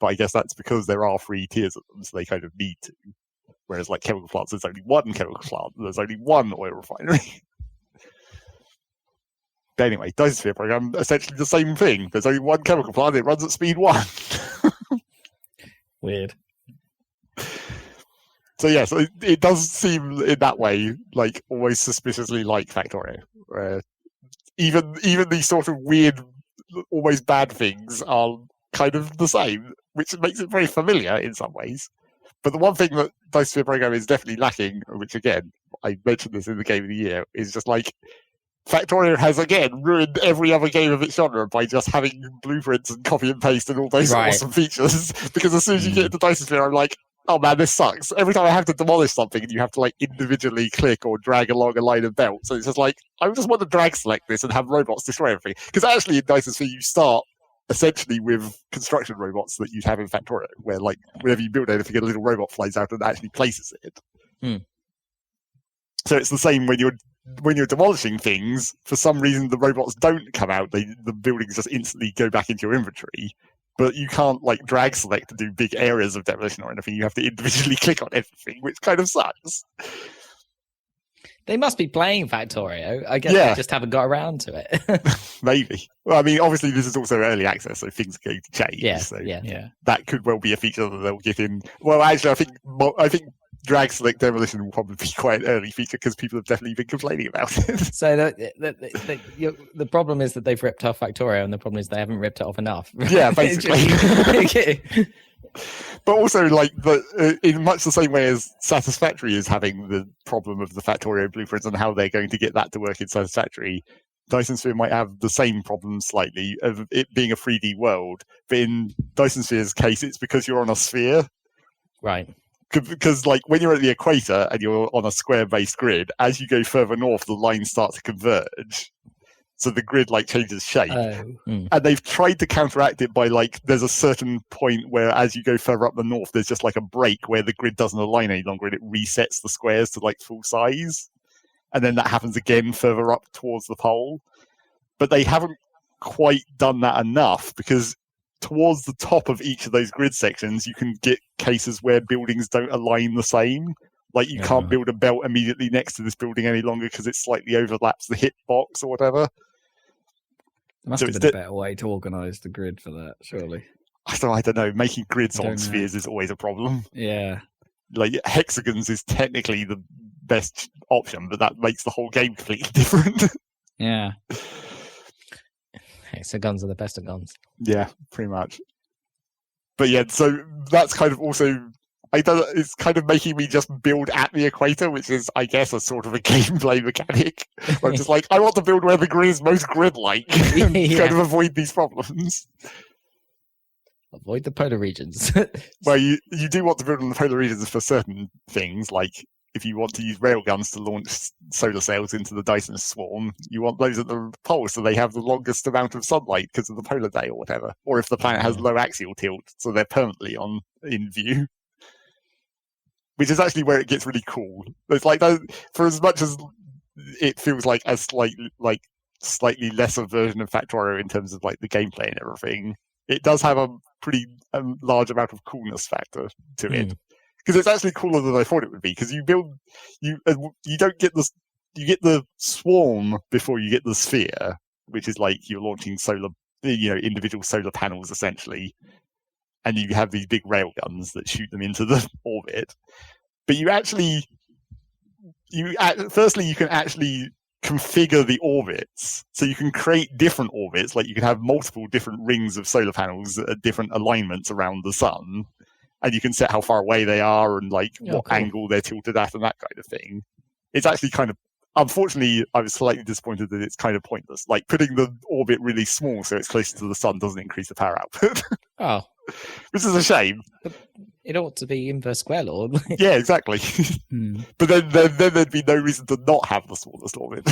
But I guess that's because there are 3 tiers of them, so they kind of need to. Whereas, like, chemical plants, there's only 1 chemical plant, there's only 1 oil refinery. But anyway, Dyson Sphere Program, essentially the same thing. There's only 1 chemical plant, it runs at speed 1. Weird. So yeah, so it does seem in that way like almost suspiciously like Factorio, where even these sort of weird, almost bad things are kind of the same, which makes it very familiar in some ways. But the one thing that Dyson Sphere Program is definitely lacking, which again, I mentioned this in the Game of the Year, is just like Factorio has again ruined every other game of its genre by just having blueprints and copy and paste and all those awesome features. Because as soon as you get into Dyson Sphere, I'm like, oh man, this sucks. Every time I have to demolish something and you have to like individually click or drag along a line of belt. So it's just like, I just want to drag select this and have robots destroy everything. Because actually in Dyson Sphere, you start essentially with construction robots that you'd have in Factorio, where like whenever you build anything, a little robot flies out and actually places it. So it's the same when you're demolishing things. For some reason, the robots don't come out. The buildings just instantly go back into your inventory. But you can't like drag select to do big areas of demolition or anything. You have to individually click on everything, which kind of sucks. They must be playing Factorio. I guess they just haven't got around to it. Maybe. Well, I mean, obviously this is also early access, so things are going to change. Yeah, so yeah. That could well be a feature that they'll get in. Well, actually, I think drag select demolition will probably be quite an early feature because people have definitely been complaining about it. So the problem is that they've ripped off Factorio, and the problem is they haven't ripped it off enough. Yeah, basically. But also, like, in much the same way as Satisfactory is having the problem of the Factorio blueprints and how they're going to get that to work in Satisfactory, Dyson Sphere might have the same problem slightly of it being a 3D world. But in Dyson Sphere's case, it's because you're on a sphere. Right. Because, like, when you're at the equator and you're on a square-based grid, as you go further north, the lines start to converge. So the grid, like, changes shape. And they've tried to counteract it by, like, there's a certain point where as you go further up the north, there's just, like, a break where the grid doesn't align any longer and it resets the squares to, like, full size. And then that happens again further up towards the pole. But they haven't quite done that enough because towards the top of each of those grid sections, you can get cases where buildings don't align the same. Like you can't build a belt immediately next to this building any longer because it slightly overlaps the hitbox or whatever. There must have been a better way to organise the grid for that, surely. I don't know. Making grids on spheres is always a problem. Yeah. Like hexagons is technically the best option, but that makes the whole game completely different. Yeah. Hexagons are the best of guns. Yeah, pretty much. But yeah, so that's kind of also it's kind of making me just build at the equator, which is, I guess, a sort of a gameplay mechanic. I'm just like, I want to build where the grid is most grid-like and kind of avoid these problems. Avoid the polar regions. Well, you do want to build on the polar regions for certain things, like if you want to use railguns to launch solar sails into the Dyson swarm, you want those at the poles so they have the longest amount of sunlight because of the polar day or whatever. Or if the planet has low axial tilt, so they're permanently in view. Which is actually where it gets really cool. It's like for as much as it feels like a slightly lesser version of Factorio in terms of like the gameplay and everything, it does have a pretty large amount of coolness factor to it. Because it's actually cooler than I thought it would be. Because you don't get this, you get the swarm before you get the sphere, which is like you're launching solar individual solar panels essentially, and you have these big railguns that shoot them into the orbit. But firstly you can actually configure the orbits, so you can create different orbits. Like you can have multiple different rings of solar panels at different alignments around the sun, and you can set how far away they are and what cool. angle they're tilted at and that kind of thing. It's actually kind of, unfortunately, I was slightly disappointed that it's kind of pointless. Like putting the orbit really small so it's closer to the sun doesn't increase the power output. Oh, which is a shame. But it ought to be inverse square law. Yeah, exactly. But then there'd be no reason to not have the smallest orbit.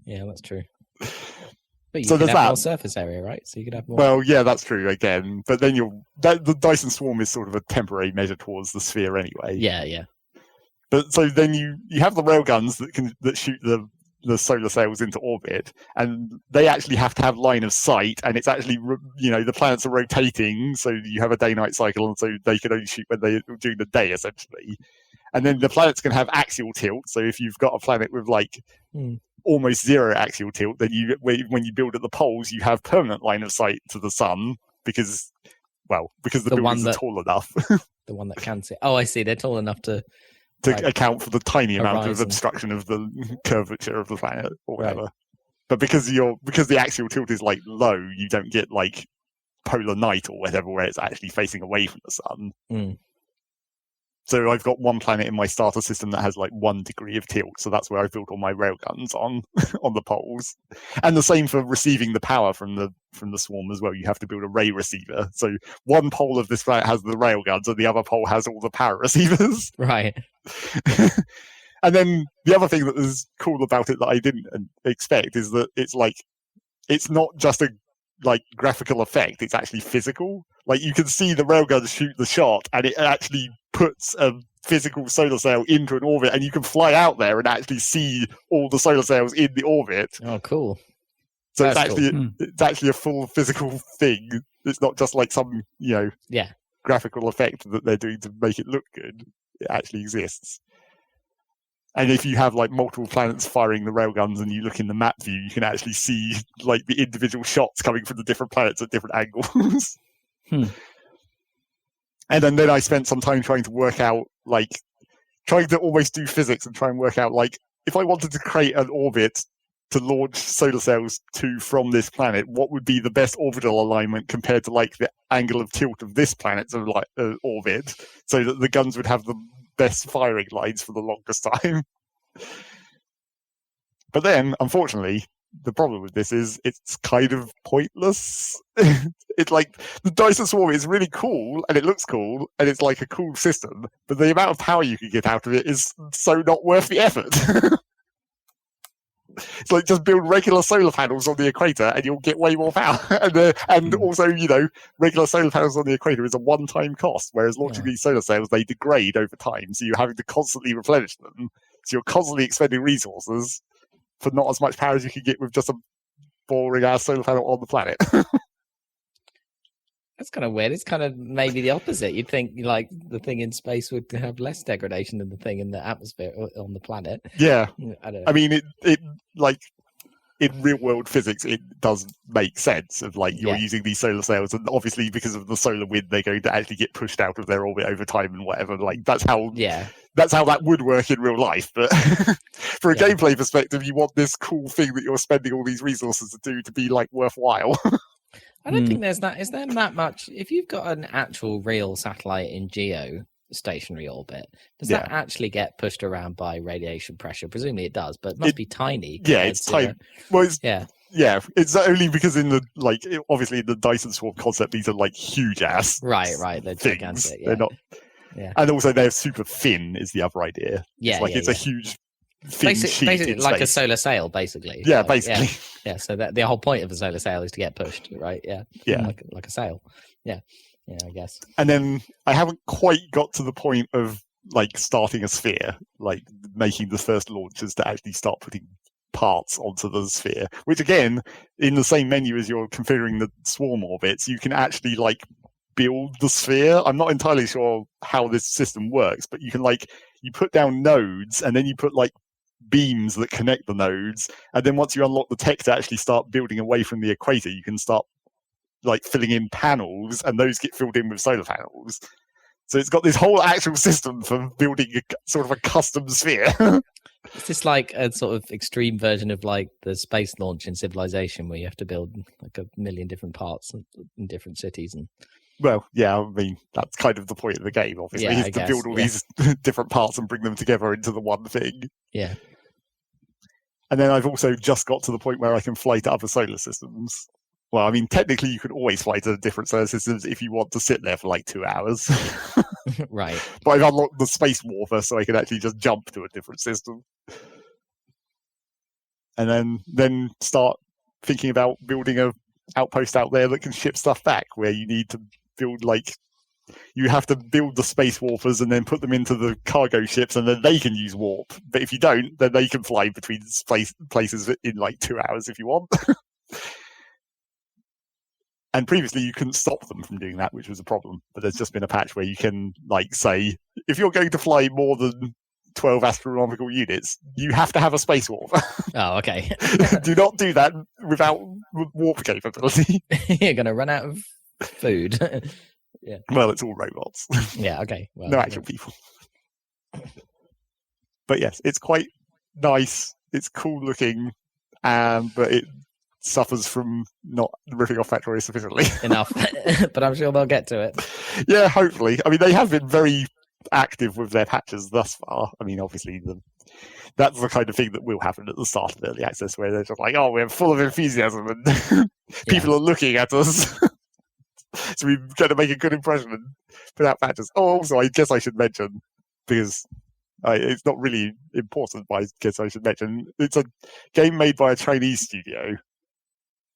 Yeah, that's true. But you So could there's have that. more surface area, right? So you could have more. Well, yeah, that's true again. But then the Dyson swarm is sort of a temporary measure towards the sphere anyway. Yeah. But so then you have the railguns that shoot the solar sails into orbit, and they actually have to have line of sight, and it's actually the planets are rotating, so you have a day-night cycle, and so they can only shoot when they're during the day essentially. And then the planets can have axial tilt, so if you've got a planet with almost zero axial tilt, then when you build at the poles, you have permanent line of sight to the sun because the buildings are tall enough. The one that can see. Oh, I see. They're tall enough to account for the tiny amount of horizon. obstruction of the curvature of the planet or whatever. Right. But because the axial tilt is low, you don't get polar night or whatever where it's actually facing away from the sun. So I've got one planet in my starter system that has 1 degree of tilt, so that's where I've built all my railguns on the poles. And the same for receiving the power from the swarm as well. You have to build a ray receiver. So one pole of this planet has the railguns, and the other pole has all the power receivers. Right. And then the other thing that is cool about it that I didn't expect is that it's not just a graphical effect; it's actually physical. You can see the railguns shoot the shot, and it actually puts a physical solar sail into an orbit, and you can fly out there and actually see all the solar sails in the orbit. Oh, cool! So it's actually a full physical thing. It's not just some graphical effect that they're doing to make it look good. It actually exists. And if you have multiple planets firing the railguns and you look in the map view, you can actually see the individual shots coming from the different planets at different angles. And then I spent some time trying to work out, trying to almost do physics and try and work out, if I wanted to create an orbit to launch solar sails to from this planet, what would be the best orbital alignment compared to the angle of tilt of this planet's orbit, so that the guns would have the best firing lines for the longest time. But then, unfortunately, the problem with this is it's kind of pointless. It's the Dyson Swarm is really cool and it looks cool and it's a cool system, but the amount of power you can get out of it is so not worth the effort. It's just build regular solar panels on the equator and you'll get way more power. And also, regular solar panels on the equator is a one-time cost, whereas launching these solar sails, they degrade over time. So you're having to constantly replenish them. So you're constantly expending resources for not as much power as you can get with just a boring-ass solar panel on the planet. That's kind of weird. It's kind of maybe the opposite. You'd think the thing in space would have less degradation than the thing in the atmosphere on the planet. Yeah. I don't know. I mean, it in real world physics, it does make sense of you're using these solar sails, and obviously because of the solar wind, they're going to actually get pushed out of their orbit over time and whatever. That's how that would work in real life. But for a gameplay perspective, you want this cool thing that you're spending all these resources to do to be worthwhile. I don't think is there that much. If you've got an actual real satellite in geostationary orbit, does that actually get pushed around by radiation pressure? Presumably it does, but it must be tiny. Yeah, it's tiny. Well, it's only because in the obviously in the Dyson Swarm concept, these are huge ass. Right. They're gigantic. Yeah. They're not. Yeah. And also they're super thin is the other idea. Yeah, it's a huge thin sheet basically in like space. a solar sail, basically. Yeah, basically. Yeah. So that the whole point of a solar sail is to get pushed, right? Yeah. Yeah. Like a sail. Yeah. Yeah, I guess. And then I haven't quite got to the point of starting a sphere, making the first launches to actually start putting parts onto the sphere. Which again, in the same menu as you're configuring the swarm orbits, you can actually build the sphere. I'm not entirely sure how this system works, but you can you put down nodes and then you put beams that connect the nodes. And then once you unlock the tech to actually start building away from the equator, you can start like filling in panels, and those get filled in with solar panels. So it's got this whole actual system for building a sort of a custom sphere. Is this like a sort of extreme version of like the space launch in Civilization, where you have to build like a million different parts in different cities? And Well, yeah, I mean, that's kind of the point of the game, obviously, Yeah, is I to guess, build all these different parts and bring them together into the one thing. yeah. And then I've also just got to the point where I can fly to other solar systems. Well, I mean, technically you can always fly to different solar systems if you want to sit there for like 2 hours. Right. But I've unlocked the space warper so I can actually just jump to a different system. And then start thinking about building a outpost out there that can ship stuff back, where you need to build like you have to build the space warpers and then put them into the cargo ships, and then they can use warp. But if you don't, then they can fly between places in like 2 hours if you want. And previously you couldn't stop them from doing that, which was a problem. But there's just been a patch where you can like say, if you're going to fly more than 12 astronomical units, you have to have a space warp. Oh, okay. Do not do that without warp capability. You're going to run out of food. Yeah. Well, it's all robots. Yeah, okay. Well, No actual people. But yes, it's quite nice. It's cool looking, but it suffers from not ripping off Factorio sufficiently. Enough. But I'm sure they'll get to it. Yeah, hopefully. I mean, they have been very active with their patches thus far. I mean, obviously, that's the kind of thing that will happen at the start of early access, where they're just like, oh, we're full of enthusiasm and people are looking at us. So we're going to make a good impression and put out patches. Oh, also, I guess I should mention, because it's not really important, but I guess I should mention, it's a game made by a Chinese studio,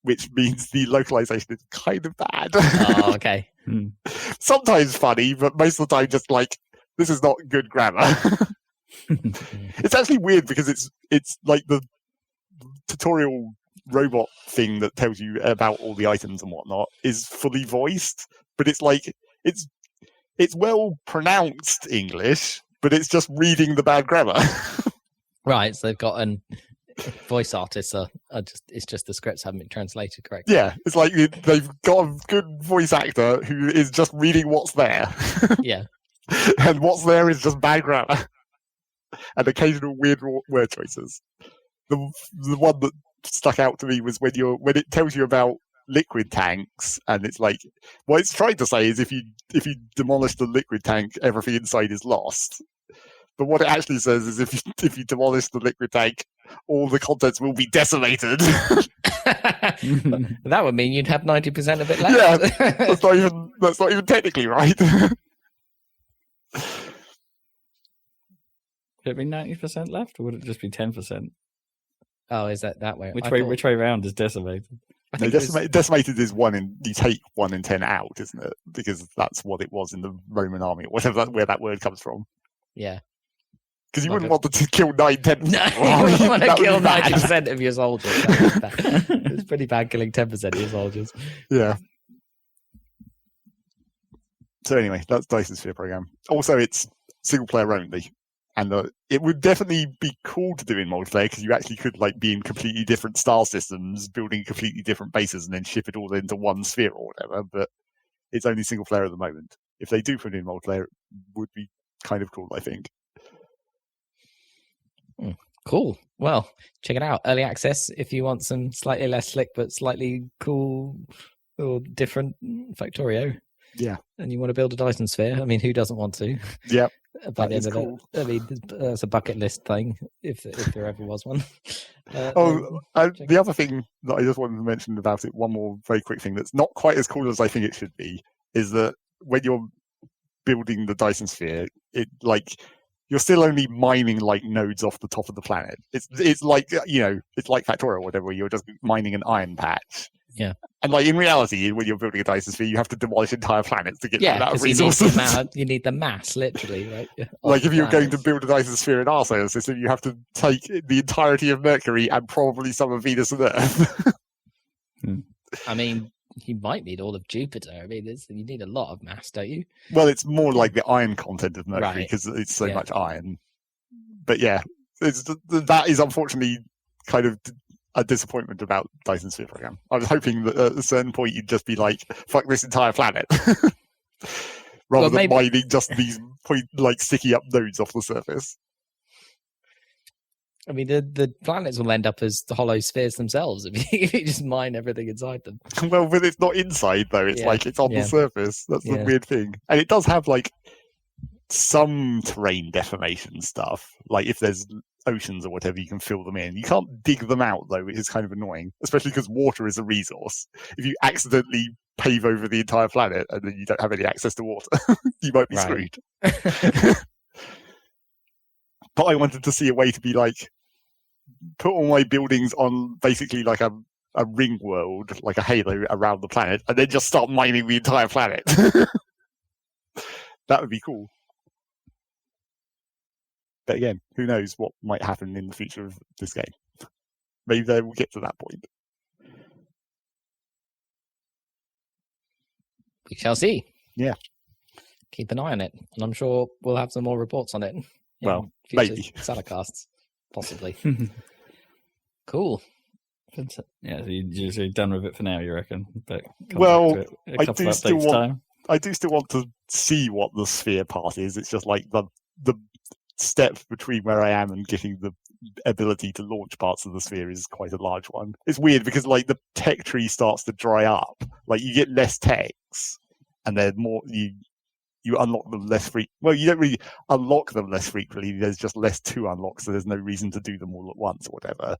which means the localization is kind of bad. Oh, okay. Sometimes funny, but most of the time just like, this is not good grammar. It's actually weird because it's like the tutorial robot thing that tells you about all the items and whatnot is fully voiced, but it's like it's well pronounced English, but it's just reading the bad grammar. Right, so they've got voice artists are just, it's just the scripts haven't been translated correctly. Yeah, it's like they've got a good voice actor who is just reading what's there. Yeah. And what's there is just bad grammar and occasional weird word choices. The one that stuck out to me was when it tells you about liquid tanks, and it's like, what it's trying to say is if you demolish the liquid tank, everything inside is lost. But what it actually says is if you demolish the liquid tank, all the contents will be decimated. That would mean you'd have 90% of it left. Yeah, that's not even technically right. Would it be 90% left, or would it just be 10%? Oh, is that way? Which way round is decimated? No, decimated is you take 1 in 10 out, isn't it? Because that's what it was in the Roman army, or whatever where that word comes from. Yeah. Because you wouldn't want to kill 9-10%. No, you wouldn't want to kill 90% of your soldiers. It's pretty bad killing 10% of your soldiers. Yeah. So anyway, that's Dyson Sphere Program. Also, it's single player only. And it would definitely be cool to do in multiplayer, because you actually could like be in completely different star systems, building completely different bases, and then ship it all into one sphere or whatever. But it's only single player at the moment. If they do put it in multiplayer, it would be kind of cool, I think. Cool. Well, check it out. Early access if you want some slightly less slick but slightly cool or different Factorio. Yeah. And you want to build a Dyson Sphere. I mean, who doesn't want to? Yep. By the end of it. I mean, it's a bucket list thing, if there ever was one. The other thing that I just wanted to mention about it, one more very quick thing that's not quite as cool as I think it should be, is that when you're building the Dyson Sphere, it like you're still only mining like nodes off the top of the planet. It's like, you know, it's like Factorio or whatever, where you're just mining an iron patch. Yeah. And like in reality, when you're building a Dyson Sphere, you have to demolish entire planets to get that out of you resources. You need the mass, literally, right? Like if you're going to build a Dyson Sphere in our solar system, you have to take the entirety of Mercury and probably some of Venus and Earth. I mean, you might need all of Jupiter. I mean, you need a lot of mass, don't you? Well, it's more like the iron content of Mercury, because it's so much iron. But yeah, that is unfortunately kind of a disappointment about Dyson Sphere Program. I was hoping that at a certain point you'd just be like, fuck this entire planet. Rather than mining just these sticky up nodes off the surface. I mean, the planets will end up as the hollow spheres themselves if you just mine everything inside them. Well, but it's not inside, though. It's it's on the surface. That's the weird thing. And it does have, some terrain deformation stuff. Like, if there's oceans or whatever, you can fill them in. You can't dig them out, though, which is kind of annoying, especially because water is a resource. If you accidentally pave over the entire planet and then you don't have any access to water, you might be screwed. But I wanted to see a way to be put all my buildings on basically a ring world, like a halo around the planet, and then just start mining the entire planet. That would be cool. But again, who knows what might happen in the future of this game. Maybe they will get to that point. We shall see. Yeah. Keep an eye on it. And I'm sure we'll have some more reports on it. Well, maybe. Saladcasts, possibly. Cool. Yeah, so you're done with it for now, you reckon? But I do still want to see what the sphere part is. It's just the step between where I am and getting the ability to launch parts of the sphere is quite a large one. It's weird because the tech tree starts to dry up. You get less techs, and then more you unlock them less frequently. Well, you don't really unlock them less frequently. There's just less to unlock, so there's no reason to do them all at once or whatever.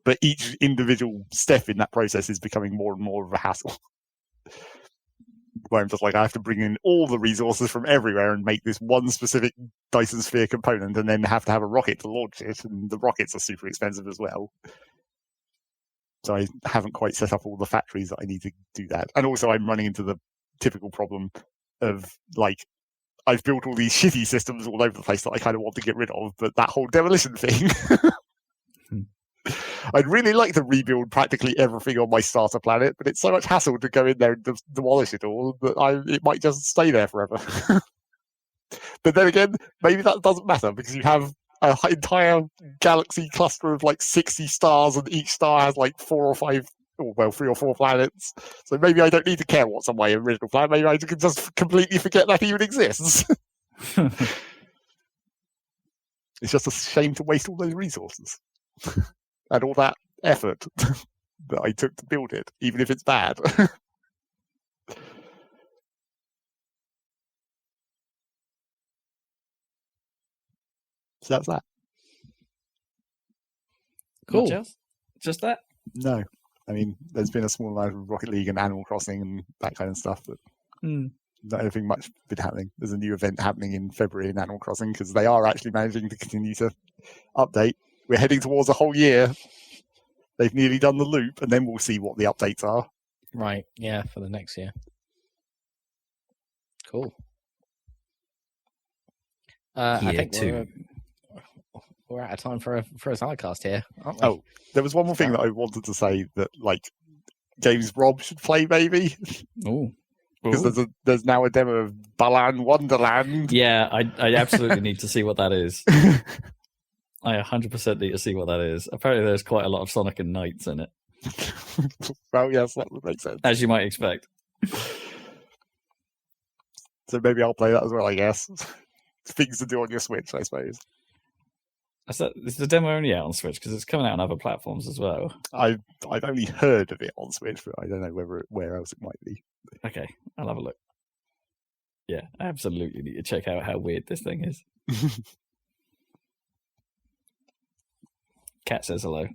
But each individual step in that process is becoming more and more of a hassle. Where I'm just I have to bring in all the resources from everywhere and make this one specific Dyson Sphere component, and then have to have a rocket to launch it, and the rockets are super expensive as well. So I haven't quite set up all the factories that I need to do that. And also I'm running into the typical problem of I've built all these shitty systems all over the place that I kind of want to get rid of, but that whole demolition thing. I'd really like to rebuild practically everything on my starter planet, but it's so much hassle to go in there and demolish it all that it might just stay there forever. But then again, maybe that doesn't matter because you have an entire galaxy cluster of 60 stars, and each star has 3 or 4 planets. So maybe I don't need to care what's on my original planet. Maybe I can just completely forget that even exists. It's just a shame to waste all those resources. And all that effort that I took to build it, even if it's bad. So that's that. Cool. Just that? No. I mean, there's been a small amount of Rocket League and Animal Crossing and that kind of stuff, but not anything much been happening. There's a new event happening in February in Animal Crossing because they are actually managing to continue to update. We're heading towards a whole year. They've nearly done the loop, and then we'll see what the updates are. Right, yeah, for the next year. Cool. I think we're out of time for a Saladcast here, aren't we? Oh, there was one more thing that I wanted to say that games Rob should play maybe. Oh, because there's now a demo of Balan Wonderland. Yeah, I absolutely need to see what that is. I 100% need to see what that is. Apparently, there's quite a lot of Sonic and Knights in it. Well, yes, that would make sense. As you might expect. So maybe I'll play that as well, I guess. Things to do on your Switch, I suppose. Is the demo only out on Switch? Because it's coming out on other platforms as well. I've only heard of it on Switch, but I don't know where else it might be. Okay, I'll have a look. Yeah, I absolutely need to check out how weird this thing is. Cat says hello.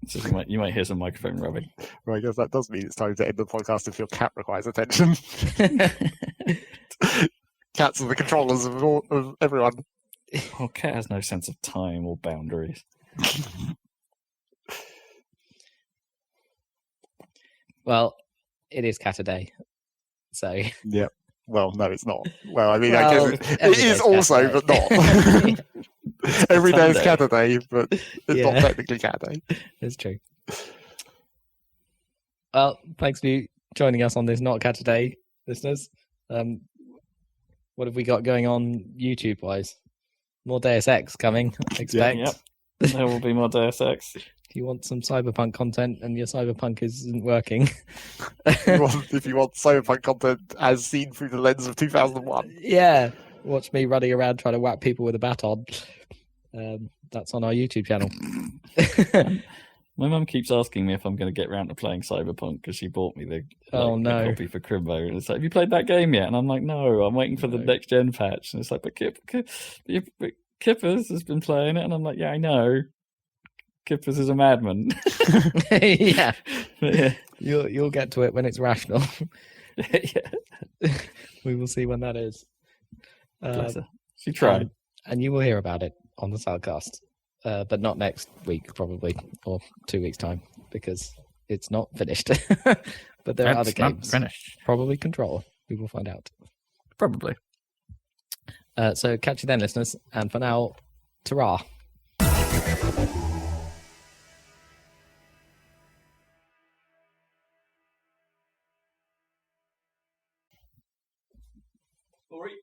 So you might hear some microphone rubbing. Well, I guess that does mean it's time to end the podcast if your cat requires attention. Cats are the controllers of everyone. Oh, Cat has no sense of time or boundaries. Well, it is Cat a Day, so... Yeah. Well, no, it's not. Well, I mean, I guess it is also, but not. Every day is Cat a Day, but it's not technically Cat a Day. It's true. Well, thanks for joining us on this Not Cat a Day, listeners. What have we got going on YouTube-wise? More Deus Ex coming, I expect. Yep. There will be more Deus Ex. If you want some Cyberpunk content and your Cyberpunk isn't working, If you want Cyberpunk content as seen through the lens of 2001. yeah, watch me running around trying to whack people with a baton. That's on our YouTube channel. My mum keeps asking me if I'm going to get round to playing Cyberpunk because she bought me the copy for Crimbo. And it's like, have you played that game yet? And I'm like, no, I'm waiting for the next gen patch. And it's like, but Kippers has been playing it. And I'm like, yeah, I know. Kippers is a madman. Yeah. But yeah. You'll get to it when it's rational. Yeah. We will see when that is. Bless her. She tried. And you will hear about it on the Saladcast. But not next week, probably, or 2 weeks' time, because it's not finished. But there are other games. Not finished. Probably Control. We will find out. Probably. So catch you then, listeners. And for now, ta-ra. Sorry.